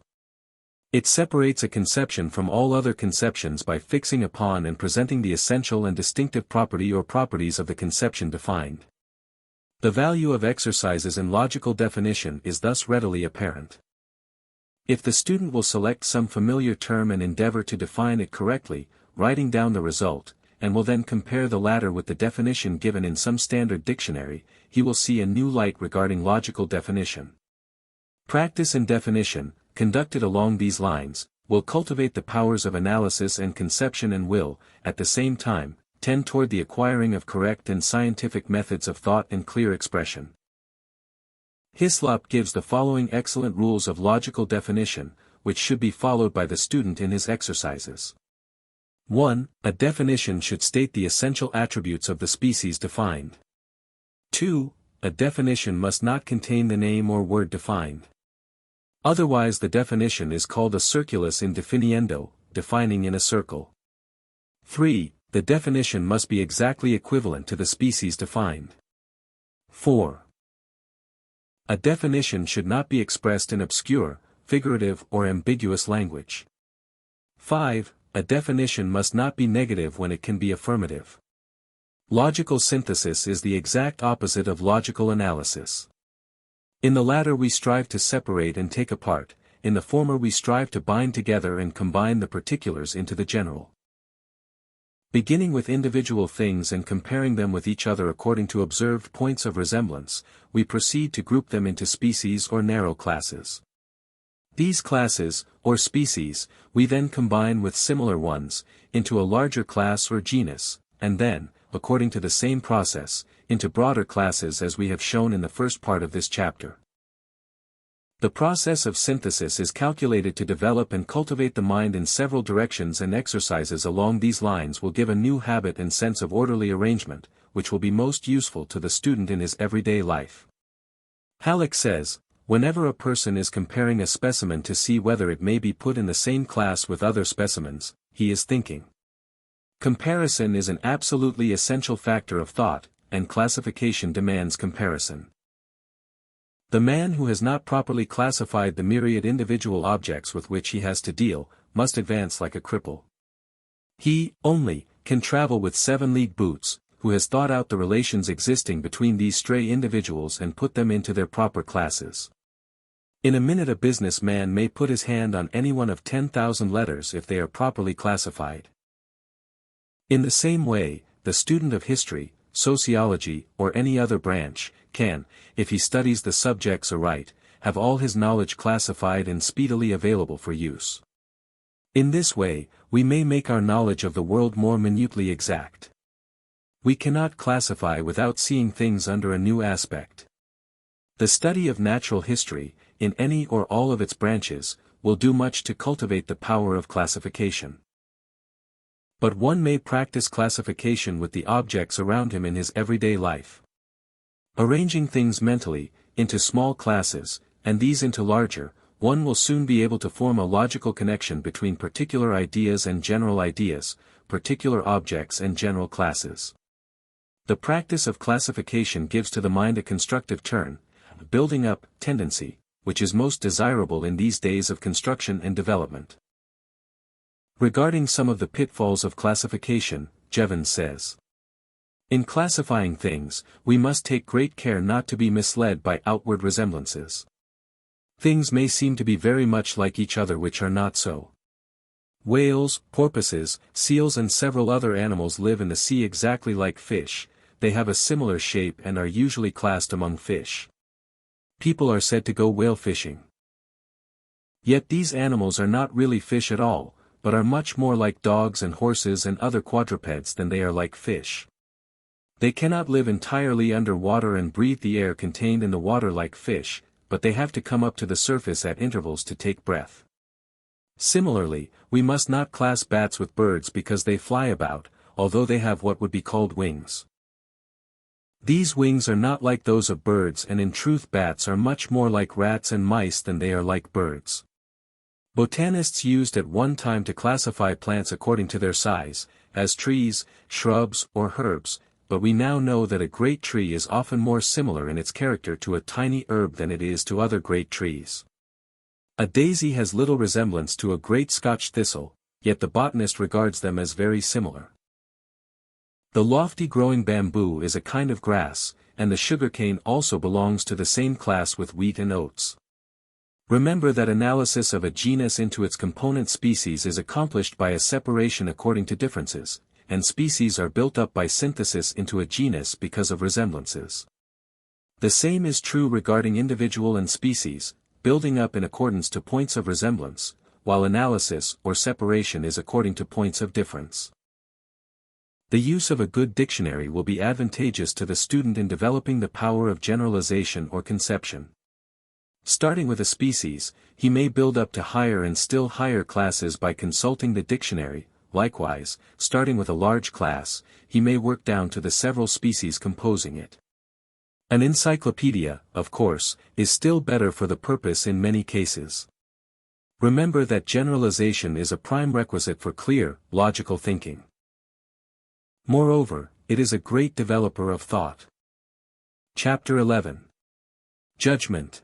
It separates a conception from all other conceptions by fixing upon and presenting the essential and distinctive property or properties of the conception defined. The value of exercises in logical definition is thus readily apparent. If the student will select some familiar term and endeavor to define it correctly, writing down the result, and will then compare the latter with the definition given in some standard dictionary, he will see a new light regarding logical definition. Practice in definition, conducted along these lines, will cultivate the powers of analysis and conception and will, at the same time, tend toward the acquiring of correct and scientific methods of thought and clear expression. Hislop gives the following excellent rules of logical definition, which should be followed by the student in his exercises. 1. A definition should state the essential attributes of the species defined. 2. A definition must not contain the name or word defined. Otherwise the definition is called a circulus in definiendo, defining in a circle. 3. The definition must be exactly equivalent to the species defined. 4. A definition should not be expressed in obscure, figurative or ambiguous language. 5. A definition must not be negative when it can be affirmative. Logical synthesis is the exact opposite of logical analysis. In the latter we strive to separate and take apart, in the former we strive to bind together and combine the particulars into the general. Beginning with individual things and comparing them with each other according to observed points of resemblance, we proceed to group them into species or narrow classes. These classes, or species, we then combine with similar ones, into a larger class or genus, and then, according to the same process, into broader classes as we have shown in the first part of this chapter. The process of synthesis is calculated to develop and cultivate the mind in several directions, and exercises along these lines will give a new habit and sense of orderly arrangement, which will be most useful to the student in his everyday life. Halleck says, whenever a person is comparing a specimen to see whether it may be put in the same class with other specimens, he is thinking. Comparison is an absolutely essential factor of thought, and classification demands comparison. The man who has not properly classified the myriad individual objects with which he has to deal, must advance like a cripple. He, only, can travel with 7-league boots, who has thought out the relations existing between these stray individuals and put them into their proper classes. In a minute a businessman may put his hand on any one of 10,000 letters if they are properly classified. In the same way, the student of history, sociology, or any other branch, can, if he studies the subjects aright, have all his knowledge classified and speedily available for use. In this way, we may make our knowledge of the world more minutely exact. We cannot classify without seeing things under a new aspect. The study of natural history, in any or all of its branches, will do much to cultivate the power of classification. But one may practice classification with the objects around him in his everyday life. Arranging things mentally, into small classes, and these into larger, one will soon be able to form a logical connection between particular ideas and general ideas, particular objects and general classes. The practice of classification gives to the mind a constructive turn, a building up tendency, which is most desirable in these days of construction and development. Regarding some of the pitfalls of classification, Jevons says, "In classifying things, we must take great care not to be misled by outward resemblances. Things may seem to be very much like each other which are not so. Whales, porpoises, seals and several other animals live in the sea exactly like fish, they have a similar shape and are usually classed among fish. People are said to go whale fishing. Yet these animals are not really fish at all, but are much more like dogs and horses and other quadrupeds than they are like fish. They cannot live entirely under water and breathe the air contained in the water like fish, but they have to come up to the surface at intervals to take breath. Similarly, we must not class bats with birds because they fly about, although they have what would be called wings. These wings are not like those of birds, and in truth bats are much more like rats and mice than they are like birds. Botanists used at one time to classify plants according to their size, as trees, shrubs, or herbs, but we now know that a great tree is often more similar in its character to a tiny herb than it is to other great trees. A daisy has little resemblance to a great Scotch thistle, yet the botanist regards them as very similar. The lofty growing bamboo is a kind of grass, and the sugarcane also belongs to the same class with wheat and oats. Remember that analysis of a genus into its component species is accomplished by a separation according to differences, and species are built up by synthesis into a genus because of resemblances. The same is true regarding individual and species, building up in accordance to points of resemblance, while analysis or separation is according to points of difference. The use of a good dictionary will be advantageous to the student in developing the power of generalization or conception. Starting with a species, he may build up to higher and still higher classes by consulting the dictionary. Likewise, starting with a large class, he may work down to the several species composing it. An encyclopedia, of course, is still better for the purpose in many cases. Remember that generalization is a prime requisite for clear, logical thinking. Moreover, it is a great developer of thought. Chapter 11. Judgment.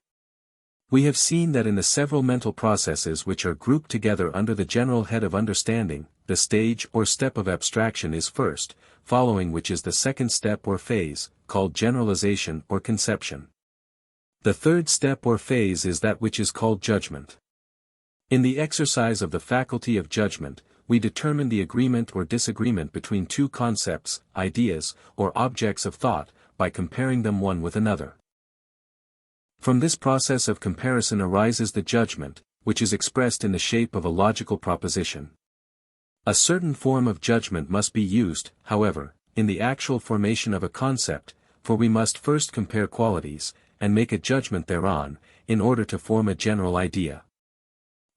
We have seen that in the several mental processes which are grouped together under the general head of understanding, the stage or step of abstraction is first, following which is the second step or phase, called generalization or conception. The third step or phase is that which is called judgment. In the exercise of the faculty of judgment, we determine the agreement or disagreement between two concepts, ideas, or objects of thought, by comparing them one with another. From this process of comparison arises the judgment, which is expressed in the shape of a logical proposition. A certain form of judgment must be used, however, in the actual formation of a concept, for we must first compare qualities, and make a judgment thereon, in order to form a general idea.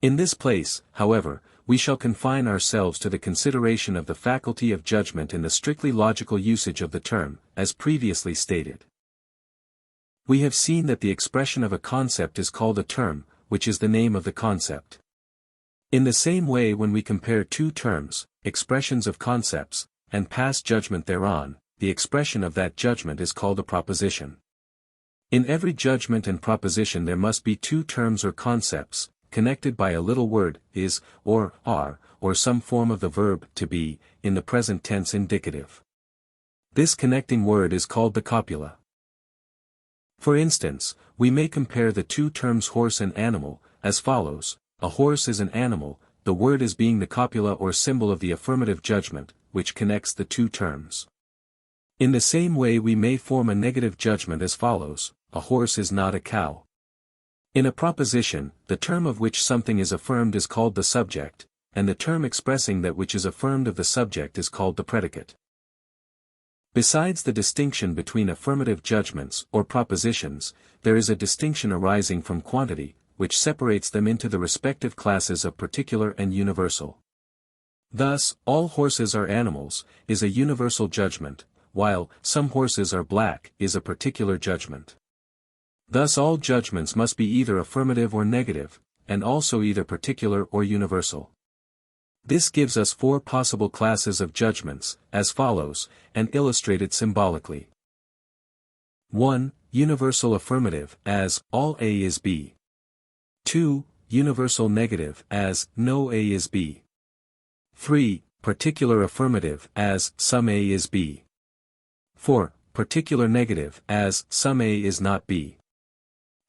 In this place, however, we shall confine ourselves to the consideration of the faculty of judgment in the strictly logical usage of the term, as previously stated. We have seen that the expression of a concept is called a term, which is the name of the concept. In the same way when we compare two terms, expressions of concepts, and pass judgment thereon, the expression of that judgment is called a proposition. In every judgment and proposition there must be two terms or concepts, connected by a little word, is, or, are, or some form of the verb, to be, in the present tense indicative. This connecting word is called the copula. For instance, we may compare the two terms horse and animal, as follows: a horse is an animal, the word as being the copula or symbol of the affirmative judgment, which connects the two terms. In the same way we may form a negative judgment as follows: a horse is not a cow. In a proposition, the term of which something is affirmed is called the subject, and the term expressing that which is affirmed of the subject is called the predicate. Besides the distinction between affirmative judgments or propositions, there is a distinction arising from quantity, which separates them into the respective classes of particular and universal. Thus, all horses are animals, is a universal judgment, while some horses are black is a particular judgment. Thus all judgments must be either affirmative or negative, and also either particular or universal. This gives us four possible classes of judgments, as follows, and illustrated symbolically. 1. Universal affirmative, as, all A is B. 2. Universal negative, as, no A is B. 3. Particular affirmative, as, some A is B. 4. Particular negative, as, some A is not B.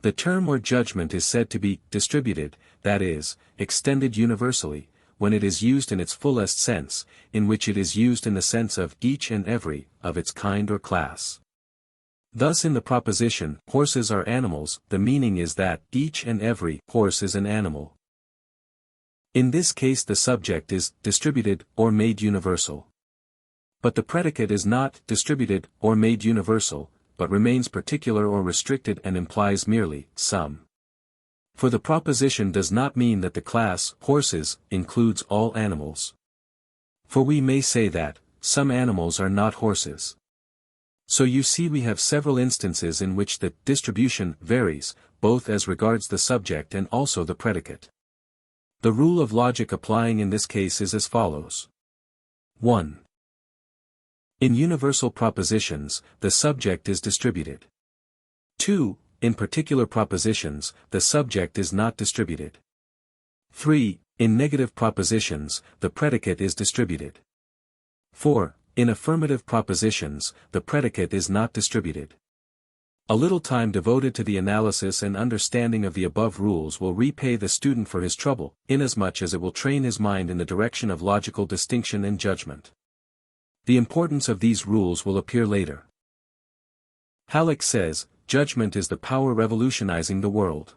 The term or judgment is said to be distributed, that is, extended universally, when it is used in its fullest sense, in which it is used in the sense of each and every, of its kind or class. Thus in the proposition, horses are animals, the meaning is that each and every horse is an animal. In this case the subject is distributed or made universal. But the predicate is not distributed or made universal, but remains particular or restricted and implies merely some. For the proposition does not mean that the class horses includes all animals. For we may say that some animals are not horses. So you see we have several instances in which the distribution varies, both as regards the subject and also the predicate. The rule of logic applying in this case is as follows. 1. In universal propositions, the subject is distributed. 2. In particular propositions, the subject is not distributed. 3. In negative propositions, the predicate is distributed. 4. In affirmative propositions, the predicate is not distributed. A little time devoted to the analysis and understanding of the above rules will repay the student for his trouble, inasmuch as it will train his mind in the direction of logical distinction and judgment. The importance of these rules will appear later. Halleck says, judgment is the power revolutionizing the world.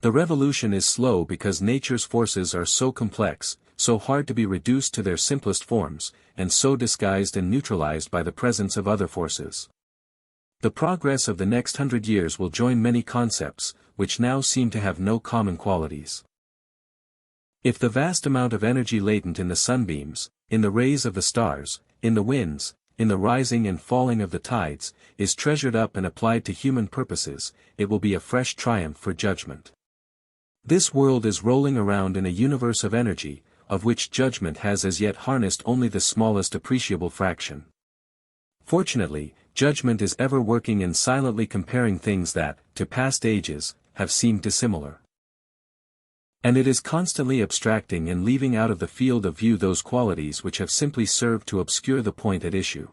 The revolution is slow because nature's forces are so complex, so hard to be reduced to their simplest forms, and so disguised and neutralized by the presence of other forces. The progress of the next 100 years will join many concepts, which now seem to have no common qualities. If the vast amount of energy latent in the sunbeams, in the rays of the stars, in the winds, in the rising and falling of the tides, is treasured up and applied to human purposes, it will be a fresh triumph for judgment. This world is rolling around in a universe of energy, of which judgment has as yet harnessed only the smallest appreciable fraction. Fortunately, judgment is ever working and silently comparing things that, to past ages, have seemed dissimilar. And it is constantly abstracting and leaving out of the field of view those qualities which have simply served to obscure the point at issue.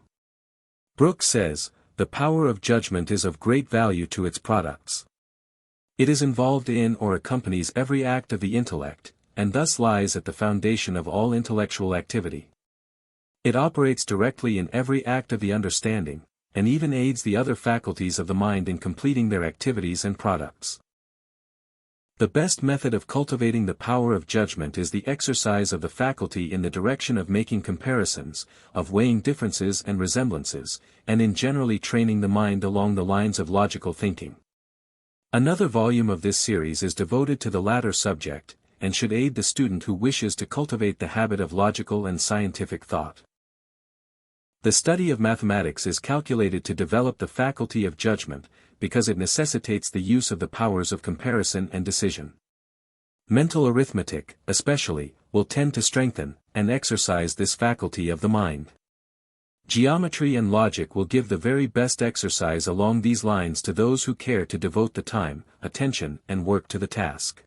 Brooke says, the power of judgment is of great value to its products. It is involved in or accompanies every act of the intellect, and thus lies at the foundation of all intellectual activity. It operates directly in every act of the understanding, and even aids the other faculties of the mind in completing their activities and products. The best method of cultivating the power of judgment is the exercise of the faculty in the direction of making comparisons, of weighing differences and resemblances, and in generally training the mind along the lines of logical thinking. Another volume of this series is devoted to the latter subject, and should aid the student who wishes to cultivate the habit of logical and scientific thought. The study of mathematics is calculated to develop the faculty of judgment, because it necessitates the use of the powers of comparison and decision. Mental arithmetic, especially, will tend to strengthen and exercise this faculty of the mind. Geometry and logic will give the very best exercise along these lines to those who care to devote the time, attention, and work to the task.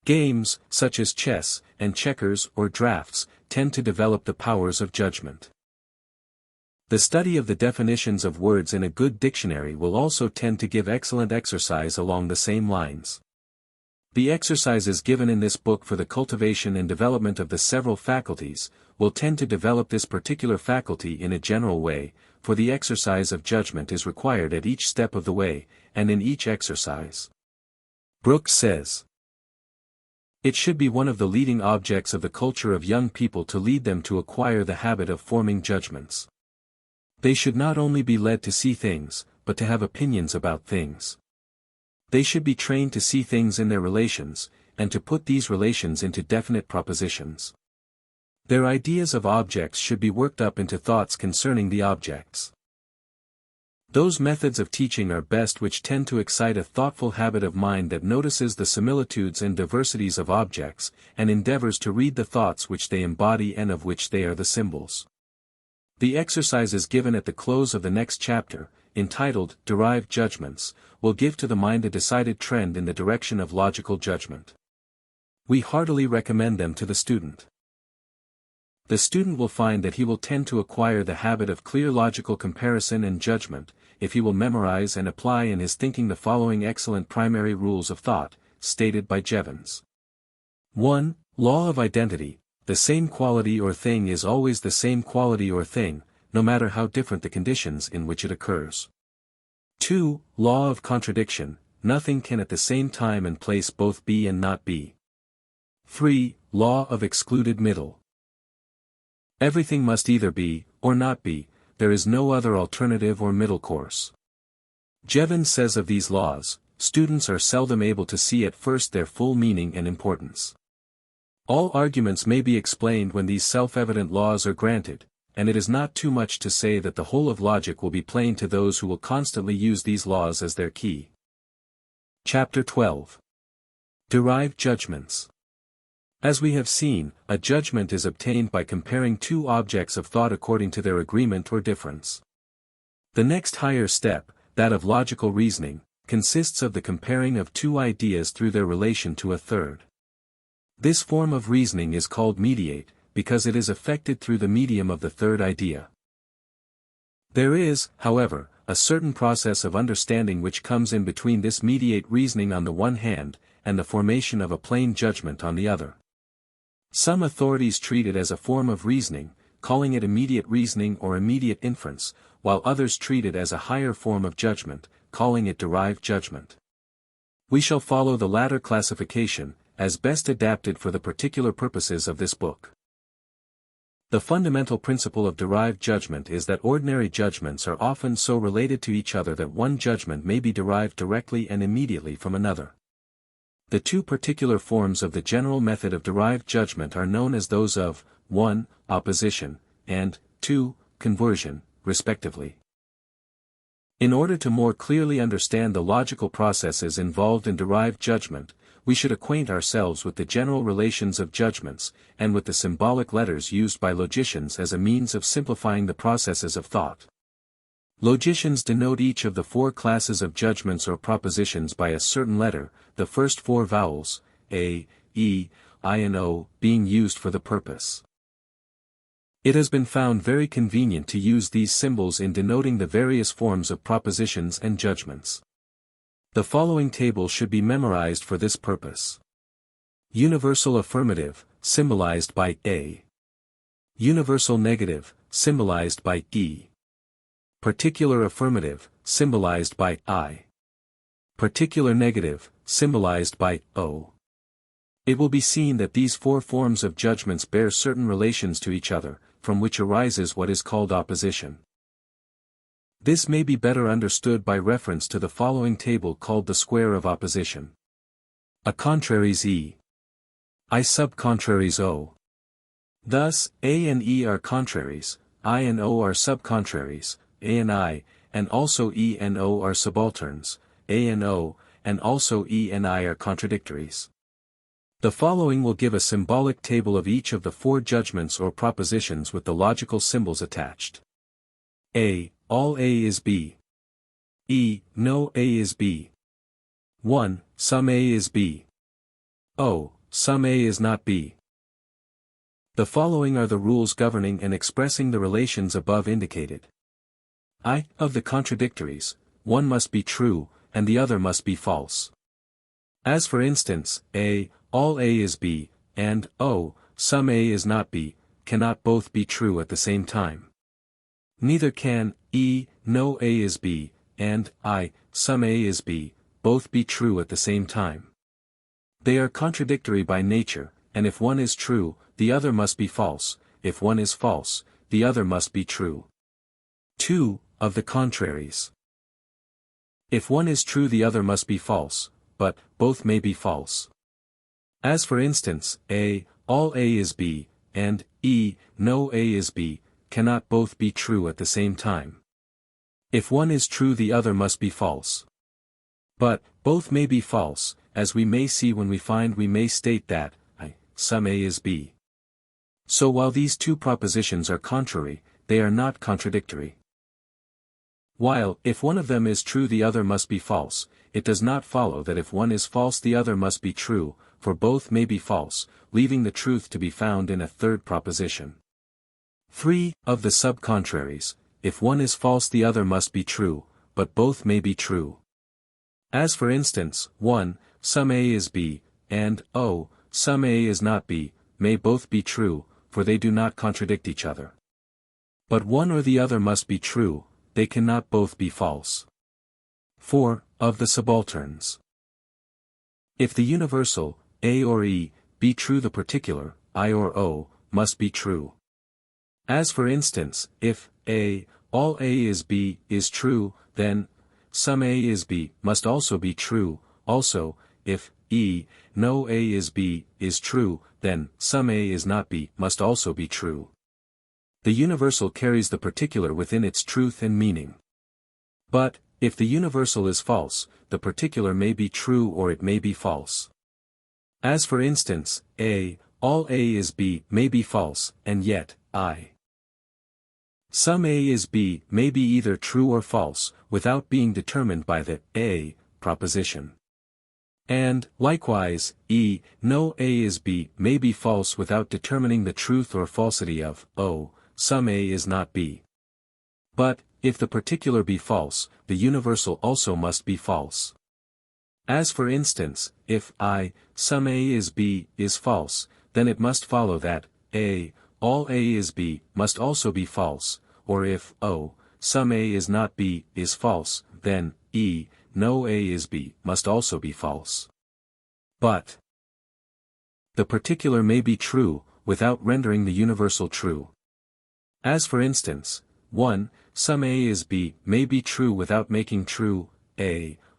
Games, such as chess, and checkers or drafts, tend to develop the powers of judgment. The study of the definitions of words in a good dictionary will also tend to give excellent exercise along the same lines. The exercises given in this book for the cultivation and development of the several faculties, will tend to develop this particular faculty in a general way, for the exercise of judgment is required at each step of the way, and in each exercise. Brooks says, "It should be one of the leading objects of the culture of young people to lead them to acquire the habit of forming judgments. They should not only be led to see things, but to have opinions about things. They should be trained to see things in their relations, and to put these relations into definite propositions. Their ideas of objects should be worked up into thoughts concerning the objects. Those methods of teaching are best which tend to excite a thoughtful habit of mind that notices the similitudes and diversities of objects, and endeavors to read the thoughts which they embody and of which they are the symbols." The exercises given at the close of the next chapter, entitled Derived Judgments, will give to the mind a decided trend in the direction of logical judgment. We heartily recommend them to the student. The student will find that he will tend to acquire the habit of clear logical comparison and judgment, if he will memorize and apply in his thinking the following excellent primary rules of thought, stated by Jevons. 1. Law of identity: the same quality or thing is always the same quality or thing, no matter how different the conditions in which it occurs. 2. Law of contradiction: nothing can at the same time and place both be and not be. 3. Law of excluded middle: everything must either be, or not be, there is no other alternative or middle course. Jevons says of these laws, students are seldom able to see at first their full meaning and importance. All arguments may be explained when these self-evident laws are granted, and it is not too much to say that the whole of logic will be plain to those who will constantly use these laws as their key. Chapter 12. Derived Judgments. As we have seen, a judgment is obtained by comparing two objects of thought according to their agreement or difference. The next higher step, that of logical reasoning, consists of the comparing of two ideas through their relation to a third. This form of reasoning is called mediate, because it is effected through the medium of the third idea. There is, however, a certain process of understanding which comes in between this mediate reasoning on the one hand, and the formation of a plain judgment on the other. Some authorities treat it as a form of reasoning, calling it immediate reasoning or immediate inference, while others treat it as a higher form of judgment, calling it derived judgment. We shall follow the latter classification, as best adapted for the particular purposes of this book. The fundamental principle of derived judgment is that ordinary judgments are often so related to each other that one judgment may be derived directly and immediately from another. The two particular forms of the general method of derived judgment are known as those of 1. Opposition, and 2. Conversion, respectively. In order to more clearly understand the logical processes involved in derived judgment, we should acquaint ourselves with the general relations of judgments, and with the symbolic letters used by logicians as a means of simplifying the processes of thought. Logicians denote each of the four classes of judgments or propositions by a certain letter, the first four vowels, A, E, I and O, being used for the purpose. It has been found very convenient to use these symbols in denoting the various forms of propositions and judgments. The following table should be memorized for this purpose. Universal affirmative, symbolized by A. Universal negative, symbolized by E. Particular affirmative, symbolized by I. Particular negative, symbolized by O. It will be seen that these four forms of judgments bear certain relations to each other, from which arises what is called opposition. This may be better understood by reference to the following table called the square of opposition. A contraries E. I subcontraries O. Thus, A and E are contraries, I and O are subcontraries, A and I, and also E and O are subalterns, A and O, and also E and I are contradictories. The following will give a symbolic table of each of the four judgments or propositions with the logical symbols attached. A. All A is B. E. No A is B. 1. Some A is B. O. Some A is not B. The following are the rules governing and expressing the relations above indicated. of the contradictories, one must be true, and the other must be false. As for instance, all A is B, and some A is not B, cannot both be true at the same time. Neither can no A is B, and some A is B, both be true at the same time. They are contradictory by nature, and if one is true, the other must be false, if one is false, the other must be true. 2. Of the contraries. If one is true, the other must be false, but both may be false. As for instance, all A is B, and no A is B, cannot both be true at the same time. If one is true, the other must be false. But both may be false, as we may see when we may state that some A is B. So while these two propositions are contrary, they are not contradictory. While, if one of them is true, the other must be false, it does not follow that if one is false, the other must be true, for both may be false, leaving the truth to be found in a third proposition. 3. Of the sub-contraries, if one is false, the other must be true, but both may be true. As for instance, 1, some A is B, and some A is not B, may both be true, for they do not contradict each other. But one or the other must be true, they cannot both be false. 4. Of the subalterns. If the universal, A or E, be true, the particular, I or O, must be true. As for instance, if all A is B is true, then some A is B must also be true. Also, if no A is B is true, then some A is not B must also be true. The universal carries the particular within its truth and meaning. But, if the universal is false, the particular may be true or it may be false. As for instance, all A is B may be false, and yet, some A is B may be either true or false, without being determined by the A proposition. And, likewise, no A is B may be false without determining the truth or falsity of some A is not B. But, if the particular be false, the universal also must be false. As for instance, if some A is B is false, then it must follow that all A is B must also be false, or if some A is not B is false, then no A is B must also be false. But the particular may be true, without rendering the universal true. As for instance, 1, some A is B may be true without making true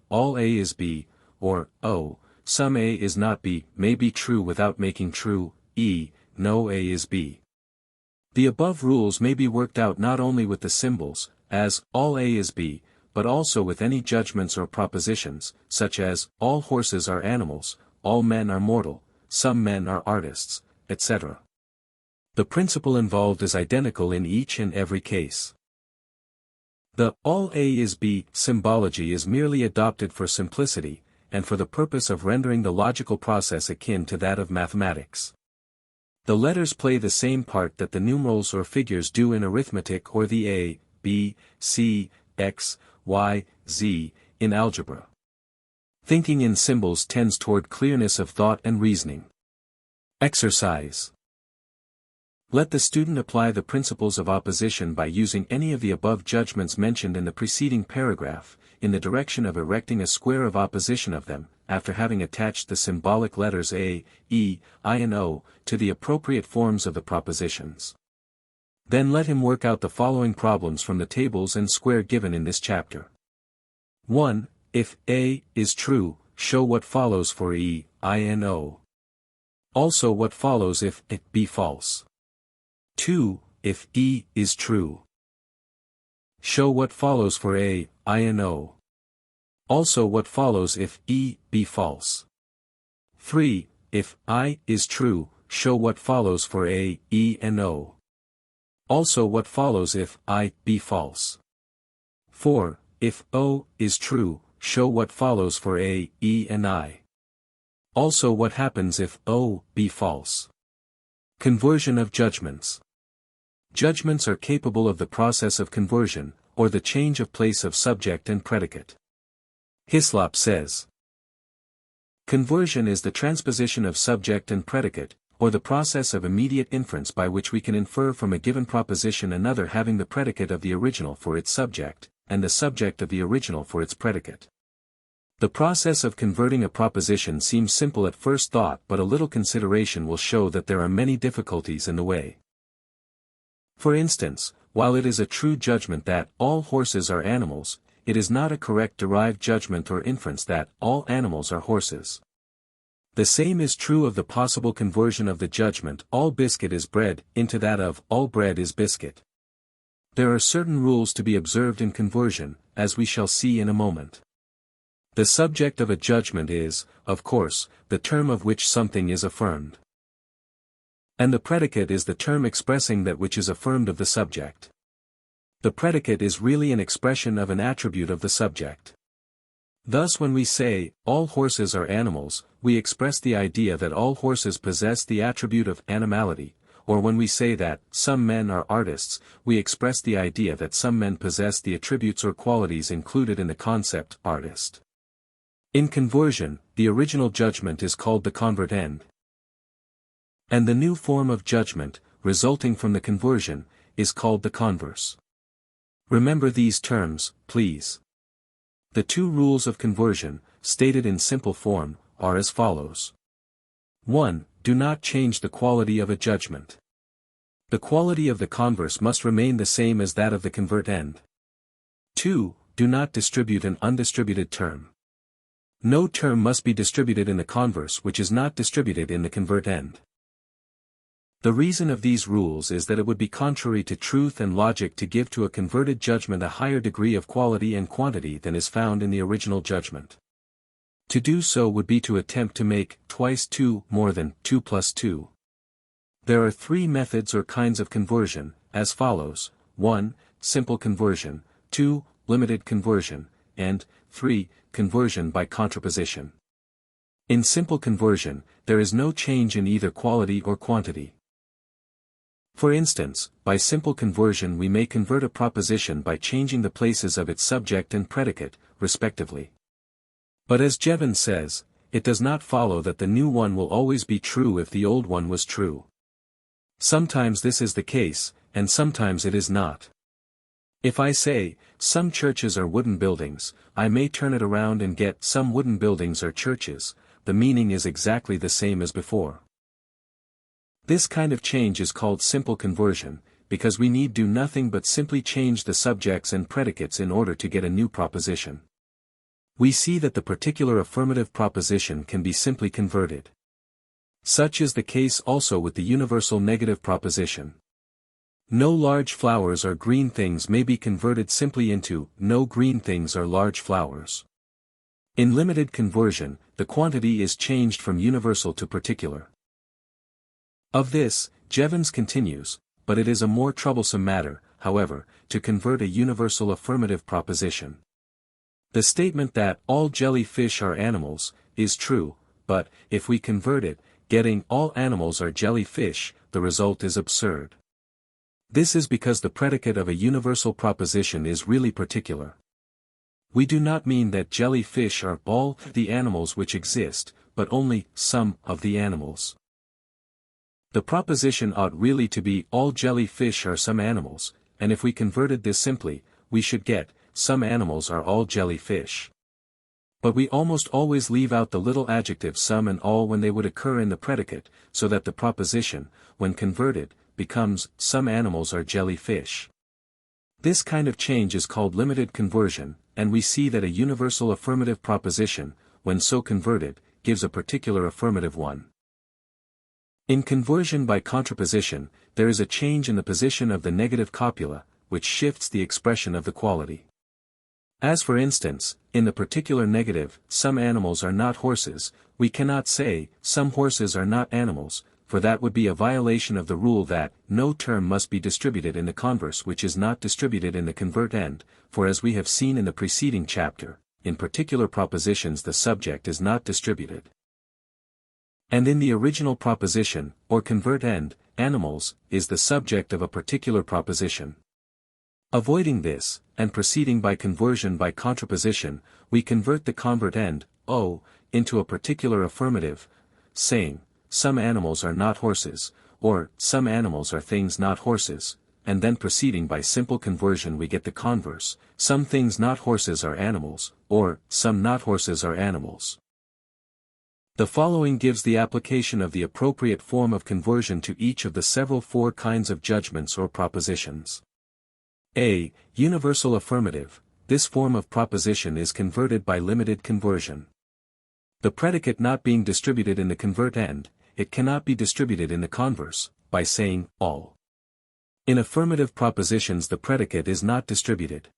all A is B, or some A is not B may be true without making true no A is B. The above rules may be worked out not only with the symbols, as all A is B, but also with any judgments or propositions, such as all horses are animals, all men are mortal, some men are artists, etc. The principle involved is identical in each and every case. The all A is B symbology is merely adopted for simplicity, and for the purpose of rendering the logical process akin to that of mathematics. The letters play the same part that the numerals or figures do in arithmetic or the A, B, C, X, Y, Z, in algebra. Thinking in symbols tends toward clearness of thought and reasoning. Exercise. Let the student apply the principles of opposition by using any of the above judgments mentioned in the preceding paragraph, in the direction of erecting a square of opposition of them, after having attached the symbolic letters A, E, I and O, to the appropriate forms of the propositions. Then let him work out the following problems from the tables and square given in this chapter. 1. If A is true, show what follows for E, I and O. Also what follows if it be false. 2. If E is true, show what follows for A, I and O. Also what follows if E be false. 3. If I is true, show what follows for A, E and O. Also what follows if I be false. 4. If O is true, show what follows for A, E and I. Also what happens if O be false. Conversion of judgments. Judgments are capable of the process of conversion, or the change of place of subject and predicate. Hislop says, conversion is the transposition of subject and predicate, or the process of immediate inference by which we can infer from a given proposition another having the predicate of the original for its subject, and the subject of the original for its predicate. The process of converting a proposition seems simple at first thought, but a little consideration will show that there are many difficulties in the way. For instance, while it is a true judgment that all horses are animals, it is not a correct derived judgment or inference that all animals are horses. The same is true of the possible conversion of the judgment all biscuit is bread into that of all bread is biscuit. There are certain rules to be observed in conversion, as we shall see in a moment. The subject of a judgment is, of course, the term of which something is affirmed. And the predicate is the term expressing that which is affirmed of the subject. The predicate is really an expression of an attribute of the subject. Thus when we say, all horses are animals, we express the idea that all horses possess the attribute of animality, or when we say that, some men are artists, we express the idea that some men possess the attributes or qualities included in the concept artist. In conversion, the original judgment is called the convert end. And the new form of judgment, resulting from the conversion, is called the converse. Remember these terms, please. The two rules of conversion, stated in simple form, are as follows. 1. Do not change the quality of a judgment. The quality of the converse must remain the same as that of the convert end. 2. Do not distribute an undistributed term. No term must be distributed in the converse which is not distributed in the convert end. The reason of these rules is that it would be contrary to truth and logic to give to a converted judgment a higher degree of quality and quantity than is found in the original judgment. To do so would be to attempt to make twice 2 more than 2 plus 2. There are three methods or kinds of conversion, as follows: 1. Simple conversion, 2. Limited conversion, and 3. Conversion by contraposition. In simple conversion, there is no change in either quality or quantity. For instance, by simple conversion we may convert a proposition by changing the places of its subject and predicate, respectively. But as Jevons says, it does not follow that the new one will always be true if the old one was true. Sometimes this is the case, and sometimes it is not. If I say, some churches are wooden buildings, I may turn it around and get some wooden buildings are churches. The meaning is exactly the same as before. This kind of change is called simple conversion, because we need do nothing but simply change the subjects and predicates in order to get a new proposition. We see that the particular affirmative proposition can be simply converted. Such is the case also with the universal negative proposition. No large flowers are green things may be converted simply into, no green things are large flowers. In limited conversion, the quantity is changed from universal to particular. Of this, Jevons continues, but it is a more troublesome matter, however, to convert a universal affirmative proposition. The statement that all jellyfish are animals is true, but, if we convert it, getting all animals are jellyfish, the result is absurd. This is because the predicate of a universal proposition is really particular. We do not mean that jellyfish are all the animals which exist, but only some of the animals. The proposition ought really to be all jellyfish are some animals, and if we converted this simply, we should get, some animals are all jellyfish. But we almost always leave out the little adjective some and all when they would occur in the predicate, so that the proposition, when converted, becomes, some animals are jellyfish. This kind of change is called limited conversion, and we see that a universal affirmative proposition, when so converted, gives a particular affirmative one. In conversion by contraposition, there is a change in the position of the negative copula, which shifts the expression of the quality. As for instance, in the particular negative, some animals are not horses, we cannot say, some horses are not animals, for that would be a violation of the rule that, no term must be distributed in the converse which is not distributed in the convert end, for as we have seen in the preceding chapter, in particular propositions the subject is not distributed. And in the original proposition, or convert end, animals, is the subject of a particular proposition. Avoiding this, and proceeding by conversion by contraposition, we convert the convert end, O, into a particular affirmative, saying, some animals are not horses, or, some animals are things not horses, and then proceeding by simple conversion we get the converse, some things not horses are animals, or, some not horses are animals. The following gives the application of the appropriate form of conversion to each of the several four kinds of judgments or propositions. A. Universal affirmative. This form of proposition is converted by limited conversion. The predicate not being distributed in the convert end, it cannot be distributed in the converse, by saying, all. In affirmative propositions the predicate is not distributed.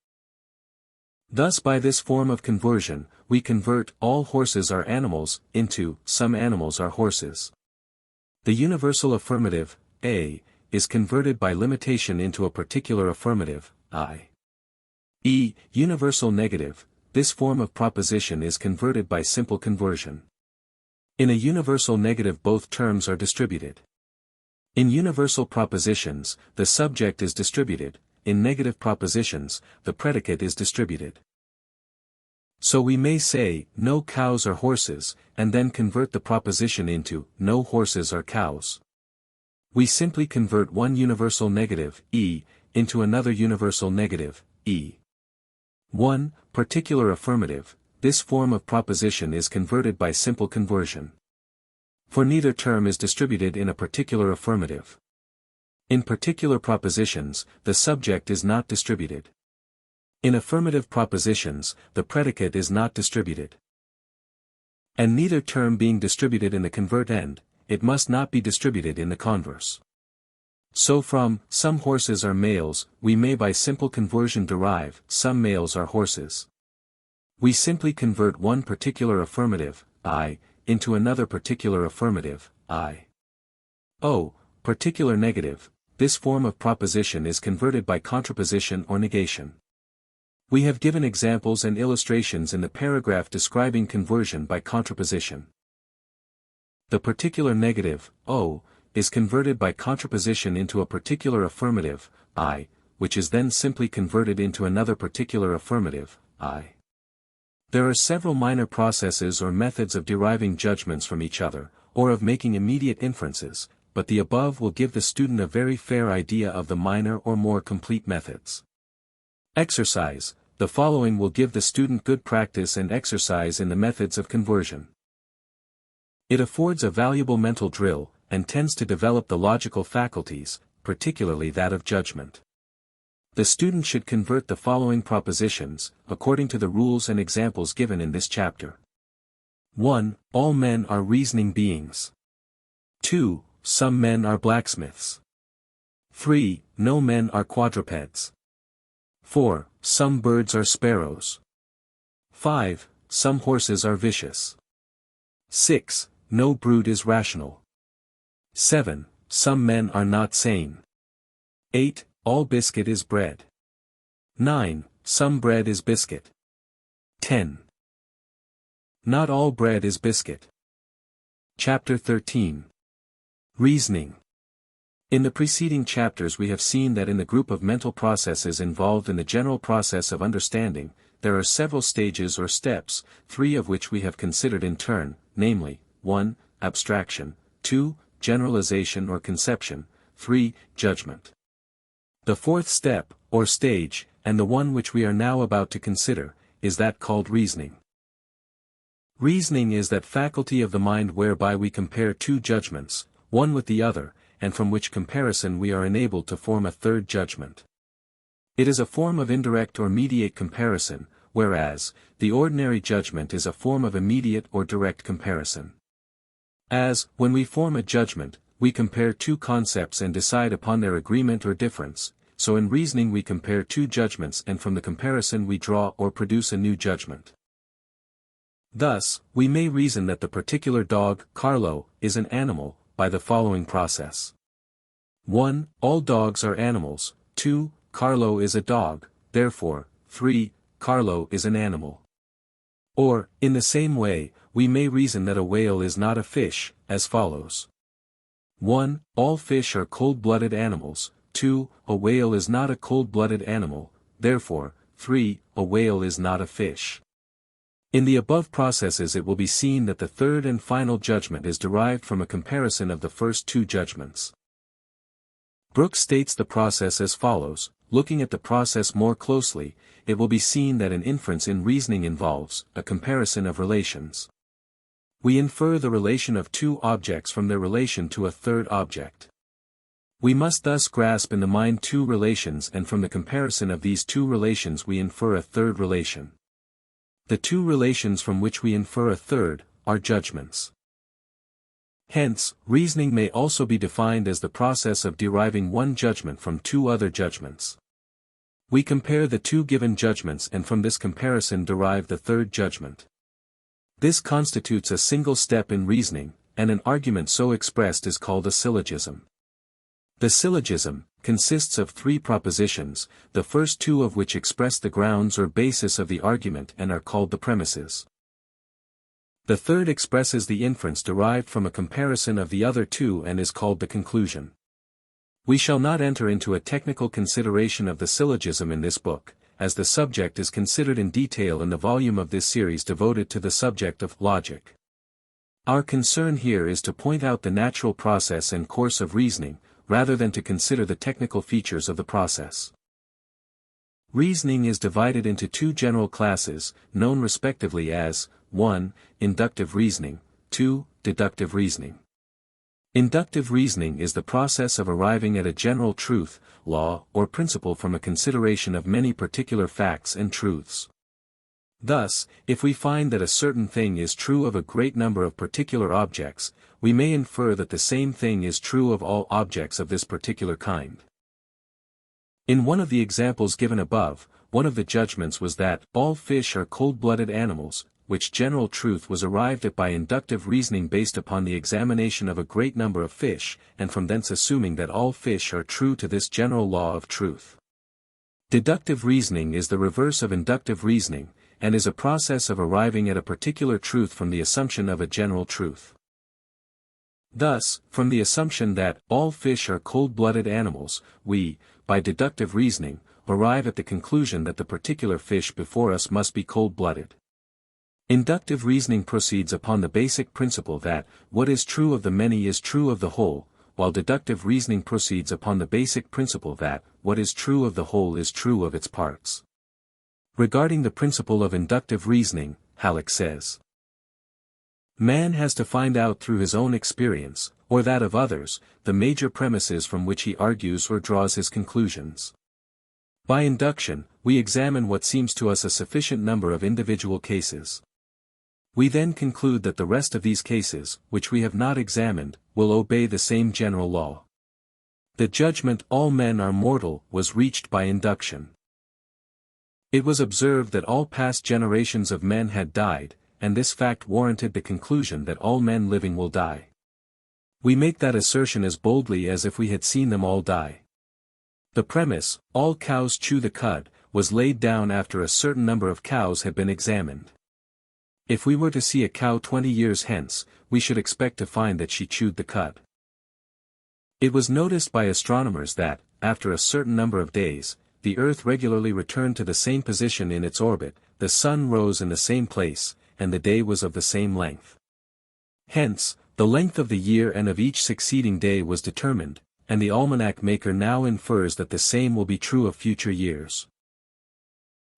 Thus by this form of conversion, we convert all horses are animals into some animals are horses. The universal affirmative, A, is converted by limitation into a particular affirmative, I. E. Universal negative. This form of proposition is converted by simple conversion. In a universal negative both terms are distributed. In universal propositions, the subject is distributed, in negative propositions, the predicate is distributed. So we may say, no cows are horses, and then convert the proposition into, no horses are cows. We simply convert one universal negative, E, into another universal negative, E. 1. Particular affirmative. This form of proposition is converted by simple conversion. For neither term is distributed in a particular affirmative. In particular propositions, the subject is not distributed. In affirmative propositions, the predicate is not distributed. And neither term being distributed in the convert end, it must not be distributed in the converse. So from, some horses are males, we may by simple conversion derive, some males are horses. We simply convert one particular affirmative, I, into another particular affirmative, I. O. Particular negative. This form of proposition is converted by contraposition or negation. We have given examples and illustrations in the paragraph describing conversion by contraposition. The particular negative, O, is converted by contraposition into a particular affirmative, I, which is then simply converted into another particular affirmative, I. There are several minor processes or methods of deriving judgments from each other, or of making immediate inferences, but the above will give the student a very fair idea of the minor or more complete methods. Exercise. The following will give the student good practice and exercise in the methods of conversion. It affords a valuable mental drill, and tends to develop the logical faculties, particularly that of judgment. The student should convert the following propositions, according to the rules and examples given in this chapter. 1. All men are reasoning beings. 2. Some men are blacksmiths. 3. No men are quadrupeds. 4. Some birds are sparrows. 5. Some horses are vicious. 6. No brute is rational. 7. Some men are not sane. 8. All biscuit is bread. 9. Some bread is biscuit. 10. Not all bread is biscuit. Chapter 13. Reasoning. In the preceding chapters we have seen that in the group of mental processes involved in the general process of understanding, there are several stages or steps, 3 of which we have considered in turn, namely, 1. Abstraction, 2. Generalization or conception, 3. Judgment. The fourth step, or stage, and the one which we are now about to consider, is that called reasoning. Reasoning is that faculty of the mind whereby we compare two judgments, one with the other, and from which comparison we are enabled to form a third judgment. It is a form of indirect or mediate comparison, whereas, the ordinary judgment is a form of immediate or direct comparison. As, when we form a judgment, we compare two concepts and decide upon their agreement or difference, so in reasoning we compare two judgments and from the comparison we draw or produce a new judgment. Thus, we may reason that the particular dog, Carlo, is an animal, by the following process. 1. All dogs are animals. 2. Carlo is a dog, therefore, 3. Carlo is an animal. Or, in the same way, we may reason that a whale is not a fish, as follows. 1. All fish are cold-blooded animals. 2. A whale is not a cold-blooded animal, therefore, 3. A whale is not a fish. In the above processes it will be seen that the third and final judgment is derived from a comparison of the first two judgments. Brooks states the process as follows: looking at the process more closely, it will be seen that an inference in reasoning involves a comparison of relations. We infer the relation of two objects from their relation to a third object. We must thus grasp in the mind two relations, and from the comparison of these two relations we infer a third relation. The two relations from which we infer a third are judgments. Hence, reasoning may also be defined as the process of deriving one judgment from two other judgments. We compare the two given judgments and from this comparison derive the third judgment. This constitutes a single step in reasoning, and an argument so expressed is called a syllogism. The syllogism consists of three propositions, the first two of which express the grounds or basis of the argument and are called the premises. The third expresses the inference derived from a comparison of the other two and is called the conclusion. We shall not enter into a technical consideration of the syllogism in this book, as the subject is considered in detail in the volume of this series devoted to the subject of logic. Our concern here is to point out the natural process and course of reasoning, rather than to consider the technical features of the process. Reasoning is divided into two general classes, known respectively as 1. Inductive reasoning, 2. Deductive reasoning. Inductive reasoning is the process of arriving at a general truth, law, or principle from a consideration of many particular facts and truths. Thus, if we find that a certain thing is true of a great number of particular objects, we may infer that the same thing is true of all objects of this particular kind. In one of the examples given above, one of the judgments was that all fish are cold-blooded animals, which general truth was arrived at by inductive reasoning based upon the examination of a great number of fish, and from thence assuming that all fish are true to this general law of truth. Deductive reasoning is the reverse of inductive reasoning, and is a process of arriving at a particular truth from the assumption of a general truth. Thus, from the assumption that all fish are cold-blooded animals, we, by deductive reasoning, arrive at the conclusion that the particular fish before us must be cold-blooded. Inductive reasoning proceeds upon the basic principle that what is true of the many is true of the whole, while deductive reasoning proceeds upon the basic principle that what is true of the whole is true of its parts. Regarding the principle of inductive reasoning, Halleck says, "Man has to find out through his own experience, or that of others, the major premises from which he argues or draws his conclusions. By induction, we examine what seems to us a sufficient number of individual cases. We then conclude that the rest of these cases, which we have not examined, will obey the same general law. The judgment 'all men are mortal' was reached by induction. It was observed that all past generations of men had died, and this fact warranted the conclusion that all men living will die. We make that assertion as boldly as if we had seen them all die. The premise, 'all cows chew the cud,' was laid down after a certain number of cows had been examined. If we were to see a cow 20 years hence, we should expect to find that she chewed the cud. It was noticed by astronomers that, after a certain number of days, the Earth regularly returned to the same position in its orbit, the sun rose in the same place, and the day was of the same length. Hence, the length of the year and of each succeeding day was determined, and the almanac maker now infers that the same will be true of future years.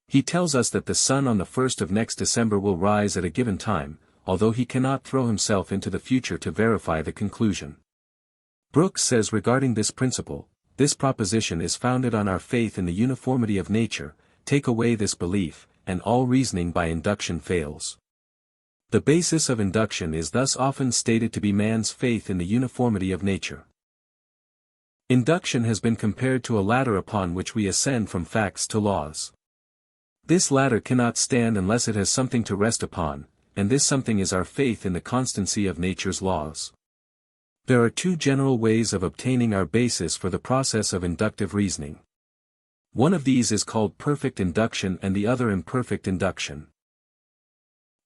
He tells us that the sun on the 1st of next December will rise at a given time, although he cannot throw himself into the future to verify the conclusion. Brooks says regarding this principle, this proposition is founded on our faith in the uniformity of nature. Take away this belief, and all reasoning by induction fails. The basis of induction is thus often stated to be man's faith in the uniformity of nature. Induction has been compared to a ladder upon which we ascend from facts to laws. This ladder cannot stand unless it has something to rest upon, and this something is our faith in the constancy of nature's laws. There are two general ways of obtaining our basis for the process of inductive reasoning. One of these is called perfect induction and the other imperfect induction.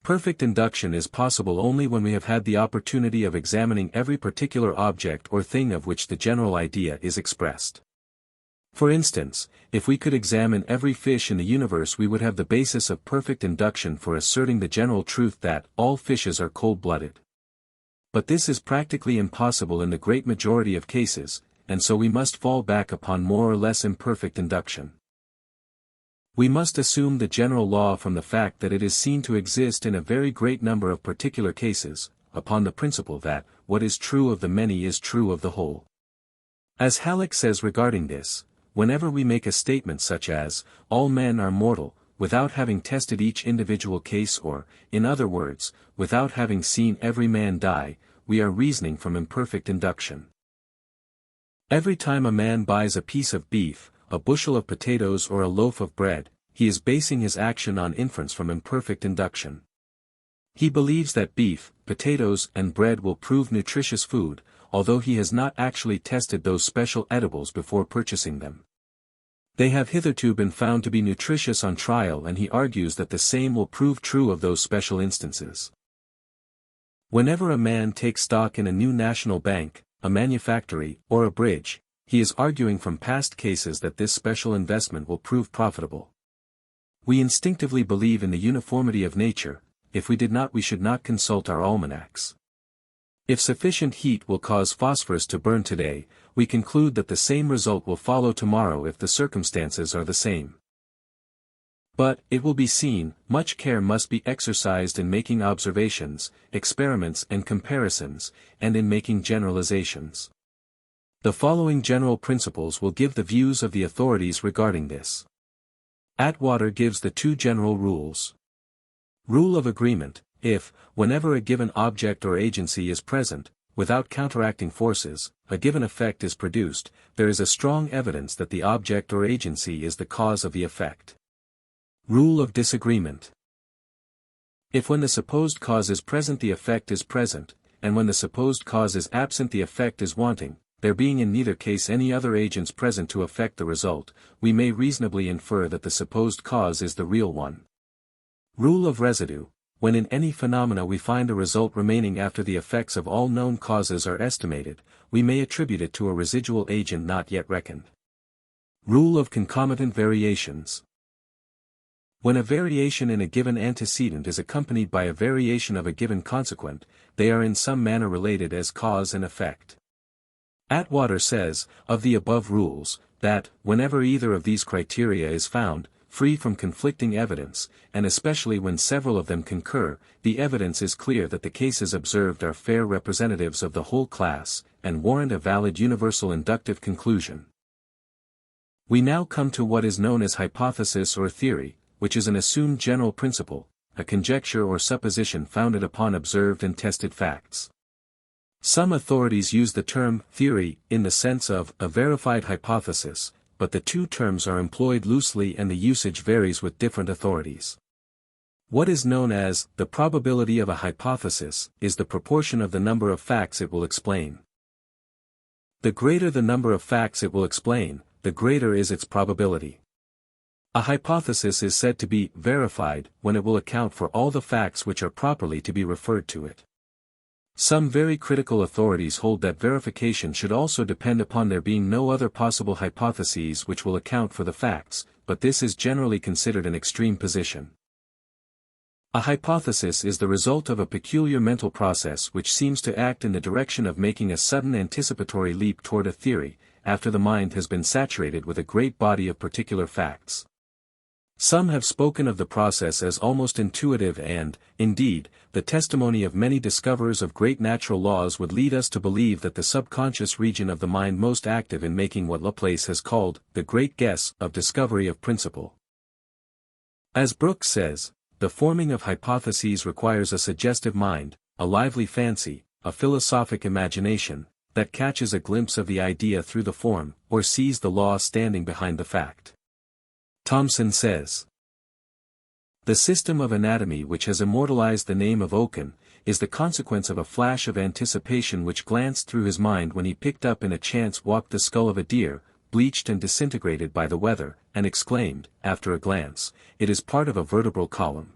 Perfect induction is possible only when we have had the opportunity of examining every particular object or thing of which the general idea is expressed. For instance, if we could examine every fish in the universe, we would have the basis of perfect induction for asserting the general truth that all fishes are cold-blooded. But this is practically impossible in the great majority of cases, and so we must fall back upon more or less imperfect induction. We must assume the general law from the fact that it is seen to exist in a very great number of particular cases, upon the principle that, what is true of the many is true of the whole. As Halleck says regarding this, whenever we make a statement such as, all men are mortal, without having tested each individual case or, in other words, without having seen every man die, we are reasoning from imperfect induction. Every time a man buys a piece of beef, a bushel of potatoes or a loaf of bread, he is basing his action on inference from imperfect induction. He believes that beef, potatoes and bread will prove nutritious food, although he has not actually tested those special edibles before purchasing them. They have hitherto been found to be nutritious on trial, and he argues that the same will prove true of those special instances. Whenever a man takes stock in a new national bank, a manufactory, or a bridge, he is arguing from past cases that this special investment will prove profitable. We instinctively believe in the uniformity of nature. If we did not, we should not consult our almanacs. If sufficient heat will cause phosphorus to burn today, we conclude that the same result will follow tomorrow if the circumstances are the same. But, it will be seen, much care must be exercised in making observations, experiments and comparisons, and in making generalizations. The following general principles will give the views of the authorities regarding this. Atwater gives the two general rules. Rule of agreement: if, whenever a given object or agency is present, without counteracting forces, a given effect is produced, there is a strong evidence that the object or agency is the cause of the effect. Rule of disagreement: if when the supposed cause is present the effect is present, and when the supposed cause is absent the effect is wanting, there being in neither case any other agents present to affect the result, we may reasonably infer that the supposed cause is the real one. Rule of residue: when in any phenomena we find a result remaining after the effects of all known causes are estimated, we may attribute it to a residual agent not yet reckoned. Rule of concomitant variations: when a variation in a given antecedent is accompanied by a variation of a given consequent, they are in some manner related as cause and effect. Atwater says, of the above rules, that, whenever either of these criteria is found, free from conflicting evidence, and especially when several of them concur, the evidence is clear that the cases observed are fair representatives of the whole class, and warrant a valid universal inductive conclusion. We now come to what is known as hypothesis or theory, which is an assumed general principle, a conjecture or supposition founded upon observed and tested facts. Some authorities use the term theory in the sense of a verified hypothesis, but the two terms are employed loosely and the usage varies with different authorities. What is known as the probability of a hypothesis is the proportion of the number of facts it will explain. The greater the number of facts it will explain, the greater is its probability. A hypothesis is said to be verified when it will account for all the facts which are properly to be referred to it. Some very critical authorities hold that verification should also depend upon there being no other possible hypotheses which will account for the facts, but this is generally considered an extreme position. A hypothesis is the result of a peculiar mental process which seems to act in the direction of making a sudden anticipatory leap toward a theory, after the mind has been saturated with a great body of particular facts. Some have spoken of the process as almost intuitive and, indeed, the testimony of many discoverers of great natural laws would lead us to believe that the subconscious region of the mind most active in making what Laplace has called, the great guess of discovery of principle. As Brooks says, the forming of hypotheses requires a suggestive mind, a lively fancy, a philosophic imagination, that catches a glimpse of the idea through the form, or sees the law standing behind the fact. Thomson says, the system of anatomy which has immortalized the name of Oken, is the consequence of a flash of anticipation which glanced through his mind when he picked up in a chance walk the skull of a deer, bleached and disintegrated by the weather, and exclaimed, after a glance, it is part of a vertebral column.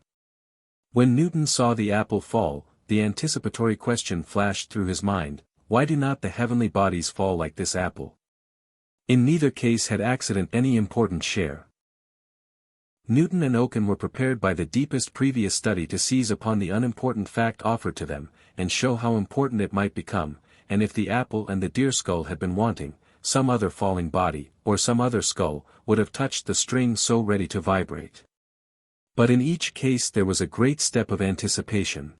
When Newton saw the apple fall, the anticipatory question flashed through his mind, why do not the heavenly bodies fall like this apple? In neither case had accident any important share. Newton and Oken were prepared by the deepest previous study to seize upon the unimportant fact offered to them, and show how important it might become, and if the apple and the deer skull had been wanting, some other falling body, or some other skull, would have touched the string so ready to vibrate. But in each case there was a great step of anticipation.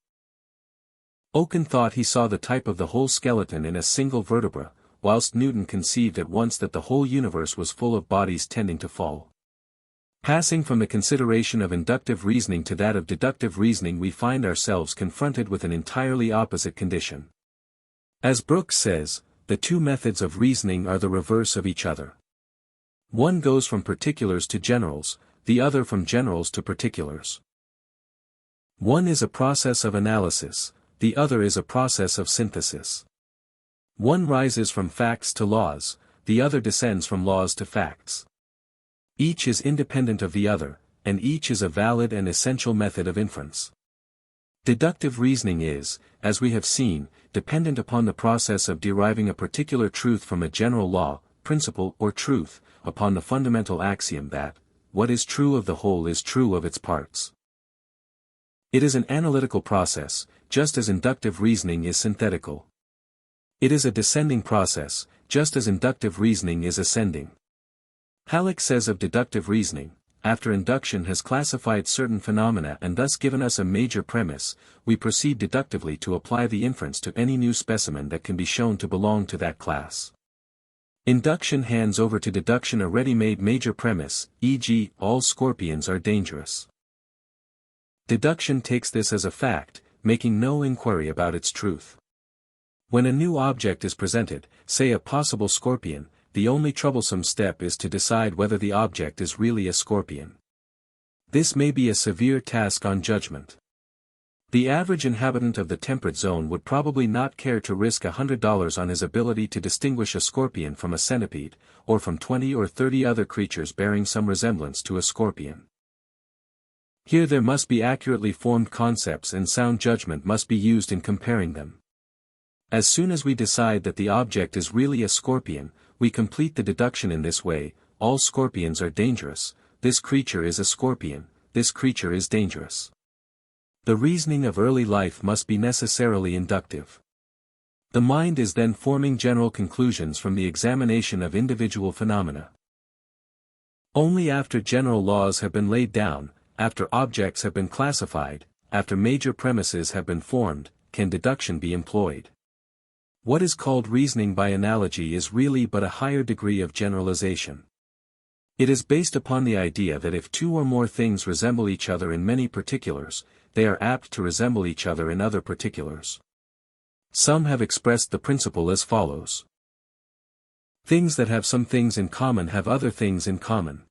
Oken thought he saw the type of the whole skeleton in a single vertebra, whilst Newton conceived at once that the whole universe was full of bodies tending to fall. Passing from the consideration of inductive reasoning to that of deductive reasoning, we find ourselves confronted with an entirely opposite condition. As Brooks says, the two methods of reasoning are the reverse of each other. One goes from particulars to generals, the other from generals to particulars. One is a process of analysis, the other is a process of synthesis. One rises from facts to laws, the other descends from laws to facts. Each is independent of the other, and each is a valid and essential method of inference. Deductive reasoning is, as we have seen, dependent upon the process of deriving a particular truth from a general law, principle or truth, upon the fundamental axiom that, what is true of the whole is true of its parts. It is an analytical process, just as inductive reasoning is synthetical. It is a descending process, just as inductive reasoning is ascending. Halleck says of deductive reasoning, after induction has classified certain phenomena and thus given us a major premise, we proceed deductively to apply the inference to any new specimen that can be shown to belong to that class. Induction hands over to deduction a ready-made major premise, e.g., all scorpions are dangerous. Deduction takes this as a fact, making no inquiry about its truth. When a new object is presented, say a possible scorpion, the only troublesome step is to decide whether the object is really a scorpion. This may be a severe task on judgment. The average inhabitant of the temperate zone would probably not care to risk $100 on his ability to distinguish a scorpion from a centipede, or from 20 or 30 other creatures bearing some resemblance to a scorpion. Here there must be accurately formed concepts and sound judgment must be used in comparing them. As soon as we decide that the object is really a scorpion, we complete the deduction in this way: all scorpions are dangerous, this creature is a scorpion, this creature is dangerous. The reasoning of early life must be necessarily inductive. The mind is then forming general conclusions from the examination of individual phenomena. Only after general laws have been laid down, after objects have been classified, after major premises have been formed, can deduction be employed. What is called reasoning by analogy is really but a higher degree of generalization. It is based upon the idea that if two or more things resemble each other in many particulars, they are apt to resemble each other in other particulars. Some have expressed the principle as follows. Things that have some things in common have other things in common.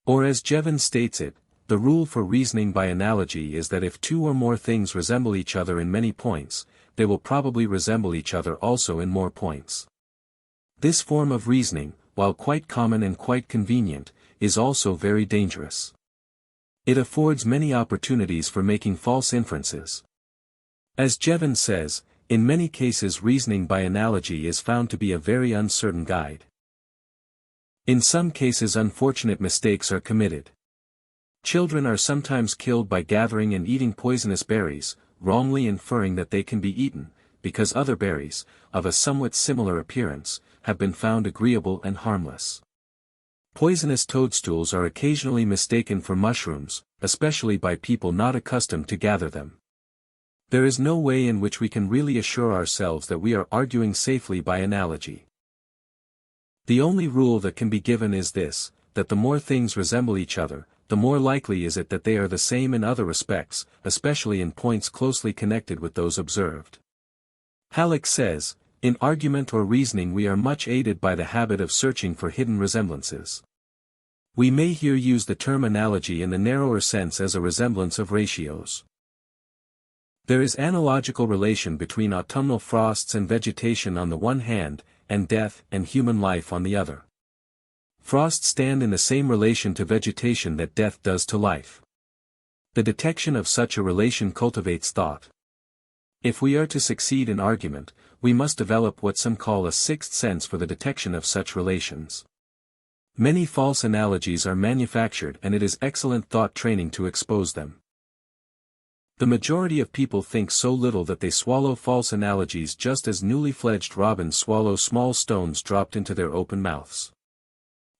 Or as Jevons states it, the rule for reasoning by analogy is that if two or more things resemble each other in many points, they will probably resemble each other also in more points. This form of reasoning, while quite common and quite convenient, is also very dangerous. It affords many opportunities for making false inferences. As Jevons says, in many cases reasoning by analogy is found to be a very uncertain guide. In some cases unfortunate mistakes are committed. Children are sometimes killed by gathering and eating poisonous berries, wrongly inferring that they can be eaten, because other berries, of a somewhat similar appearance, have been found agreeable and harmless. Poisonous toadstools are occasionally mistaken for mushrooms, especially by people not accustomed to gather them. There is no way in which we can really assure ourselves that we are arguing safely by analogy. The only rule that can be given is this, that the more things resemble each other, the more likely is it that they are the same in other respects, especially in points closely connected with those observed. Halleck says, in argument or reasoning we are much aided by the habit of searching for hidden resemblances. We may here use the term analogy in the narrower sense as a resemblance of ratios. There is analogical relation between autumnal frosts and vegetation on the one hand, and death and human life on the other. Frosts stand in the same relation to vegetation that death does to life. The detection of such a relation cultivates thought. If we are to succeed in argument, we must develop what some call a sixth sense for the detection of such relations. Many false analogies are manufactured, and it is excellent thought training to expose them. The majority of people think so little that they swallow false analogies just as newly fledged robins swallow small stones dropped into their open mouths.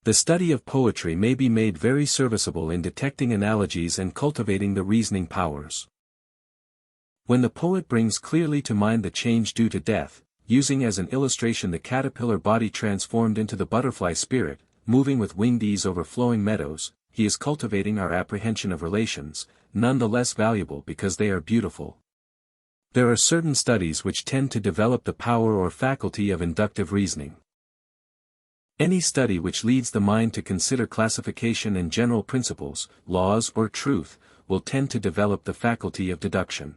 The study of poetry may be made very serviceable in detecting analogies and cultivating the reasoning powers. When the poet brings clearly to mind the change due to death, using as an illustration the caterpillar body transformed into the butterfly spirit, moving with winged ease over flowing meadows, he is cultivating our apprehension of relations, none the less valuable because they are beautiful. There are certain studies which tend to develop the power or faculty of inductive reasoning. Any study which leads the mind to consider classification and general principles, laws or truth, will tend to develop the faculty of deduction.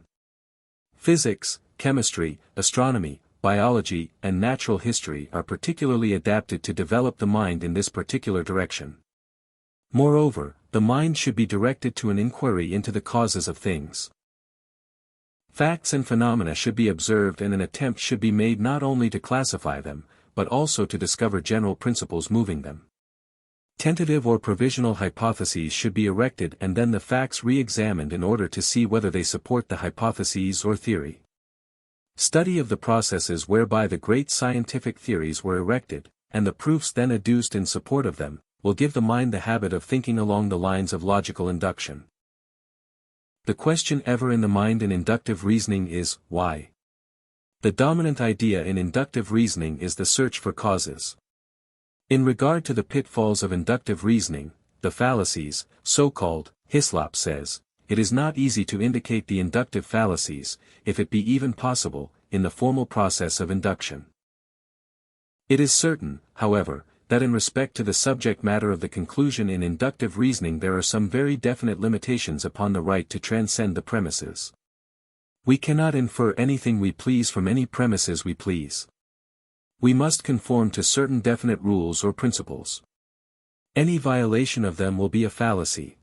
Physics, chemistry, astronomy, biology, and natural history are particularly adapted to develop the mind in this particular direction. Moreover, the mind should be directed to an inquiry into the causes of things. Facts and phenomena should be observed, and an attempt should be made not only to classify them, but also to discover general principles moving them. Tentative or provisional hypotheses should be erected, and then the facts re-examined in order to see whether they support the hypotheses or theory. Study of the processes whereby the great scientific theories were erected, and the proofs then adduced in support of them, will give the mind the habit of thinking along the lines of logical induction. The question ever in the mind in inductive reasoning is, why? The dominant idea in inductive reasoning is the search for causes. In regard to the pitfalls of inductive reasoning, the fallacies, so-called, Hislop says, it is not easy to indicate the inductive fallacies, if it be even possible, in the formal process of induction. It is certain, however, that in respect to the subject matter of the conclusion in inductive reasoning there are some very definite limitations upon the right to transcend the premises. We cannot infer anything we please from any premises we please. We must conform to certain definite rules or principles. Any violation of them will be a fallacy.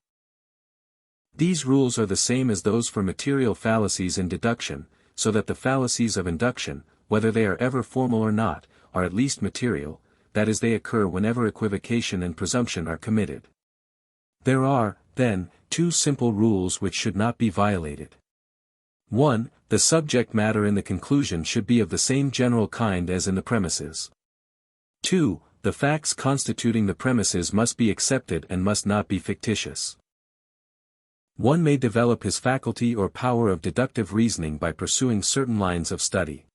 These rules are the same as those for material fallacies in deduction, so that the fallacies of induction, whether they are ever formal or not, are at least material, that is, they occur whenever equivocation and presumption are committed. There are, then, two simple rules which should not be violated. 1. The subject matter in the conclusion should be of the same general kind as in the premises. 2. The facts constituting the premises must be accepted and must not be fictitious. One may develop his faculty or power of deductive reasoning by pursuing certain lines of study.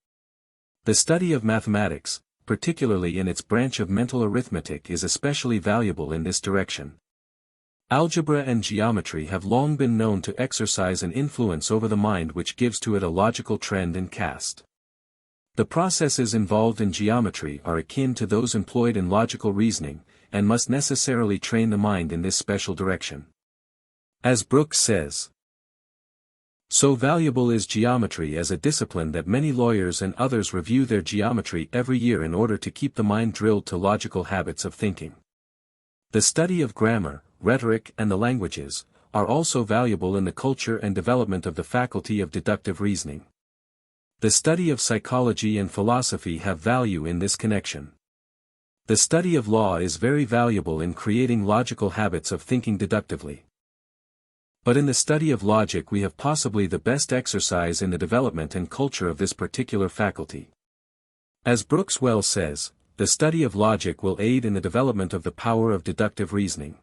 The study of mathematics, particularly in its branch of mental arithmetic, is especially valuable in this direction. Algebra and geometry have long been known to exercise an influence over the mind which gives to it a logical trend and cast. The processes involved in geometry are akin to those employed in logical reasoning, and must necessarily train the mind in this special direction. As Brooks says, so valuable is geometry as a discipline that many lawyers and others review their geometry every year in order to keep the mind drilled to logical habits of thinking. The study of grammar, rhetoric and the languages, are also valuable in the culture and development of the faculty of deductive reasoning. The study of psychology and philosophy have value in this connection. The study of law is very valuable in creating logical habits of thinking deductively. But in the study of logic we have possibly the best exercise in the development and culture of this particular faculty. As Brooks well says, the study of logic will aid in the development of the power of deductive reasoning.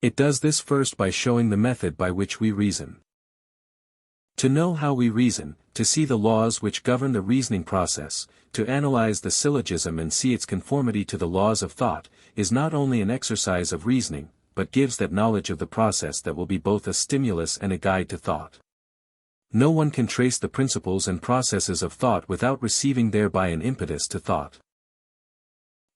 It does this first by showing the method by which we reason. To know how we reason, to see the laws which govern the reasoning process, to analyze the syllogism and see its conformity to the laws of thought, is not only an exercise of reasoning, but gives that knowledge of the process that will be both a stimulus and a guide to thought. No one can trace the principles and processes of thought without receiving thereby an impetus to thought.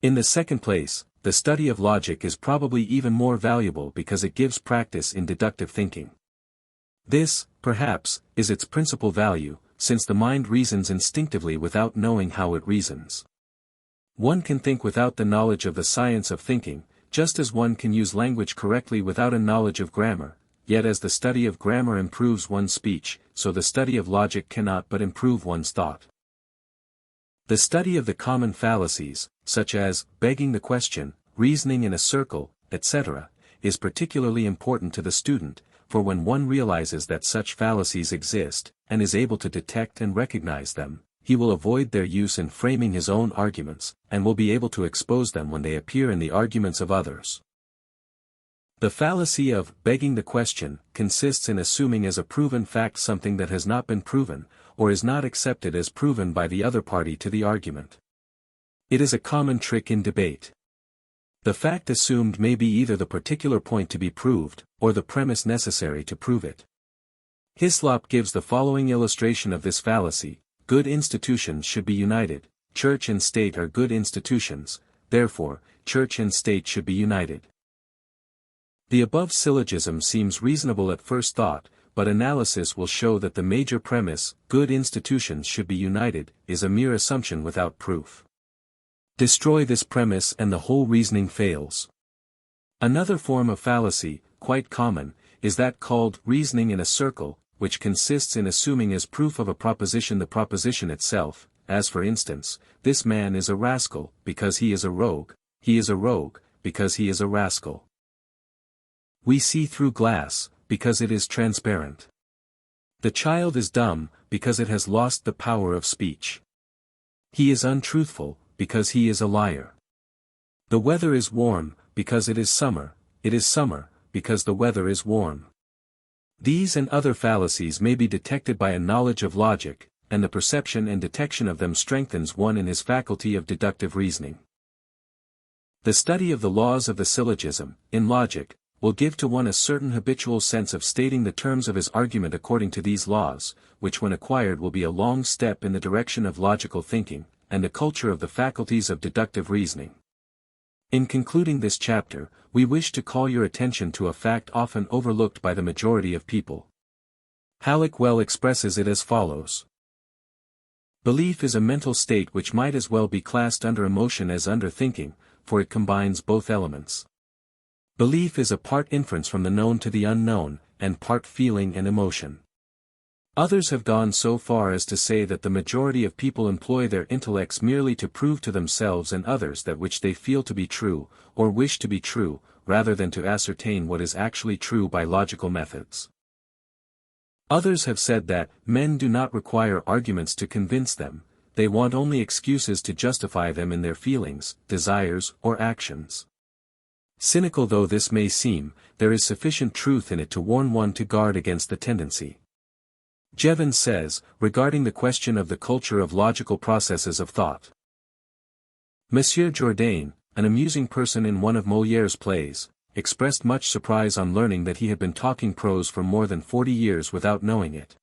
In the second place, the study of logic is probably even more valuable because it gives practice in deductive thinking. This, perhaps, is its principal value, since the mind reasons instinctively without knowing how it reasons. One can think without the knowledge of the science of thinking, just as one can use language correctly without a knowledge of grammar, yet as the study of grammar improves one's speech, so the study of logic cannot but improve one's thought. The study of the common fallacies, such as begging the question, reasoning in a circle, etc., is particularly important to the student, for when one realizes that such fallacies exist, and is able to detect and recognize them, he will avoid their use in framing his own arguments, and will be able to expose them when they appear in the arguments of others. The fallacy of begging the question consists in assuming as a proven fact something that has not been proven, or is not accepted as proven by the other party to the argument. It is a common trick in debate. The fact assumed may be either the particular point to be proved, or the premise necessary to prove it. Hislop gives the following illustration of this fallacy: good institutions should be united, church and state are good institutions, therefore, church and state should be united. The above syllogism seems reasonable at first thought, but analysis will show that the major premise, good institutions should be united, is a mere assumption without proof. Destroy this premise and the whole reasoning fails. Another form of fallacy, quite common, is that called reasoning in a circle, which consists in assuming as proof of a proposition the proposition itself, as for instance, this man is a rascal, because he is a rogue, he is a rogue, because he is a rascal. We see through glass, because it is transparent. The child is dumb, because it has lost the power of speech. He is untruthful, because he is a liar. The weather is warm, because it is summer, because the weather is warm. These and other fallacies may be detected by a knowledge of logic, and the perception and detection of them strengthens one in his faculty of deductive reasoning. The study of the laws of the syllogism, in logic, will give to one a certain habitual sense of stating the terms of his argument according to these laws, which when acquired will be a long step in the direction of logical thinking, and the culture of the faculties of deductive reasoning. In concluding this chapter, we wish to call your attention to a fact often overlooked by the majority of people. Halleck well expresses it as follows. Belief is a mental state which might as well be classed under emotion as under thinking, for it combines both elements. Belief is a part inference from the known to the unknown, and part feeling and emotion. Others have gone so far as to say that the majority of people employ their intellects merely to prove to themselves and others that which they feel to be true, or wish to be true, rather than to ascertain what is actually true by logical methods. Others have said that men do not require arguments to convince them, they want only excuses to justify them in their feelings, desires, or actions. Cynical though this may seem, there is sufficient truth in it to warn one to guard against the tendency. Jevons says, regarding the question of the culture of logical processes of thought. Monsieur Jourdain, an amusing person in one of Molière's plays, expressed much surprise on learning that he had been talking prose for more than 40 years without knowing it.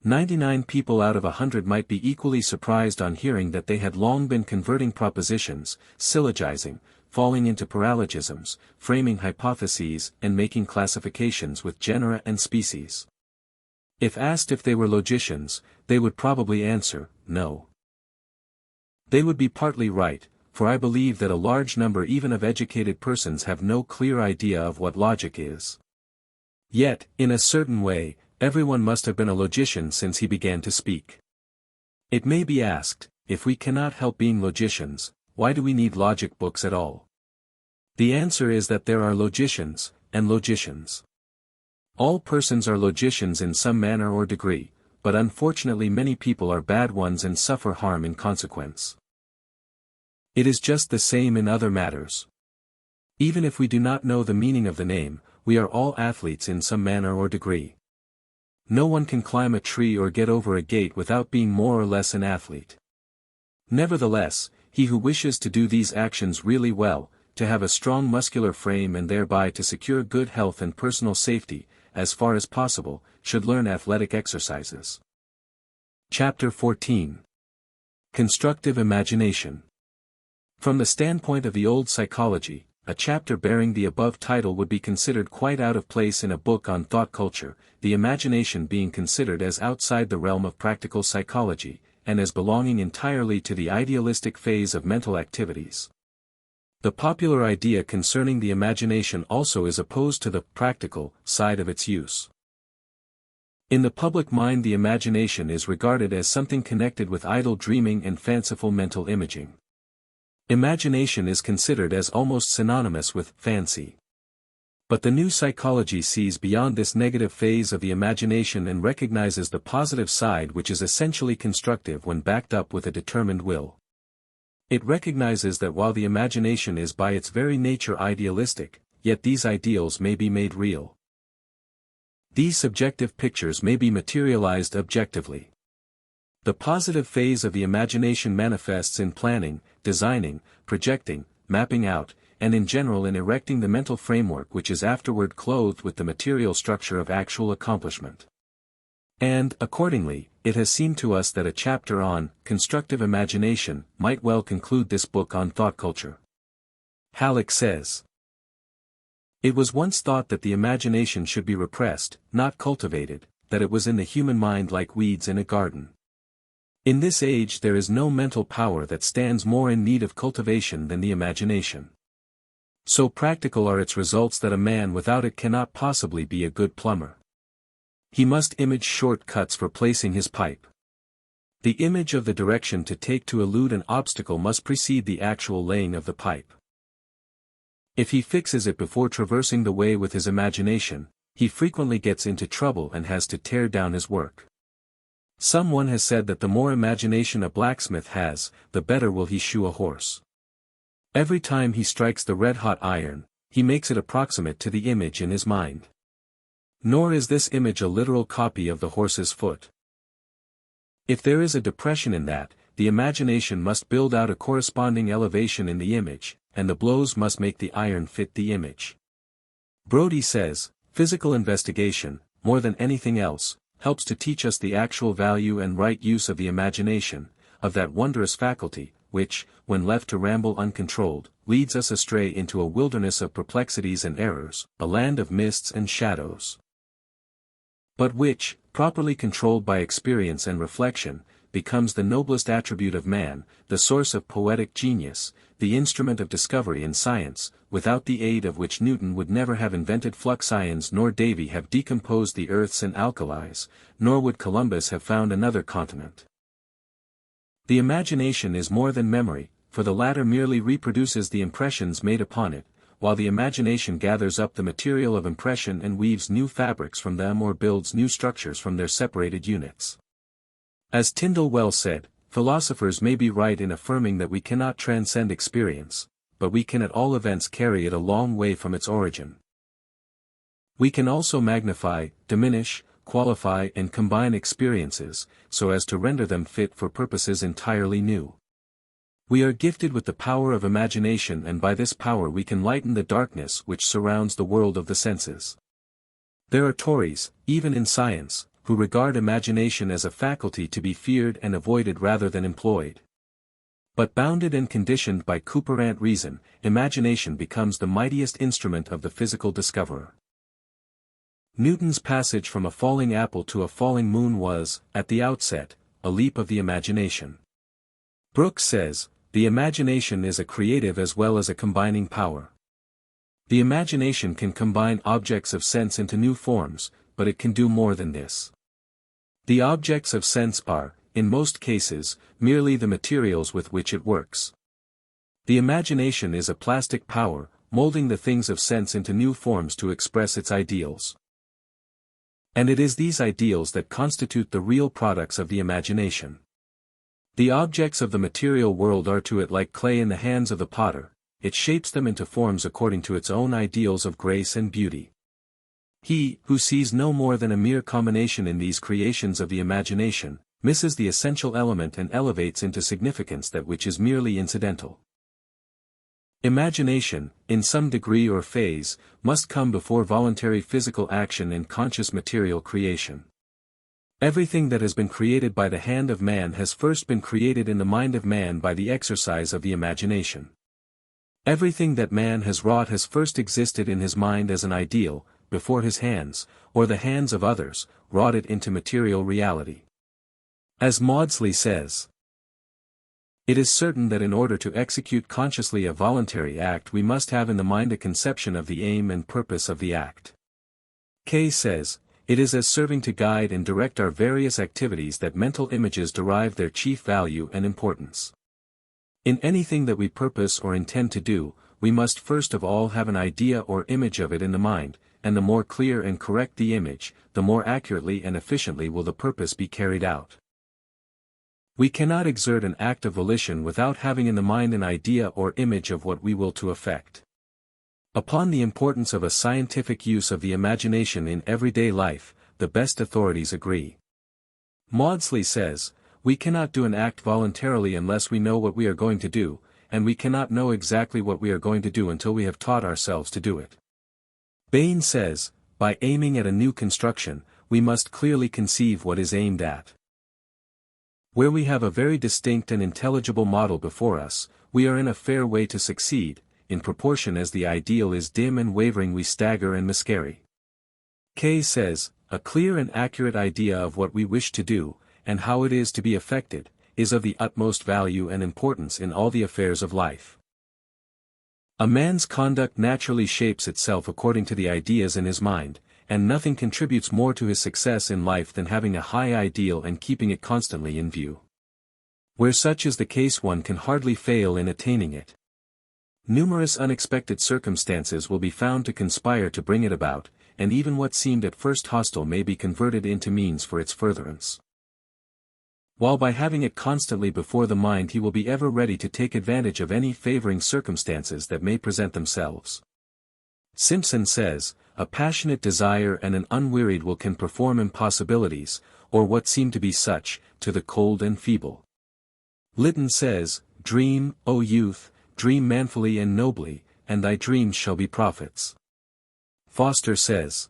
99 people out of 100 might be equally surprised on hearing that they had long been converting propositions, syllogizing, falling into paralogisms, framing hypotheses and making classifications with genera and species. If asked if they were logicians, they would probably answer, no. They would be partly right, for I believe that a large number even of educated persons have no clear idea of what logic is. Yet, in a certain way, everyone must have been a logician since he began to speak. It may be asked, if we cannot help being logicians, why do we need logic books at all? The answer is that there are logicians, and logicians. All persons are logicians in some manner or degree, but unfortunately many people are bad ones and suffer harm in consequence. It is just the same in other matters. Even if we do not know the meaning of the name, we are all athletes in some manner or degree. No one can climb a tree or get over a gate without being more or less an athlete. Nevertheless, he who wishes to do these actions really well, to have a strong muscular frame and thereby to secure good health and personal safety, as far as possible, should learn athletic exercises. Chapter 14. Constructive Imagination. From the standpoint of the old psychology, a chapter bearing the above title would be considered quite out of place in a book on thought culture, the imagination being considered as outside the realm of practical psychology, and as belonging entirely to the idealistic phase of mental activities. The popular idea concerning the imagination also is opposed to the practical side of its use. In the public mind, the imagination is regarded as something connected with idle dreaming and fanciful mental imaging. Imagination is considered as almost synonymous with fancy. But the new psychology sees beyond this negative phase of the imagination and recognizes the positive side, which is essentially constructive when backed up with a determined will. It recognizes that while the imagination is by its very nature idealistic, yet these ideals may be made real. These subjective pictures may be materialized objectively. The positive phase of the imagination manifests in planning, designing, projecting, mapping out, and in general in erecting the mental framework which is afterward clothed with the material structure of actual accomplishment. And, accordingly, it has seemed to us that a chapter on constructive imagination might well conclude this book on thought culture. Halleck says, "It was once thought that the imagination should be repressed, not cultivated, that it was in the human mind like weeds in a garden. In this age there is no mental power that stands more in need of cultivation than the imagination. So practical are its results that a man without it cannot possibly be a good plumber. He must image short cuts for placing his pipe. The image of the direction to take to elude an obstacle must precede the actual laying of the pipe. If he fixes it before traversing the way with his imagination, he frequently gets into trouble and has to tear down his work. Someone has said that the more imagination a blacksmith has, the better will he shoe a horse. Every time he strikes the red-hot iron, he makes it approximate to the image in his mind. Nor is this image a literal copy of the horse's foot. If there is a depression in that, the imagination must build out a corresponding elevation in the image, and the blows must make the iron fit the image." Brody says, "Physical investigation, more than anything else, helps to teach us the actual value and right use of the imagination, of that wondrous faculty, which, when left to ramble uncontrolled, leads us astray into a wilderness of perplexities and errors, a land of mists and shadows. But which, properly controlled by experience and reflection, becomes the noblest attribute of man, the source of poetic genius, the instrument of discovery in science, without the aid of which Newton would never have invented flux ions nor Davy have decomposed the earths and alkalis, nor would Columbus have found another continent. The imagination is more than memory, for the latter merely reproduces the impressions made upon it, while the imagination gathers up the material of impression and weaves new fabrics from them or builds new structures from their separated units. As Tyndall well said, philosophers may be right in affirming that we cannot transcend experience, but we can at all events carry it a long way from its origin. We can also magnify, diminish, qualify and combine experiences, so as to render them fit for purposes entirely new. We are gifted with the power of imagination, and by this power we can lighten the darkness which surrounds the world of the senses. There are Tories, even in science, who regard imagination as a faculty to be feared and avoided rather than employed. But bounded and conditioned by Cooperant reason, imagination becomes the mightiest instrument of the physical discoverer. Newton's passage from a falling apple to a falling moon was, at the outset, a leap of the imagination. Brooks says, "The imagination is a creative as well as a combining power. The imagination can combine objects of sense into new forms, but it can do more than this. The objects of sense are, in most cases, merely the materials with which it works. The imagination is a plastic power, molding the things of sense into new forms to express its ideals. And it is these ideals that constitute the real products of the imagination. The objects of the material world are to it like clay in the hands of the potter, it shapes them into forms according to its own ideals of grace and beauty. He, who sees no more than a mere combination in these creations of the imagination, misses the essential element and elevates into significance that which is merely incidental. Imagination, in some degree or phase, must come before voluntary physical action and conscious material creation. Everything that has been created by the hand of man has first been created in the mind of man by the exercise of the imagination. Everything that man has wrought has first existed in his mind as an ideal, before his hands, or the hands of others, wrought it into material reality. As Maudsley says, "It is certain that in order to execute consciously a voluntary act we must have in the mind a conception of the aim and purpose of the act." Kay says, It is as serving to guide and direct our various activities that mental images derive their chief value and importance. In anything that we purpose or intend to do, we must first of all have an idea or image of it in the mind, and the more clear and correct the image, the more accurately and efficiently will the purpose be carried out. We cannot exert an act of volition without having in the mind an idea or image of what we will to effect. Upon the importance of a scientific use of the imagination in everyday life, the best authorities agree. Maudsley says, "We cannot do an act voluntarily unless we know what we are going to do, and we cannot know exactly what we are going to do until we have taught ourselves to do it." Bain says, "By aiming at a new construction, we must clearly conceive what is aimed at." Where we have a very distinct and intelligible model before us, we are in a fair way to succeed. In proportion as the ideal is dim and wavering we stagger and miscarry. Kay says, "A clear and accurate idea of what we wish to do, and how it is to be effected, is of the utmost value and importance in all the affairs of life." A man's conduct naturally shapes itself according to the ideas in his mind, and nothing contributes more to his success in life than having a high ideal and keeping it constantly in view. Where such is the case one can hardly fail in attaining it. Numerous unexpected circumstances will be found to conspire to bring it about, and even what seemed at first hostile may be converted into means for its furtherance. While by having it constantly before the mind he will be ever ready to take advantage of any favoring circumstances that may present themselves. Simpson says, "A passionate desire and an unwearied will can perform impossibilities, or what seem to be such, to the cold and feeble." Lytton says, "Dream, O youth, dream manfully and nobly, and thy dreams shall be prophets." Foster says,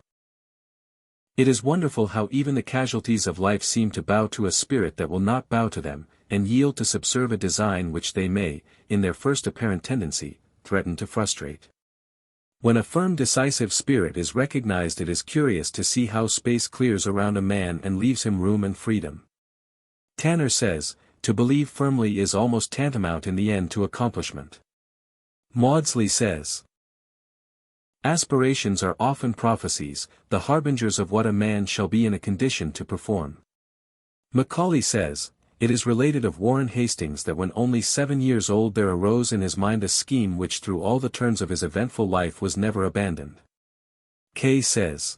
"It is wonderful how even the casualties of life seem to bow to a spirit that will not bow to them, and yield to subserve a design which they may, in their first apparent tendency, threaten to frustrate. When a firm decisive spirit is recognized, it is curious to see how space clears around a man and leaves him room and freedom." Tanner says, "To believe firmly is almost tantamount in the end to accomplishment." Maudsley says, "Aspirations are often prophecies, the harbingers of what a man shall be in a condition to perform." Macaulay says, "It is related of Warren Hastings that when only 7 years old there arose in his mind a scheme which through all the turns of his eventful life was never abandoned." Kay says,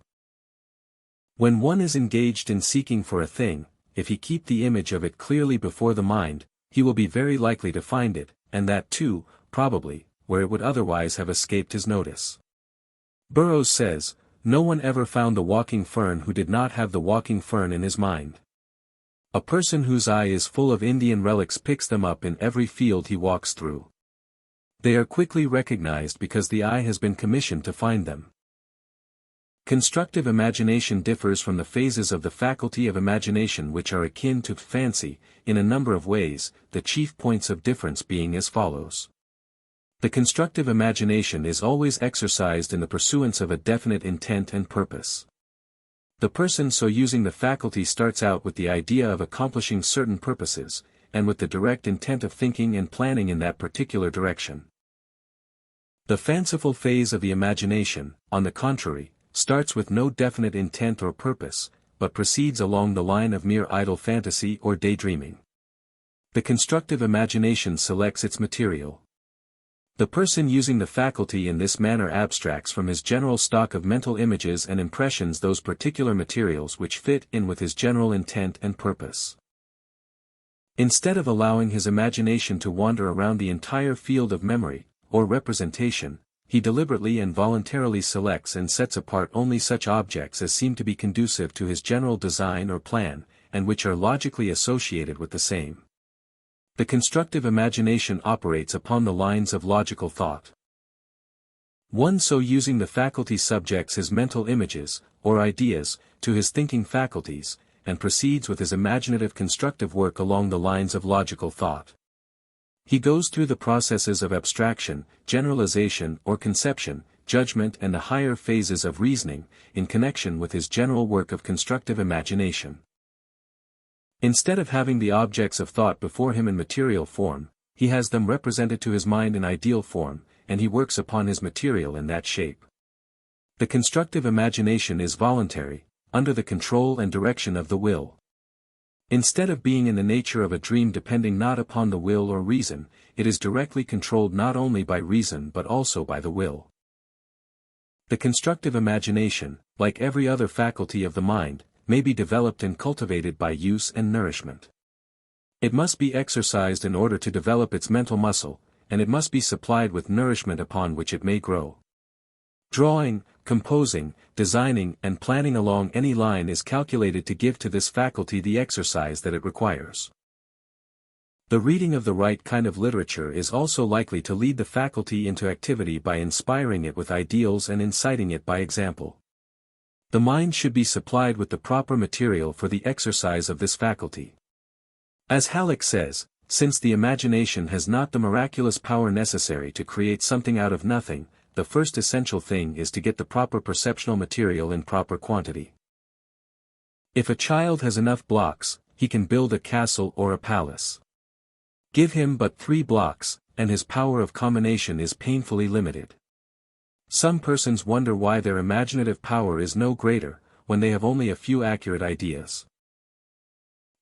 "When one is engaged in seeking for a thing, if he keep the image of it clearly before the mind, he will be very likely to find it, and that too, probably, where it would otherwise have escaped his notice." Burroughs says, "No one ever found the walking fern who did not have the walking fern in his mind. A person whose eye is full of Indian relics picks them up in every field he walks through. They are quickly recognized because the eye has been commissioned to find them." Constructive imagination differs from the phases of the faculty of imagination which are akin to fancy, in a number of ways, the chief points of difference being as follows. The constructive imagination is always exercised in the pursuance of a definite intent and purpose. The person so using the faculty starts out with the idea of accomplishing certain purposes, and with the direct intent of thinking and planning in that particular direction. The fanciful phase of the imagination, on the contrary, starts with no definite intent or purpose, but proceeds along the line of mere idle fantasy or daydreaming. The constructive imagination selects its material. The person using the faculty in this manner abstracts from his general stock of mental images and impressions those particular materials which fit in with his general intent and purpose. Instead of allowing his imagination to wander around the entire field of memory, or representation, he deliberately and voluntarily selects and sets apart only such objects as seem to be conducive to his general design or plan, and which are logically associated with the same. The constructive imagination operates upon the lines of logical thought. One so using the faculty subjects his mental images, or ideas, to his thinking faculties, and proceeds with his imaginative constructive work along the lines of logical thought. He goes through the processes of abstraction, generalization or conception, judgment and the higher phases of reasoning, in connection with his general work of constructive imagination. Instead of having the objects of thought before him in material form, he has them represented to his mind in ideal form, and he works upon his material in that shape. The constructive imagination is voluntary, under the control and direction of the will. Instead of being in the nature of a dream depending not upon the will or reason, it is directly controlled not only by reason but also by the will. The constructive imagination, like every other faculty of the mind, may be developed and cultivated by use and nourishment. It must be exercised in order to develop its mental muscle, and it must be supplied with nourishment upon which it may grow. Drawing, composing, designing and planning along any line is calculated to give to this faculty the exercise that it requires. The reading of the right kind of literature is also likely to lead the faculty into activity by inspiring it with ideals and inciting it by example. The mind should be supplied with the proper material for the exercise of this faculty. As Halleck says, since the imagination has not the miraculous power necessary to create something out of nothing, the first essential thing is to get the proper perceptual material in proper quantity. If a child has enough blocks, he can build a castle or a palace. Give him but 3 blocks, and his power of combination is painfully limited. Some persons wonder why their imaginative power is no greater, when they have only a few accurate ideas.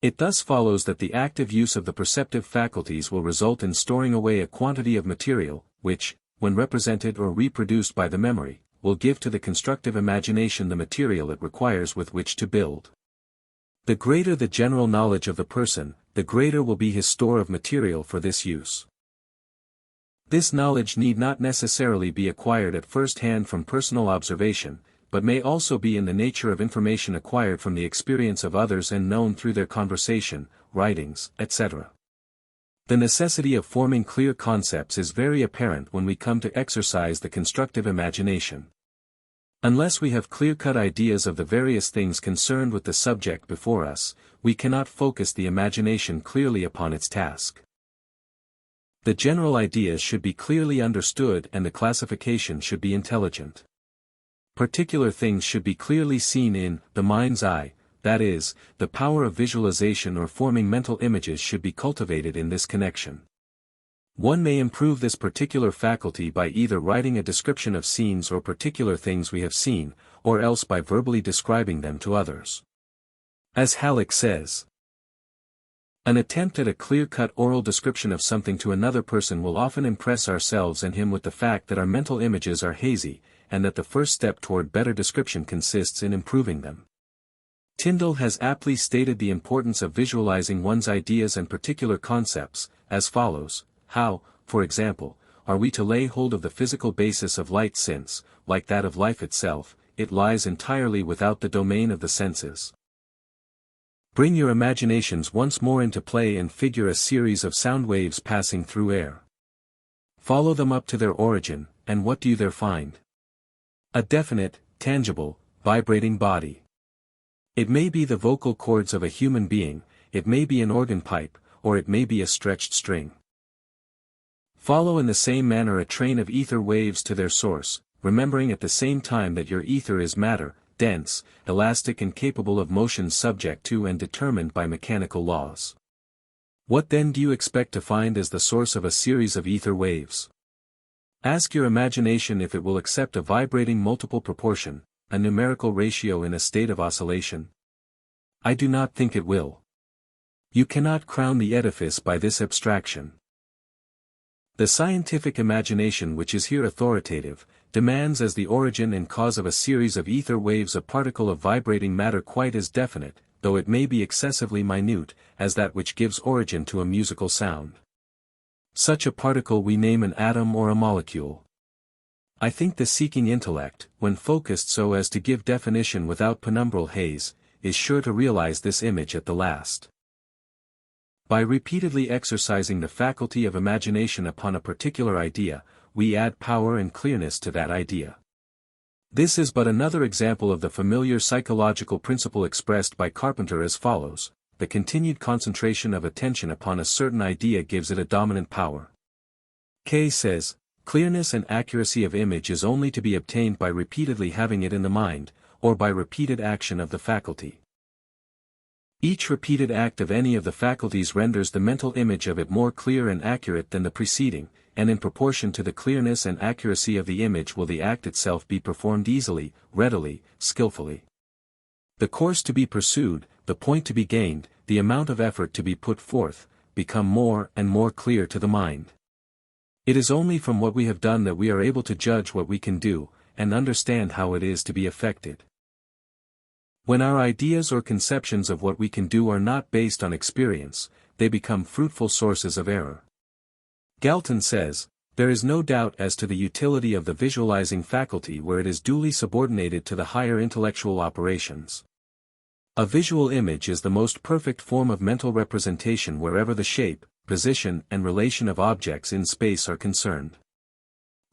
It thus follows that the active use of the perceptive faculties will result in storing away a quantity of material, which, when represented or reproduced by the memory, will give to the constructive imagination the material it requires with which to build. The greater the general knowledge of the person, the greater will be his store of material for this use. This knowledge need not necessarily be acquired at first hand from personal observation, but may also be in the nature of information acquired from the experience of others and known through their conversation, writings, etc. The necessity of forming clear concepts is very apparent when we come to exercise the constructive imagination. Unless we have clear-cut ideas of the various things concerned with the subject before us, we cannot focus the imagination clearly upon its task. The general ideas should be clearly understood and the classification should be intelligent. Particular things should be clearly seen in the mind's eye. That is, the power of visualization or forming mental images should be cultivated in this connection. One may improve this particular faculty by either writing a description of scenes or particular things we have seen, or else by verbally describing them to others. As Halleck says, an attempt at a clear-cut oral description of something to another person will often impress ourselves and him with the fact that our mental images are hazy, and that the first step toward better description consists in improving them. Tyndall has aptly stated the importance of visualizing one's ideas and particular concepts, as follows: how, for example, are we to lay hold of the physical basis of light since, like that of life itself, it lies entirely without the domain of the senses? Bring your imaginations once more into play and figure a series of sound waves passing through air. Follow them up to their origin, and what do you there find? A definite, tangible, vibrating body. It may be the vocal cords of a human being, it may be an organ pipe, or it may be a stretched string. Follow in the same manner a train of ether waves to their source, remembering at the same time that your ether is matter, dense, elastic and capable of motion subject to and determined by mechanical laws. What then do you expect to find as the source of a series of ether waves? Ask your imagination if it will accept a vibrating multiple proportion, a numerical ratio in a state of oscillation. I do not think it will. You cannot crown the edifice by this abstraction. The scientific imagination, which is here authoritative, demands as the origin and cause of a series of ether waves a particle of vibrating matter quite as definite, though it may be excessively minute, as that which gives origin to a musical sound. Such a particle we name an atom or a molecule. I think the seeking intellect, when focused so as to give definition without penumbral haze, is sure to realize this image at the last. By repeatedly exercising the faculty of imagination upon a particular idea, we add power and clearness to that idea. This is but another example of the familiar psychological principle expressed by Carpenter as follows: the continued concentration of attention upon a certain idea gives it a dominant power. Kay says, clearness and accuracy of image is only to be obtained by repeatedly having it in the mind, or by repeated action of the faculty. Each repeated act of any of the faculties renders the mental image of it more clear and accurate than the preceding, and in proportion to the clearness and accuracy of the image will the act itself be performed easily, readily, skillfully. The course to be pursued, the point to be gained, the amount of effort to be put forth, become more and more clear to the mind. It is only from what we have done that we are able to judge what we can do, and understand how it is to be effected. When our ideas or conceptions of what we can do are not based on experience, they become fruitful sources of error. Galton says, "There is no doubt as to the utility of the visualizing faculty where it is duly subordinated to the higher intellectual operations. A visual image is the most perfect form of mental representation wherever the shape, position and relation of objects in space are concerned.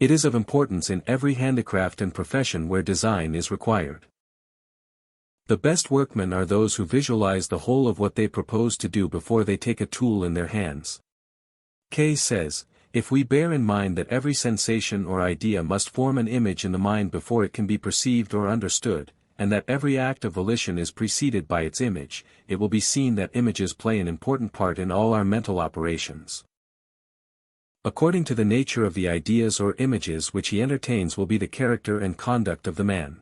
It is of importance in every handicraft and profession where design is required. The best workmen are those who visualize the whole of what they propose to do before they take a tool in their hands." Kay says, "If we bear in mind that every sensation or idea must form an image in the mind before it can be perceived or understood, and that every act of volition is preceded by its image, it will be seen that images play an important part in all our mental operations. According to the nature of the ideas or images which he entertains will be the character and conduct of the man.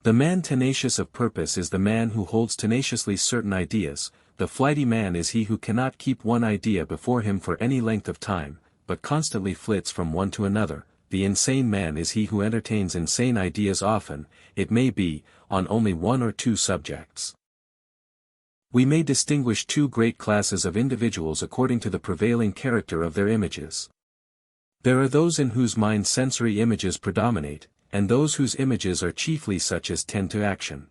The man tenacious of purpose is the man who holds tenaciously certain ideas, the flighty man is he who cannot keep one idea before him for any length of time, but constantly flits from one to another. The insane man is he who entertains insane ideas often, it may be, on only one or two subjects." We may distinguish two great classes of individuals according to the prevailing character of their images. There are those in whose mind sensory images predominate, and those whose images are chiefly such as tend to action.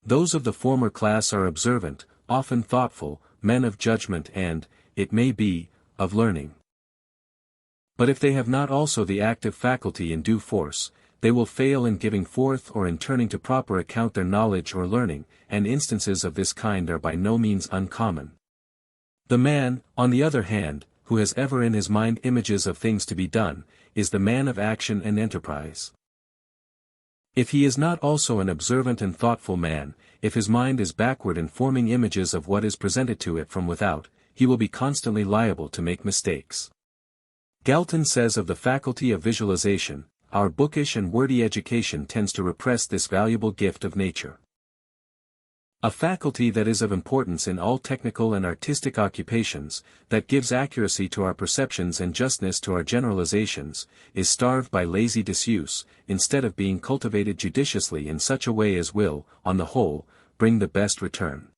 Those of the former class are observant, often thoughtful, men of judgment and, it may be, of learning. But if they have not also the active faculty in due force, they will fail in giving forth or in turning to proper account their knowledge or learning, and instances of this kind are by no means uncommon. The man, on the other hand, who has ever in his mind images of things to be done, is the man of action and enterprise. If he is not also an observant and thoughtful man, if his mind is backward in forming images of what is presented to it from without, he will be constantly liable to make mistakes. Galton says of the faculty of visualization, "Our bookish and wordy education tends to repress this valuable gift of nature. A faculty that is of importance in all technical and artistic occupations, that gives accuracy to our perceptions and justness to our generalizations, is starved by lazy disuse, instead of being cultivated judiciously in such a way as will, on the whole, bring the best return."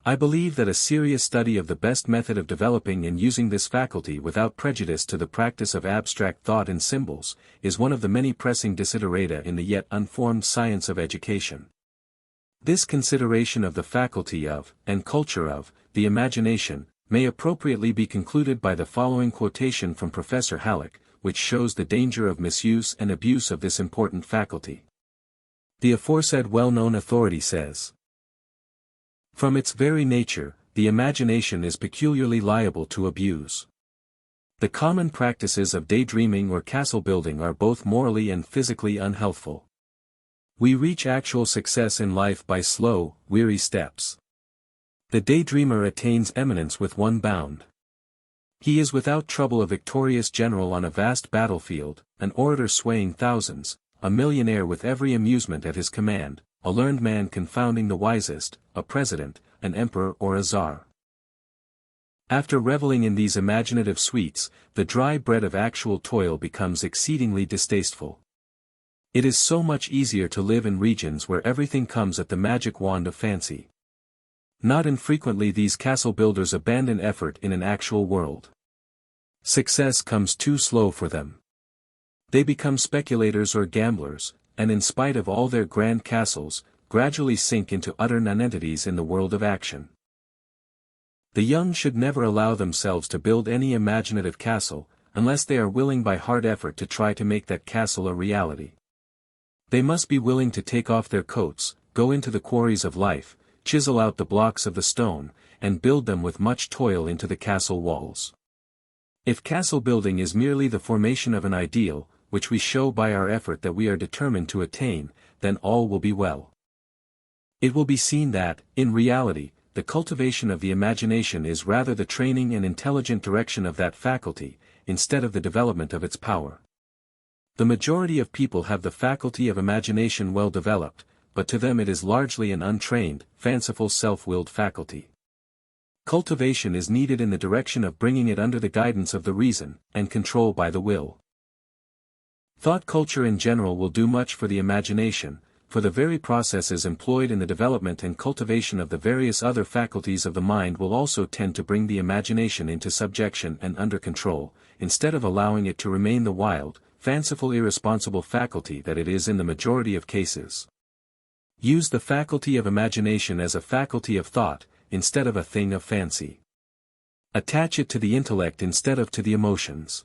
I believe that a serious study of the best method of developing and using this faculty without prejudice to the practice of abstract thought and symbols, is one of the many pressing desiderata in the yet unformed science of education. This consideration of the faculty of, and culture of, the imagination, may appropriately be concluded by the following quotation from Professor Halleck, which shows the danger of misuse and abuse of this important faculty. The aforesaid well-known authority says, "From its very nature, the imagination is peculiarly liable to abuse. The common practices of daydreaming or castle building are both morally and physically unhealthful. We reach actual success in life by slow, weary steps. The daydreamer attains eminence with one bound. He is without trouble a victorious general on a vast battlefield, an orator swaying thousands, a millionaire with every amusement at his command, a learned man confounding the wisest, a president, an emperor or a czar. After reveling in these imaginative sweets, the dry bread of actual toil becomes exceedingly distasteful. It is so much easier to live in regions where everything comes at the magic wand of fancy. Not infrequently these castle builders abandon effort in an actual world. Success comes too slow for them. They become speculators or gamblers, and in spite of all their grand castles, gradually sink into utter nonentities in the world of action. The young should never allow themselves to build any imaginative castle, unless they are willing by hard effort to try to make that castle a reality. They must be willing to take off their coats, go into the quarries of life, chisel out the blocks of the stone, and build them with much toil into the castle walls. If castle building is merely the formation of an ideal, which we show by our effort that we are determined to attain, then all will be well. It will be seen that, in reality, the cultivation of the imagination is rather the training and intelligent direction of that faculty, instead of the development of its power. The majority of people have the faculty of imagination well developed, but to them it is largely an untrained, fanciful self-willed faculty. Cultivation is needed in the direction of bringing it under the guidance of the reason, and control by the will. Thought culture in general will do much for the imagination, for the very processes employed in the development and cultivation of the various other faculties of the mind will also tend to bring the imagination into subjection and under control, instead of allowing it to remain the wild, fanciful irresponsible faculty that it is in the majority of cases. Use the faculty of imagination as a faculty of thought, instead of a thing of fancy. Attach it to the intellect instead of to the emotions.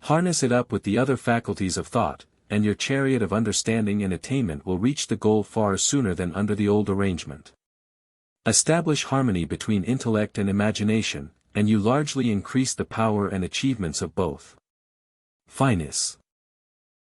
Harness it up with the other faculties of thought, and your chariot of understanding and attainment will reach the goal far sooner than under the old arrangement. Establish harmony between intellect and imagination, and you largely increase the power and achievements of both. Finis.